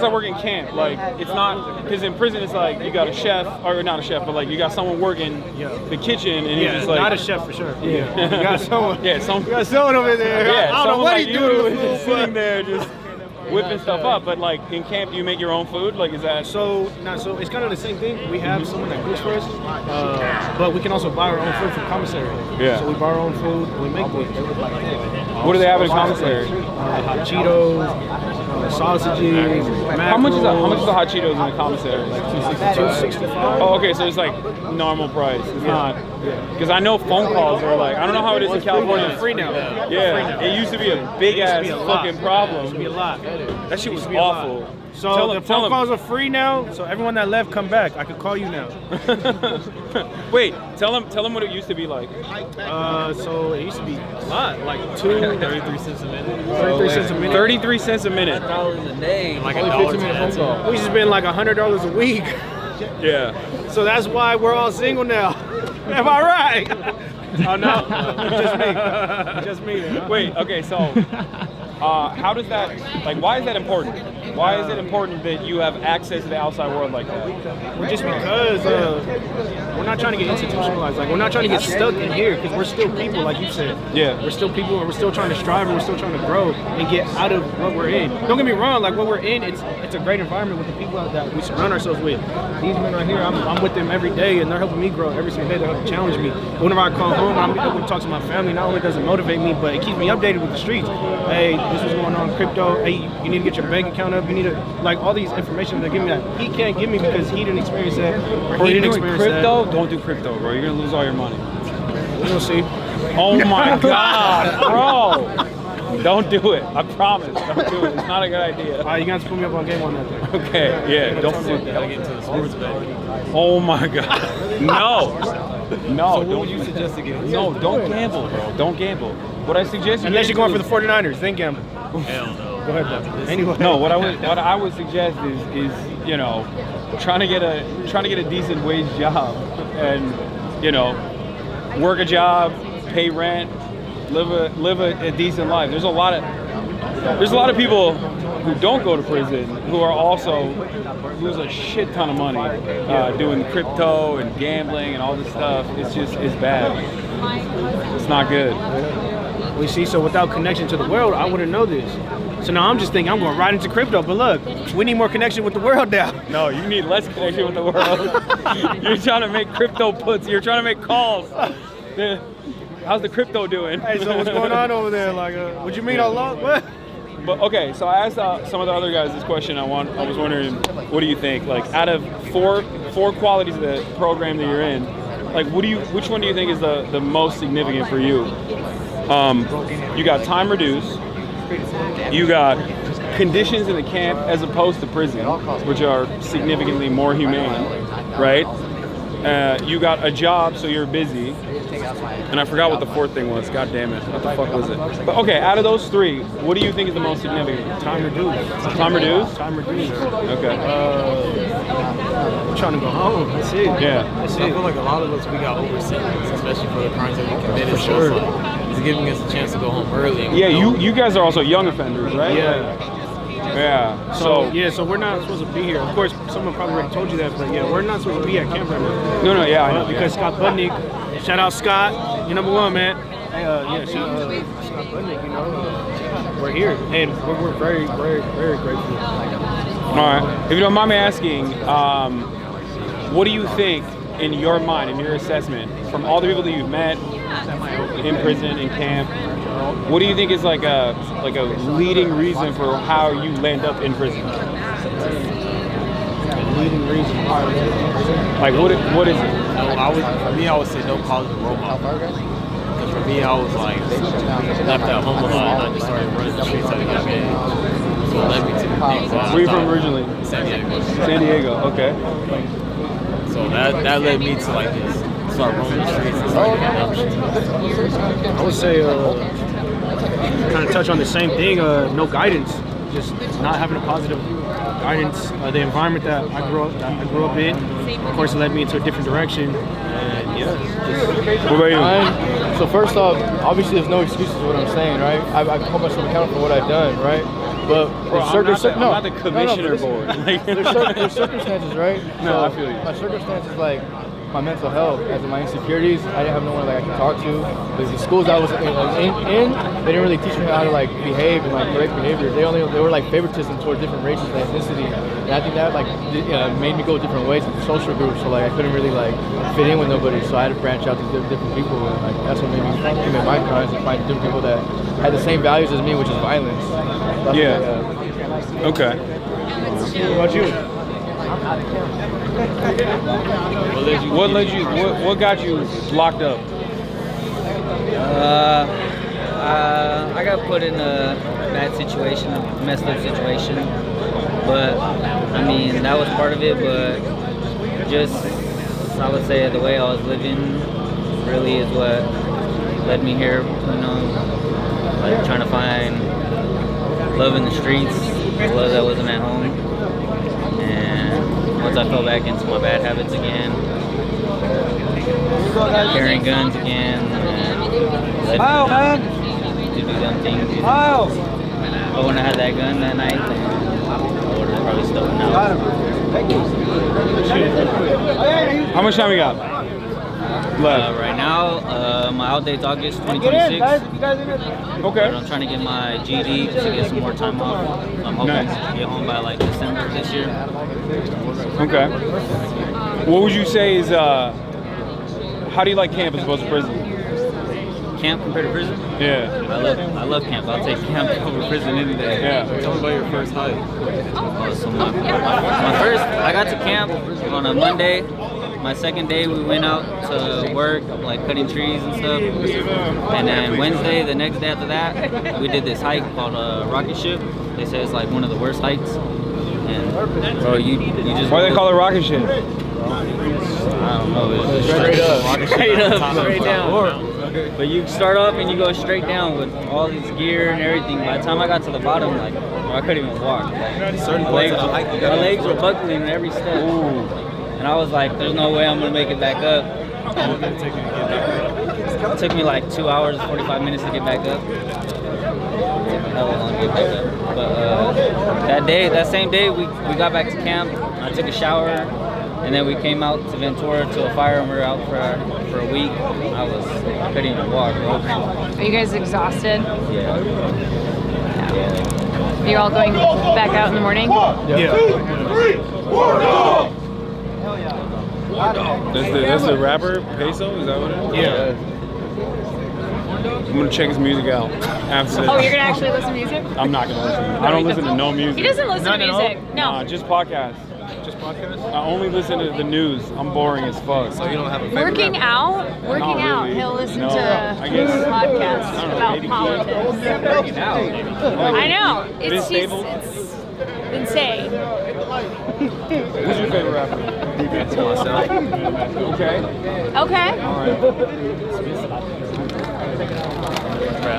that work in camp? Like, it's not, because in prison it's like you got a chef, or not a chef, but like you got someone working the kitchen, and he's just like, not a chef for sure. Yeah. You got someone. Yeah, You got someone over there. Yeah, I don't know what like he do. just sitting there just whipping stuff up. But like in camp, you make your own food. Like, is that so it's kind of the same thing. We have someone that cooks for us, but we can also buy our own food from commissary. Yeah. So we buy our own food and we make it. What do they have in commissary? Hot Cheetos, sausages. How much is the hot Cheetos in the commissary? Like $2.65. Oh, okay, so it's like normal price. It's not, because I know phone calls are like, I don't know how it is in California. It's free now. Yeah, it used to be a big ass fucking problem. It used to be a lot. That shit was awful. So the phone calls are free now. So everyone that left, come back. I could call you now. Wait, tell them what it used to be like. So it used to be a lot, like 33 cents a minute. 33 cents a minute. 33 cents a minute. $1 a day. Like only 15 minute phone call. We used to spend like $100 a week. Yeah. So that's why we're all single now. Am I right? Oh no, just me. Wait, okay, so how does that, like, why is that important? Why is it important that you have access to the outside world like that? Well, just because we're not trying to get institutionalized. Like, we're not trying to get stuck in here because we're still people, like you said. Yeah. We're still people, and we're still trying to strive, and we're still trying to grow and get out of what we're in. Don't get me wrong. Like, what we're in, it's a great environment with the people that we surround ourselves with. These men right here, I'm with them every day, and they're helping me grow every single day. They're helping challenge me. Whenever I come home, I'm able to talk to my family. Not only does it motivate me, but it keeps me updated with the streets. Hey, this is going on, crypto. Hey, you need to get your bank account up. You need to, like, all these information they're giving me that he can't give me because he didn't experience that, or he didn't experience crypto, that. don't do crypto, bro. You're gonna lose all your money. We'll see. Oh my God, bro! Don't do it. I promise. Don't do it. It's not a good idea. All right, you guys put me up on game on that thing. Okay, yeah, don't do that. Gotta get into the sports betting. Oh my God, no, no. So what would you suggest to get into? No, don't gamble, bro. Don't gamble. What I suggest you Unless get you're going for into the 49ers, then gamble. Hell no. Go ahead, though. Anyway. No, what I would suggest is you know, trying to get a decent wage job, and you know, work a job, pay rent, live a decent life. There's a lot of people who don't go to prison who are also lose a shit ton of money doing crypto and gambling and all this stuff. It's bad. It's not good. We see, so without connection to the world, I wouldn't know this. So now I'm just thinking I'm going right into crypto, but look, we need more connection with the world now. No, you need less connection with the world. You're trying to make crypto puts. You're trying to make calls. How's the crypto doing? Hey, so what's going on over there? Like, what you mean Allah? What? But okay, so I asked some of the other guys this question. I was wondering, what do you think? Like, out of four qualities of the program that you're in, like, which one do you think is the most significant for you? You got time reduced. You got conditions in the camp as opposed to prison, which are significantly more humane, right? You got a job, so you're busy. And I forgot what the fourth thing was. God damn it. What the fuck was it? But okay, out of those three, what do you think is the most significant? Time reduced. Time reduced? Time reduced. Okay. I'm trying to go home. That's it. Yeah. That's it. I feel like a lot of us, we got over sentenced, especially for the crimes that we committed. For sure. So it's like, it's giving us a chance to go home early. And Yeah, you guys are also young offenders, right? Yeah. Yeah. So we're not supposed to be here. Of course, someone probably already told you that, but yeah, we're not supposed to be at camp right now. No, yeah, I know. Because Scott Budnick, shout out Scott, you're number one, man. Hey, yeah, shout out Scott Budnick, you know, we're here, and we're very, very, very grateful. All right. If you don't mind me asking, what do you think, in your mind, in your assessment, from all the people that you've met in prison, in camp, what do you think is like a leading reason for how you land up in prison? Leading reason. Like what is it? For me, I would say no positive role model. Because for me, I was like left at home a lot, and I just started running the streets at a young age. So it led me to the things. Where are you from originally? San Diego. San Diego. Okay. So that led me to like just start roaming the streets and start getting options. I would say, kind of touch on the same thing. No guidance, just not having a positive guidance. The environment that I grew up in, of course, it led me into a different direction. And yeah. What about you? So first off, obviously there's no excuses for what I'm saying, right? I hold myself accountable for what I've done, right? But I'm not the commissioner board. There's circumstances, right? No, I feel you. My circumstances, like my mental health, as in my insecurities, I didn't have no one like I could talk to. The schools I was in, they didn't really teach me how to like behave and like correct behavior. They were like favoritism toward different races and ethnicity, and I think that like made me go different ways into social groups. So like I couldn't really like fit in with nobody. So I had to branch out to different people, and like that's what made me commit my crimes and find different people that had the same values as me, which is violence. Okay. What about you? What got you locked up? I got put in a bad situation, a messed up situation. But I mean, that was part of it. But just, I would say, the way I was living really is what led me here. You know, like trying to find love in the streets, love that wasn't at home. And once I fell back into my bad habits again, carrying guns again, and to do dumb things. But when I had that gun that night, then much time we got? Left. Right now, my out date's August 2026. Okay. I'm trying to get my GD to get some more time off. I'm hoping to get home by like December this year. Okay. What would you say is, how do you like camp as opposed to prison? Camp compared to prison? Yeah. I love camp. I'll take camp over prison any day. Yeah. Tell me about your first hike. So my first, I got to camp on a Monday. My second day we went out to work, like cutting trees and stuff. And then Wednesday, the next day after that, we did this hike called Rocket Ship. They say it's like one of the worst hikes. And bro, you just. Why do they call it rocket ship? I don't know. It's straight up, straight down. But you start off and you go straight down with all this gear and everything. By the time I got to the bottom, like I couldn't even walk. Like, my legs were buckling in every step. And I was like, there's no way I'm gonna make it back up. It took me like 2 hours, 45 minutes to get back up. It took me hella long to get back up. But that same day, we got back to camp. I took a shower, and then we came out to Ventura to a fire, and we were out for a week. I couldn't even walk. Are you guys exhausted? Yeah. Are you all going back out in the morning? Yeah. That's the rapper Peso? Is that what it is? Yeah. I'm gonna check his music out after this. Oh, you're gonna actually listen to music? I'm not gonna listen. I don't listen to no music. He doesn't listen to music. No. Nah, just podcasts. Just podcasts? I only listen to the news. I'm boring as fuck. So you don't have a favorite Working rapper? out, Not really. he'll listen No, to I guess- podcasts I don't know, about maybe politics. Working out. I know. Vince It's Staples? insane. Who's your favorite rapper? Defense myself. Okay. Okay. All right.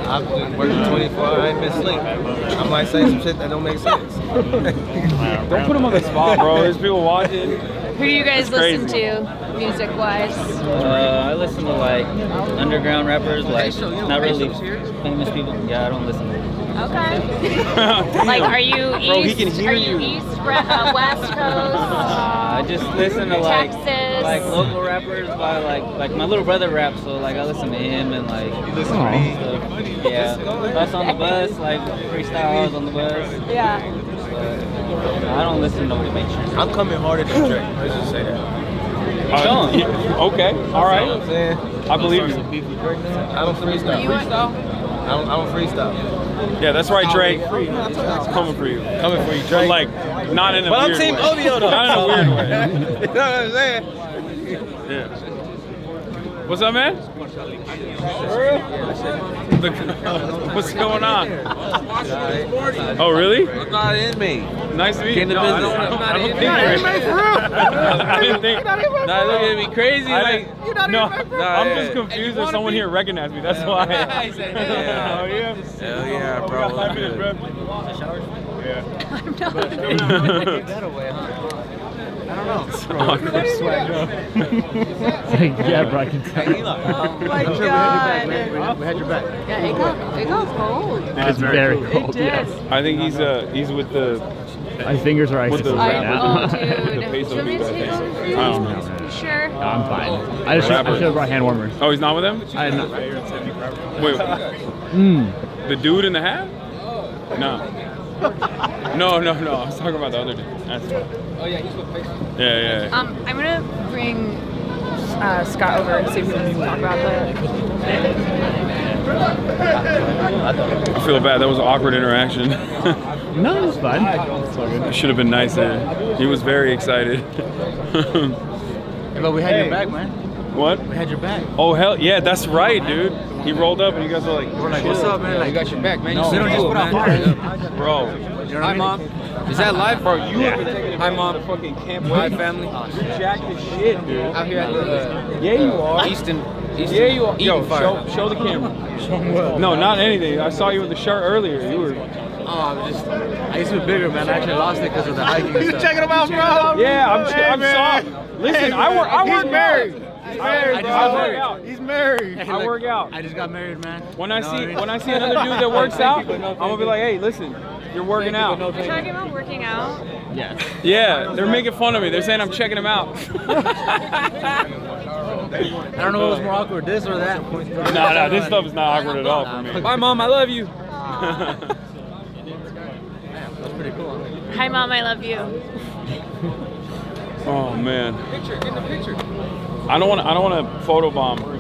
I've been working 24 hours, I ain't been asleep. I might say some shit that don't make sense. Don't put him on the spot, bro. There's people watching. Who do you guys listen to, music-wise? I listen to like underground rappers, like not really famous people. Yeah, I don't listen to them. Okay. Like, are you east? Bro, he can hear are you you. east, west coast? I just listen to like Texas. local rappers by like my little brother raps, so like I listen to him and like you listen to me? Yeah, us on the bus, like freestyles on the bus. Yeah. But I don't listen to nobody mainstream. I'm coming harder than Drake. Let's just say that. Okay. All right. You know what I'm saying? I believe you. I don't freestyle. I don't freestyle. Yeah, that's right, Drake. It's coming for you. Coming for you, But Drake. like, not in a But I'm weird Team way. Ovio though. Not in a weird way. You know what I'm saying? Yeah. What's up, man? What's going on? Oh, really? I'm not an inmate. Nice to meet you. Came to No, visit. I don't think You're not an inmate for real? I didn't think. Nah, look at me crazy. Like, No, I'm just confused if someone here recognized me. That's why. Yeah. Oh, yeah? Hell yeah, bro. We got 5 minutes, bro. Yeah. That away, huh? I don't know. Yeah, bro, I can tell. Oh my God. We had your back. Yeah, it got cold. It's very cold. It did. Yes. I think he's with the. My fingers are with icing the right now. Oh, dude. The Peso Do you want me to take over for you? I don't know. You sure? No, I'm fine. I should have brought hand warmers. Oh, he's not with them? I did not. Wait. The dude in the hat? No. No. I was talking about the other dude. That's fine. Oh yeah, he's with Peso. Yeah. I'm gonna bring Scott over and see if we can talk about that. I feel bad. That was an awkward interaction. No, it's fine. It should have been nicer. He was very excited. Yeah, but we had your back, man. What? We had your back. Oh hell yeah, that's right, dude. He rolled up and you guys were like, What's up, man? Like, you got your back, man. No, You don't just put out bro. Hi, Mom. Is that live? Bro, you have been taking Hi, it Mom. to fucking camp. Hi, family. You jacked as shit, dude. Out here at the Yeah, you are. Easton Yeah, you are. Yo, Eaton Fire. show the camera. No, not anything. I saw you with the shirt earlier. You were. I used to be bigger, man. I actually lost it because of the hiking and stuff. Checking him out, bro. Yeah, I'm soft. Listen, I work married. out. He's married, I work out. He's married. I work out. I just got married, man. When I see another dude that works out, I'm gonna be like, hey, listen, You're working out. You're talking about working out? Yes. Yeah, they're making fun of me. They're saying I'm checking them out. I don't know what was more awkward, this or that. No, this stuff is not awkward at all for me. Bye, Mom. I love you. That's pretty cool. Hi, Mom. I love you. Oh man. Picture, get in the picture. I don't want to photobomb.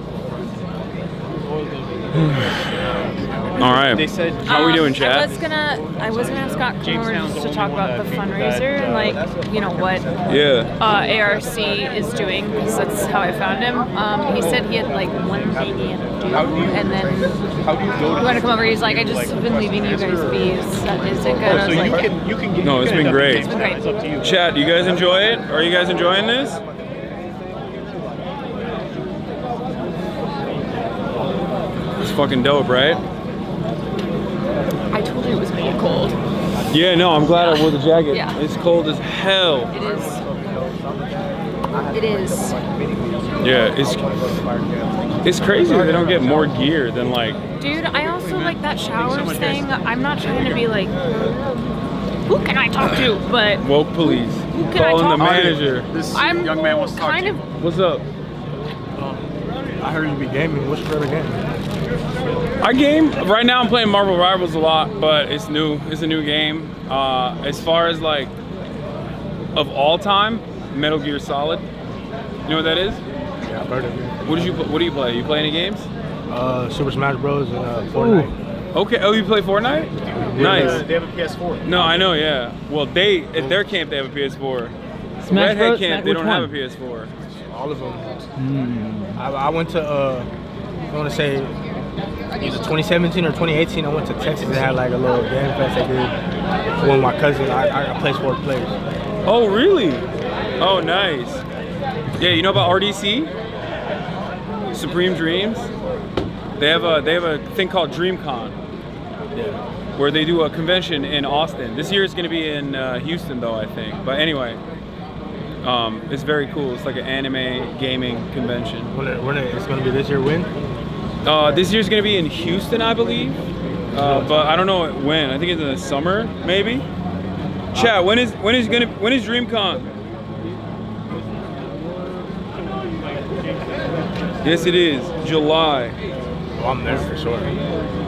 All right. They said, how are we doing, chat? I was gonna have Scott come over just to talk about the fundraiser and like, you know, what ARC is doing, because that's how I found him. He said he had like one thing he had to do, and then he wanted to come over. He's like, I just have been leaving you guys be. Is it good? I was like, No, it's been great. It's been great. It's up to you. Chat, do you guys enjoy it? Are you guys enjoying this? It's fucking dope, right? I told you it was gonna get cold. Yeah, no, I'm glad I wore the jacket. Yeah. It's cold as hell. It is. It is. Yeah, it's crazy that they don't get more gear than like. Dude, I also like that showers thing. I'm not trying to be like, who can I talk to? But Woke police. who can I Calling talk the to? manager. This I'm young man wants to talk to kind you. of. What's up? I heard you be gaming. What's your favorite game? I game right now. I'm playing Marvel Rivals a lot, but it's new. It's a new game. As far as like of all time, Metal Gear Solid. You know what that is? Yeah, I've heard of it. What do you play? You play any games? Super Smash Bros. And Fortnite. Okay. Oh, you play Fortnite? Nice. They have a PS4. No, I know. Yeah. Well, they at their camp they have a PS4. Smash Redhead Bros? camp they Which don't one? have a PS4. All of them. I went to, I want to say, either 2017 or 2018, I went to Texas and had like a little game fest they did for one of my cousins. I play sport players. Oh, really? Oh, nice. Yeah, you know about RDC? Supreme Dreams? They have a thing called DreamCon. Yeah. Where they do a convention in Austin. This year it's going to be in Houston though, I think. But anyway, it's very cool. It's like an anime gaming convention. It's going to be this year when? This year's going to be in Houston, I believe. But I don't know when. I think it's in the summer, maybe. Chat, when is DreamCon? Yes, it is. July. Oh, I'm there for sure.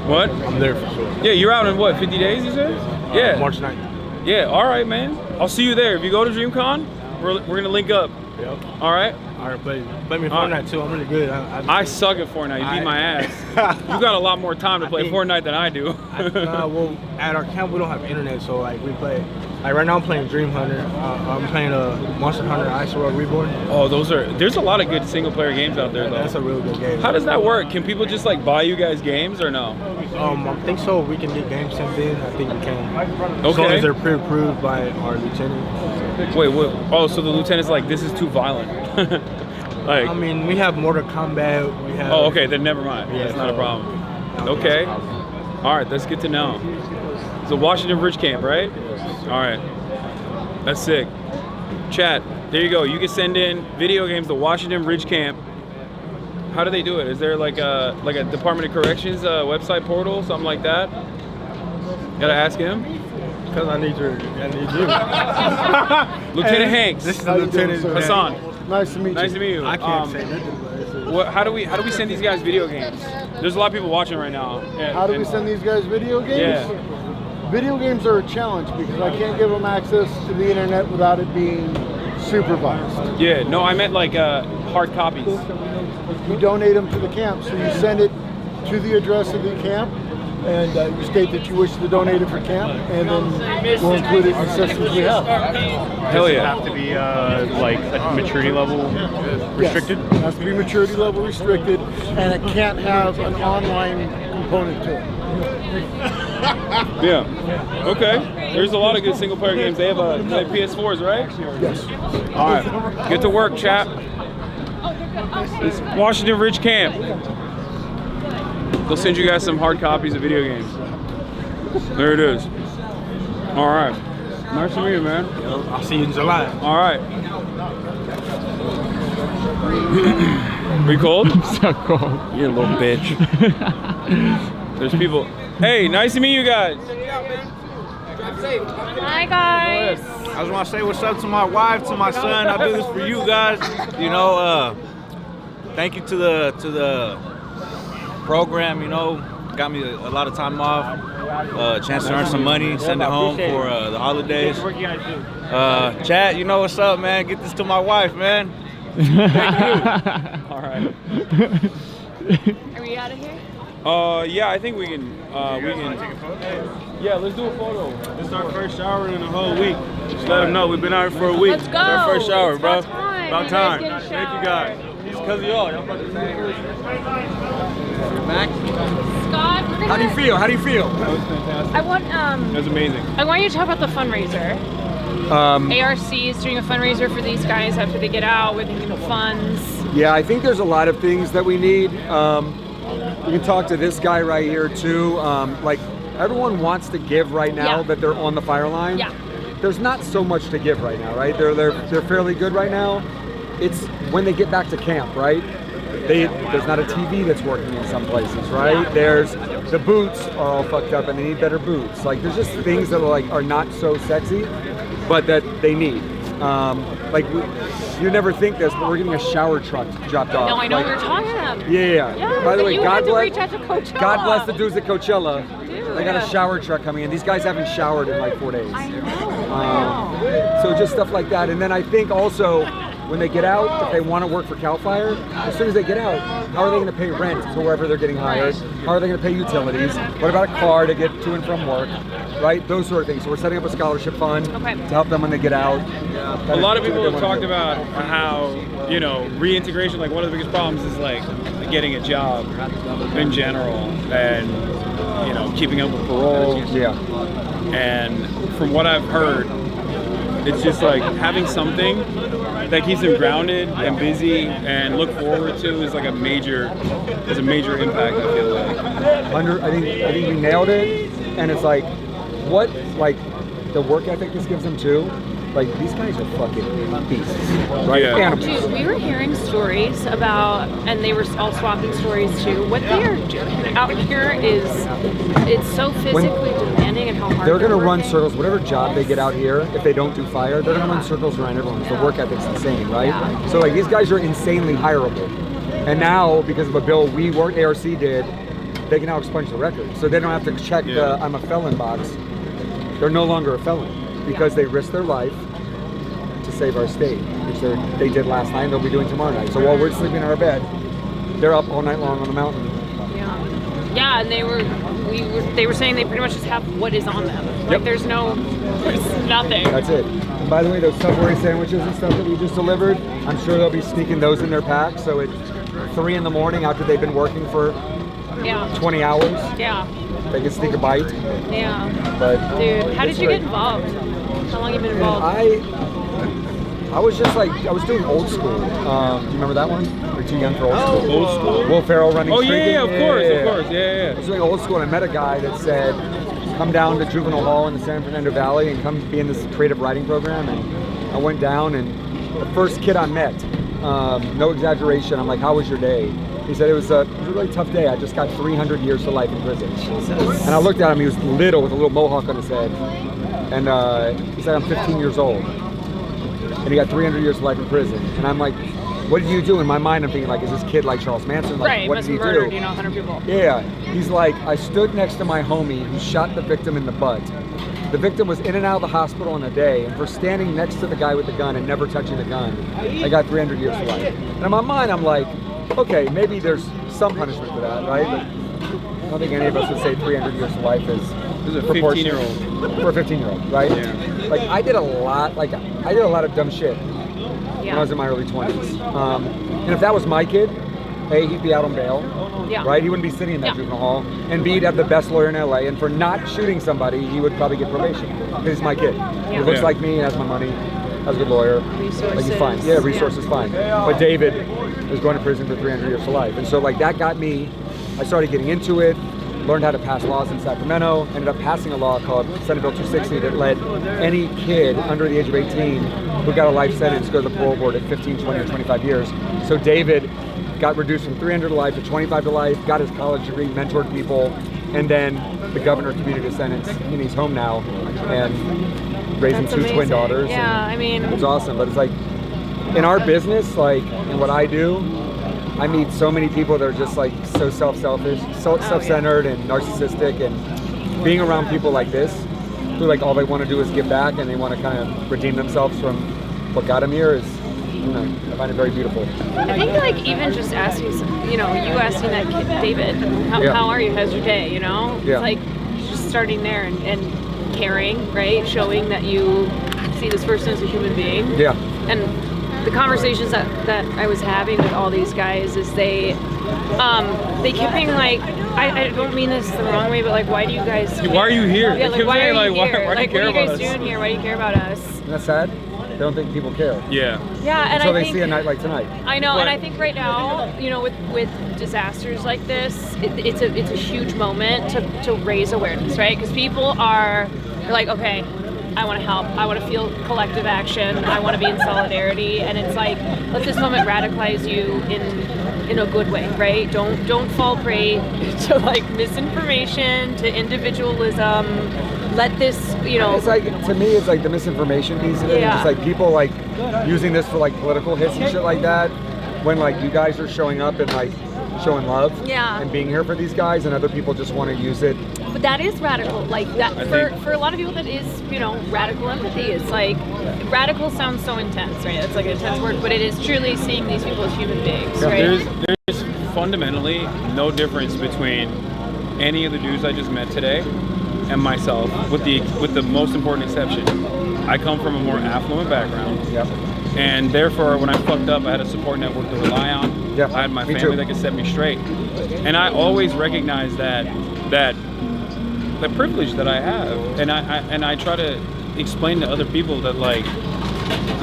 What? I'm there for sure. Yeah, you're out in what, 50 days, you said? Yeah. March 9th. Yeah, all right, man. I'll see you there. If you go to DreamCon, we're going to link up. Yep. All right? All right, play me Fortnite too. I'm really good. I suck at Fortnite. You beat my ass. You got a lot more time to play Fortnite than I do. Well, at our camp we don't have internet, so like we play. Like right now I'm playing Dream Hunter. I'm playing Monster Hunter Ice World Reborn. Oh, there's a lot of good single player games out there though. That's a really good game. How does that work? Can people just like buy you guys games or no? I think so. We can get games sent in. I think we can. Okay. As long as they're pre-approved by our lieutenant. Wait, what? Oh, so the lieutenant's like, this is too violent. Like, I mean, we have Mortal Kombat. We have. Oh, okay. Then never mind. Yeah, That's not a so- problem. Okay. All right. That's good to know. So Washington Ridge Camp, right? All right. That's sick. Chat. There you go. You can send in video games to Washington Ridge Camp. How do they do it? Is there like a Department of Corrections website portal, something like that? Gotta ask him. Because I need you. Lieutenant Hanks. This is the Lieutenant Hassan. Nice to meet you. Nice to meet you. I can't say nothing. How do we send these guys video games? There's a lot of people watching right now. How do we send these guys video games? Yeah. Video games are a challenge because I can't give them access to the internet without it being supervised. Yeah, no, I meant like hard copies. You donate them to the camp, so you send it to the address of the camp, and you state that you wish to donate it for camp, and then we'll include it in the systems we have. Hell Does it yeah. have to be like a maturity level restricted? Yes, it has to be maturity level restricted, and it can't have an online component to it. Yeah. Okay. There's a lot of good single player games. They have PS4s, right? Yes. All right. Get to work, chap. It's Washington Ridge Camp. They'll send you guys some hard copies of video games. There it is. All right. Nice to meet you, man. I'll see you in July. All right. Are you cold? So cold. You little bitch. There's people. Hey, nice to meet you guys. Hi guys. I just want to say what's up to my wife, to my son. I do this for you guys. You know, thank you to the program. You know, got me a lot of time off, a chance to earn some money, send it home for the holidays. Chad, you know what's up, man. Get this to my wife, man. Thank you. All right. Are we out of here? Yeah, I think we can. Yeah, let's do a photo. This is our first shower in a whole week. Just let them know we've been out here for a week. Let's go. It's our first shower, It's bro. about time. You guys get a Thank you, guys. It's because of y'all. Y'all about to say Back. Scott, we're gonna, How do you feel? How do you feel? That was fantastic. I want That was amazing. I want you to talk about the fundraiser. ARC is doing a fundraiser for these guys after they get out. We're thinking of funds. Yeah, I think there's a lot of things that we need. You can talk to this guy right here too. Like everyone wants to give right now that they're on the fire line. Yeah. There's not so much to give right now, right? They're fairly good right now. It's when they get back to camp, right? There's not a TV that's working in some places, right? Yeah. There's the boots are all fucked up and they need better boots. Like there's just things that are not so sexy, but that they need. You never think this, but we're getting a shower truck dropped off. No, I know what you're talking about. Yeah. By the way, you God had to bless. reach out to Coachella. God bless the dudes at Coachella. Dude. They got a shower truck coming in. These guys haven't showered in like 4 days. I know. So just stuff like that. And then I think also when they get out, if they want to work for CAL FIRE, as soon as they get out, how are they going to pay rent to wherever they're getting hired? How are they going to pay utilities? What about a car to get to and from work? Right? Those sort of things. So we're setting up a scholarship fund to help them when they get out. A lot of people have talked about how, you know, reintegration, like one of the biggest problems is like getting a job in general and, you know, keeping up with parole. Yeah. And from what I've heard, it's just like having something that keeps them grounded and busy and look forward to is like a major impact, I feel like. I think we nailed it. And it's like, what, like, the work ethic this gives them too. Like, these guys are fucking beasts, right? Yeah. Animals. Dude, we were hearing stories about, and they were all swapping stories too. What they are doing out here it's so physically demanding and how hard They're going to run working. circles. Whatever job they get out here, if they don't do fire, they're going to run circles around everyone. The work ethic's insane, right? Yeah. So, like, these guys are insanely hireable. And now, because of a bill ARC did, they can now expunge the record. So they don't have to check the I'm a felon box. They're no longer a felon because they risked their life to save our state, which they did last night and they'll be doing tomorrow night. So while we're sleeping in our bed, they're up all night long on the mountain. Yeah, and they were saying they pretty much just have what is on them. Like there's nothing. That's it. And by the way, those Subway sandwiches and stuff that we just delivered, I'm sure they'll be sneaking those in their packs. So at 3 in the morning after they've been working for 20 hours, they can sneak a bite. Yeah. But dude, how did you get involved? How long have you been involved? I was just like, I was doing Old School. Do you remember that one? You're too young for Old School. Old School? Will Ferrell running Streaking? Of course. I was doing Old School and I met a guy that said, come down to Juvenile Hall in the San Fernando Valley and come be in this creative writing program. And I went down and the first kid I met, no exaggeration, I'm like, how was your day? He said it was a really tough day. I just got 300 years to life in prison. And I looked at him, he was little with a little mohawk on his head. And he said, I'm 15 years old. And he got 300 years to life in prison. And I'm like, what did you do? In my mind, I'm thinking like, is this kid like Charles Manson? Like, right, what must did he have murdered, do? 100 people. Yeah, he's like, I stood next to my homie who shot the victim in the butt. The victim was in and out of the hospital in a day, and for standing next to the guy with the gun and never touching the gun, I got 300 years to life. And in my mind, I'm like, okay, maybe there's some punishment for that, right? But I don't think any of us would say 300 years to life is a proportional 15-year-old. for a 15-year-old, right? Yeah. Like I did a lot of dumb shit when I was in my early 20s. And if that was my kid, A, he'd be out on bail, right? He wouldn't be sitting in that juvenile hall. And B, he'd have the best lawyer in LA. And for not shooting somebody, he would probably get probation. Because he's my kid. He looks like me, has my money, has a good lawyer. Like he's fine. Yeah, resources fine. But David was going to prison for 300 years to life. And so like that got me, I started getting into it, learned how to pass laws in Sacramento, ended up passing a law called Senate Bill 260 that let any kid under the age of 18 who got a life sentence go to the parole board at 15, 20, or 25 years. So David got reduced from 300 to life to 25 to life, got his college degree, mentored people, And then the governor commuted a sentence, and he's home now, and raising That's 2 twin amazing. daughters. Yeah, and I mean, it's awesome. But it's like, in our business, like, in what I do, I meet so many people that are just like so selfish, self-centered and narcissistic, and being around people like this, who like all they want to do is give back and they want to kind of redeem themselves from what got them here, is, you know, I find it very beautiful. I think like even just asking, you know, you asking that kid, David, how are you? How's your day? You know, Yeah. it's like just starting there and caring, right? Showing that you see this person as a human being. Yeah. And the conversations that I was having with all these guys is they kept being like, I don't mean this the wrong way, but like, why do you guys care? Why are you here? Yeah, They like, keep why saying, are you like, here? why do you Like, care what are you about guys us? doing here? Why do you care about us? Isn't that sad? They don't think people care. Yeah. Yeah, and Until I they think, see a night like tonight. I know, and I think right now, you know, with disasters like this, it's a huge moment to raise awareness, right? Because people are like, okay, I want to help. I want to feel collective action. I want to be in solidarity, and it's like, let this moment radicalize you in a good way, right? Don't fall prey to like misinformation, to individualism. Let this, you know. It's like, to me, it's like the misinformation piece of it. Yeah. It's like people like using this for like political hits and shit like that, when like you guys are showing up and like showing love and being here for these guys, and other people just want to use it. But that is radical, like that for a lot of people. That is, you know, radical empathy. It's like radical sounds so intense, right? It's like an intense word, but it is truly seeing these people as human beings, right? There's fundamentally no difference between any of the dudes I just met today and myself, with the most important exception. I come from a more affluent background. And therefore, when I fucked up, I had a support network to rely on. I had my family that could set me straight. And I always recognize that privilege that I have. And I try to explain to other people that, like,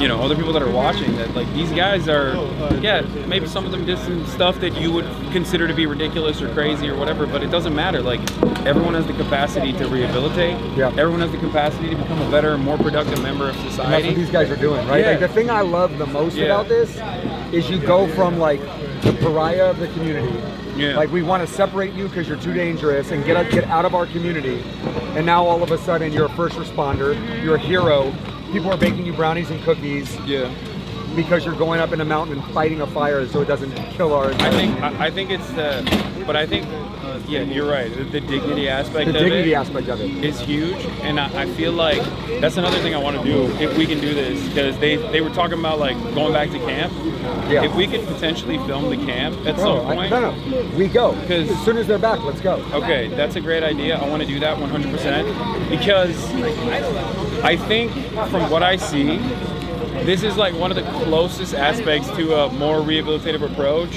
you know, other people that are watching, that like these guys are, yeah, maybe some of them did some stuff that you would consider to be ridiculous or crazy or whatever, but it doesn't matter. Like, everyone has the capacity to rehabilitate. Everyone has the capacity to become a better, more productive member of society. And that's what these guys are doing, right? Like, the thing I love the most about this is you go from like the pariah of the community. Like, we want to separate you because you're too dangerous and get out of our community. And now all of a sudden you're a first responder, you're a hero. People are baking you brownies and cookies. Because you're going up in a mountain and fighting a fire so it doesn't kill our. I think it's but I think, yeah, you're right. The dignity aspect. The dignity aspect of it is huge, and I feel like that's another thing I want to do if we can do this, because they were talking about like going back to camp. If we could potentially film the camp at some point. No, we go. Because as soon as they're back, let's go. Okay, that's a great idea. I want to do that 100% because I think from what I see, this is like one of the closest aspects to a more rehabilitative approach.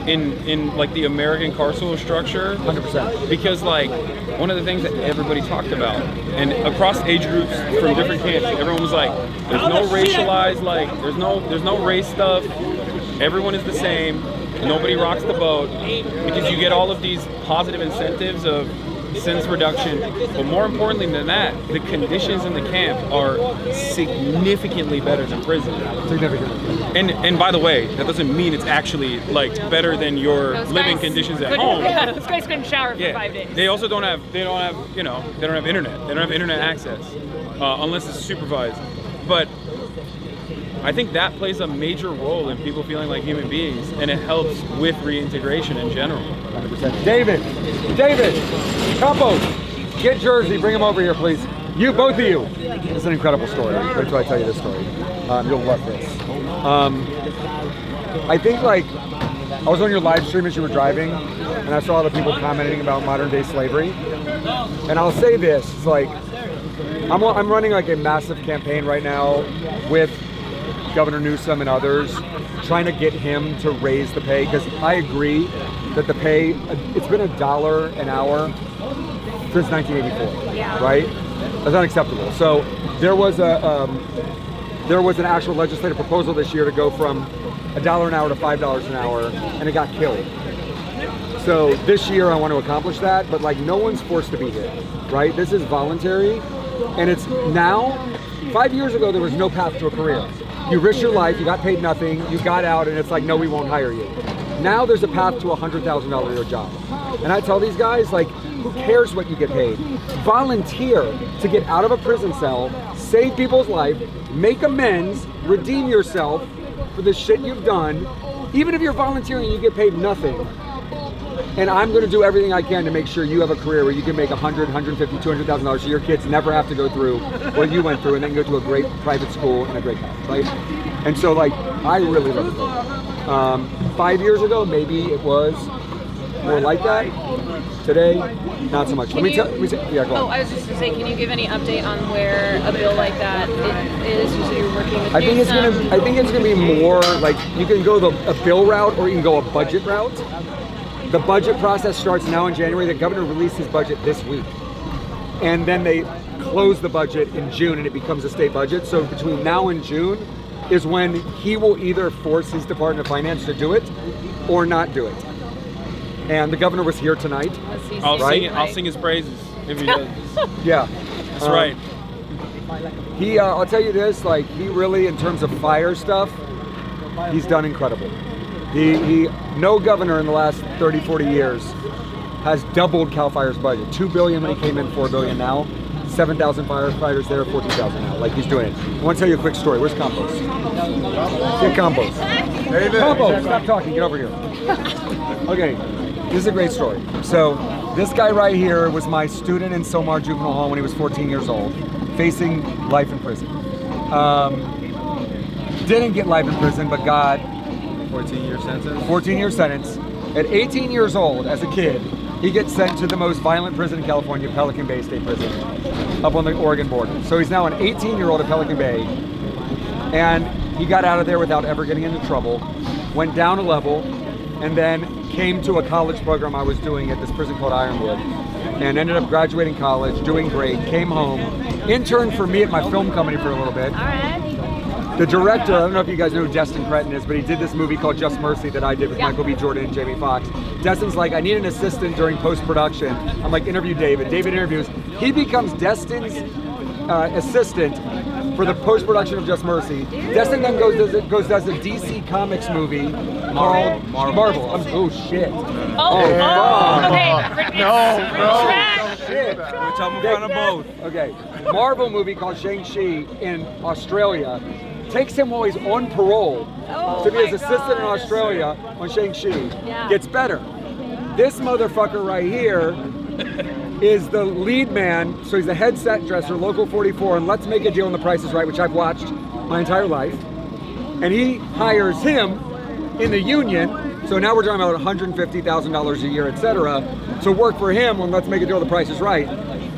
In like the American carceral structure. 100%. Because like one of the things that everybody talked about, and across age groups from different camps, everyone was like, there's no racialized, like there's no race stuff. Everyone is the same. Nobody rocks the boat, because you get all of these positive incentives of sentence reduction, but more importantly than that, the conditions in the camp are significantly better than prison. Significantly. And by the way, that doesn't mean it's actually like better than your living conditions at home. Yeah, those guys couldn't shower for 5 days. They also don't have internet. They don't have internet access unless it's supervised. But I think that plays a major role in people feeling like human beings, and it helps with reintegration in general. 100%. David, Campos, get Jersey, bring him over here, please. You, both of you. It's an incredible story. Wait till I tell you this story. You'll love this. I think, like, I was on your live stream as you were driving, and I saw all the people commenting about modern day slavery. And I'll say this, it's like, I'm running like a massive campaign right now with Governor Newsom and others, trying to get him to raise the pay, because I agree that the pay, it's been $1 an hour since 1984, right? That's unacceptable. So there was an actual legislative proposal this year to go from $1 an hour to $5 an hour, and it got killed. So this year I want to accomplish that, but like, no one's forced to be here, right? This is voluntary, and it's now. 5 years ago there was no path to a career. You risked your life, you got paid nothing, you got out, and it's like, no, we won't hire you. Now there's a path to a $100,000 a year job. And I tell these guys, like, Who cares what you get paid? Volunteer to get out of a prison cell, save people's life, make amends, redeem yourself for the shit you've done. Even if you're volunteering and you get paid nothing. And I'm going to do everything I can to make sure you have a career where you can make $100,000, $150,000, $200,000 so your kids never have to go through what you went through and then go to a great private school and a great college, right? And so, like, I really love the program. 5 years ago, maybe it was more like that. Today, not so much. Yeah, go on. Oh, I was just going to say, can you give any update on where a bill like that is? You said you're working with I think it's gonna be more like you can go a bill route or you can go a budget route. The budget process starts now in January. The governor released his budget this week. And then they close the budget in June and it becomes a state budget. So between now and June is when he will either force his Department of Finance to do it or not do it. And the governor was here tonight. I'll sing his praises if he does. Yeah. That's right. I'll tell you this, like, he really, in terms of fire stuff, he's done incredible. No governor in the last 30, 40 years has doubled CAL FIRE's budget. $2 billion when he came in, $4 billion now. 7,000 firefighters there, 14,000 now. Like, he's doing it. I want to tell you a quick story. Where's Compost? Get Compost. Compost, stop talking, get over here. Okay, this is a great story. So, this guy right here was my student in Somar Juvenile Hall when he was 14 years old, facing life in prison. Didn't get life in prison, but got 14-year sentence. 14-year sentence. At 18 years old, as a kid, he gets sent to the most violent prison in California, Pelican Bay State Prison, up on the Oregon border. So he's now an 18-year-old at Pelican Bay, and he got out of there without ever getting into trouble, went down a level, and then came to a college program I was doing at this prison called Ironwood, and ended up graduating college, doing great, came home, interned for me at my film company for a little bit. The director, I don't know if you guys know who Destin Cretton is, but he did this movie called Just Mercy that I did with Michael B. Jordan and Jamie Foxx. Destin's like, I need an assistant during post-production. I'm like, interview David. David interviews. He becomes Destin's assistant for the post-production of Just Mercy. Destin then does a DC Comics movie called Marvel. Oh, shit. Okay. Shit. Which I'm in front of both. Okay. Marvel movie called Shang-Chi in Australia. Takes him while he's on parole to be his assistant in Australia on Shang-Chi. Yeah. Gets better. This motherfucker right here is the lead man, so he's a headset dresser, Local 44, and Let's Make a Deal on The Price is Right, which I've watched my entire life. And he hires him in the union, so now we're talking about $150,000 a year, etc., to work for him on Let's Make a Deal on The Price is Right.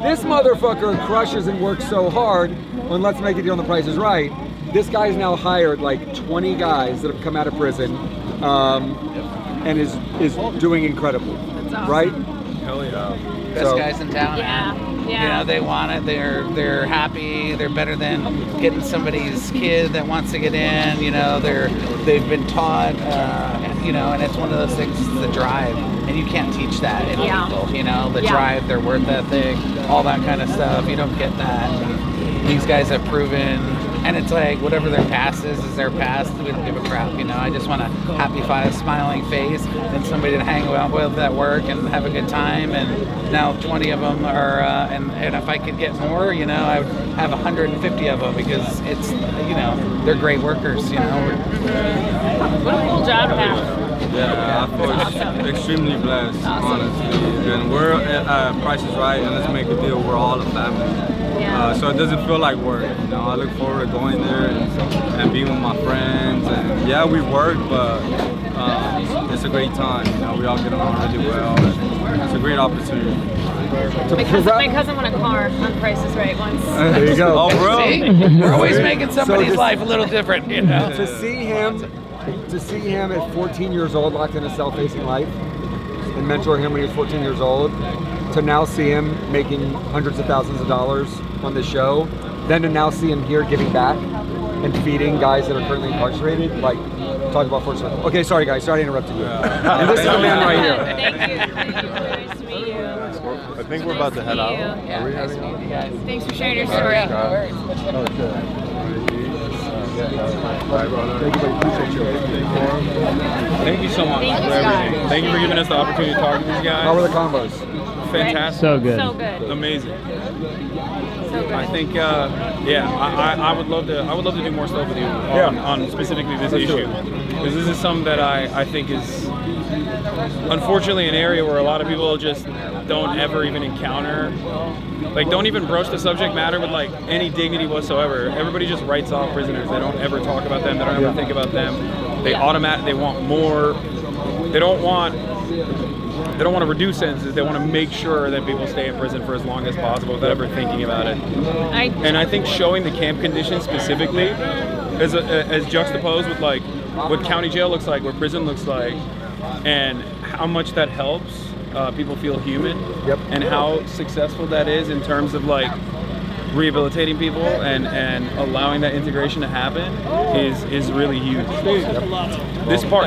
This motherfucker crushes and works so hard on Let's Make a Deal on The Price is Right. This guy's now hired like 20 guys that have come out of prison and is doing incredible, right? Hell yeah. Best guys in town. Yeah. You know, they want it. They're happy. They're better than getting somebody's kid that wants to get in. You know, they've been taught. You know, and it's one of those things. The drive, and you can't teach that in people. You know, the drive, their work ethic, all that kind of stuff. You don't get that. These guys have proven. And it's like, whatever their past is their past. We don't give a crap, you know. I just want a happy, smiling face and somebody to hang out with at work and have a good time. And now 20 of them are, and if I could get more, you know, I would have 150 of them because it's, you know, they're great workers, you know. What a cool job to have. Yeah, I feel extremely blessed, honestly. And we're at Price is Right, and Let's Make a Deal. We're all a family. So it doesn't feel like work. You know, I look forward to going there and being with my friends. And yeah, we work, but it's a great time. You know, we all get along really well. It's a great opportunity. My cousin won a car on Price is Right once. There you go. Oh, bro. See? We're always making somebody's life a little different, you know. To see him at 14 years old, locked in a cell facing life, and mentor him when he was 14 years old, to now see him making hundreds of thousands of dollars on the show, then to now see him here giving back and feeding guys that are currently incarcerated, like, talk about full circle. Okay, sorry guys, sorry I interrupted you. And this is the man right here. Thank you. Nice to meet you. I think we're about to head out. Yeah, nice to meet you guys. Thanks for sharing your story. Thank you so much for everything. Thank you for giving us the opportunity to talk to these guys. How were the combos? fantastic. So good. So good. Amazing. So good. I think, I would love to do more stuff with you on specifically this issue, because this is something that I think is unfortunately an area where a lot of people just don't ever even encounter, like don't even broach the subject matter with like any dignity whatsoever. Everybody just writes off prisoners. They don't ever talk about them. They don't ever think about them. They they want more. They don't want to reduce sentences. They want to make sure that people stay in prison for as long as possible without ever thinking about it. And I think showing the camp conditions specifically, as juxtaposed with like what county jail looks like, what prison looks like, and how much that helps people feel human, and how successful that is in terms of like rehabilitating people and allowing that integration to happen is really huge.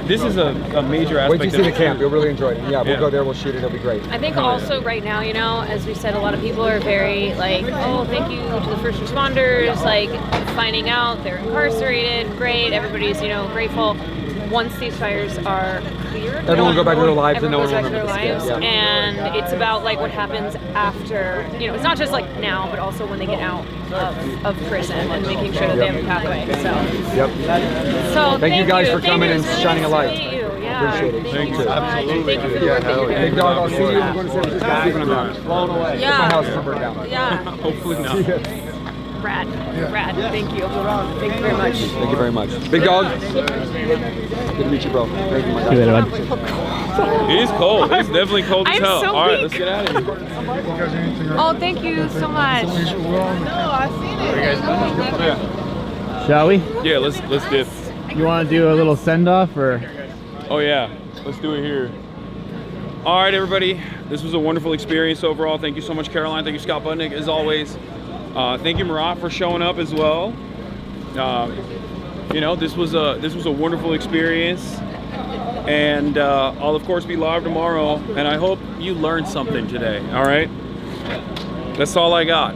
This is a major aspect. Wait till you see the camp. You'll really enjoy it. Yeah, we'll go there. We'll shoot it. It'll be great. I think also right now, you know, as we said, a lot of people are very like, oh, thank you to the first responders, like finding out they're incarcerated. Great. Everybody's, you know, grateful. Once these fires are cleared, everyone will go back to their lives and no one will will remember their lives. And it's about like what happens after, you know, it's not just like now, but also when they get out of prison and making sure that they have a pathway. So, so thank you guys for coming and really shining a light. Nice to meet you. Yeah, Appreciate it. Thank you so much. Thank you for the work that you're doing. Big dog, I'll see you. I'm going to San Francisco. See when I'm out. Blown away. Yeah. My house is burned down. Yeah. Hopefully not. Rad. Rad. Thank you. Thank you very much. Thank you very much. Big dog. Good to meet you, bro. Thank you, my guy. It is cold. It's definitely cold as I'm hell. so All right, weak. let's get out of here. Oh, thank you so much. No, I've seen it. Shall we? Yeah, let's dip. You want to do a little send off or? Oh yeah, let's do it here. All right, everybody. This was a wonderful experience overall. Thank you so much, Caroline. Thank you, Scott Budnick, as always. Thank you, Murat, for showing up as well. You know, this was a wonderful experience, and I'll of course be live tomorrow. And I hope you learned something today. All right, that's all I got.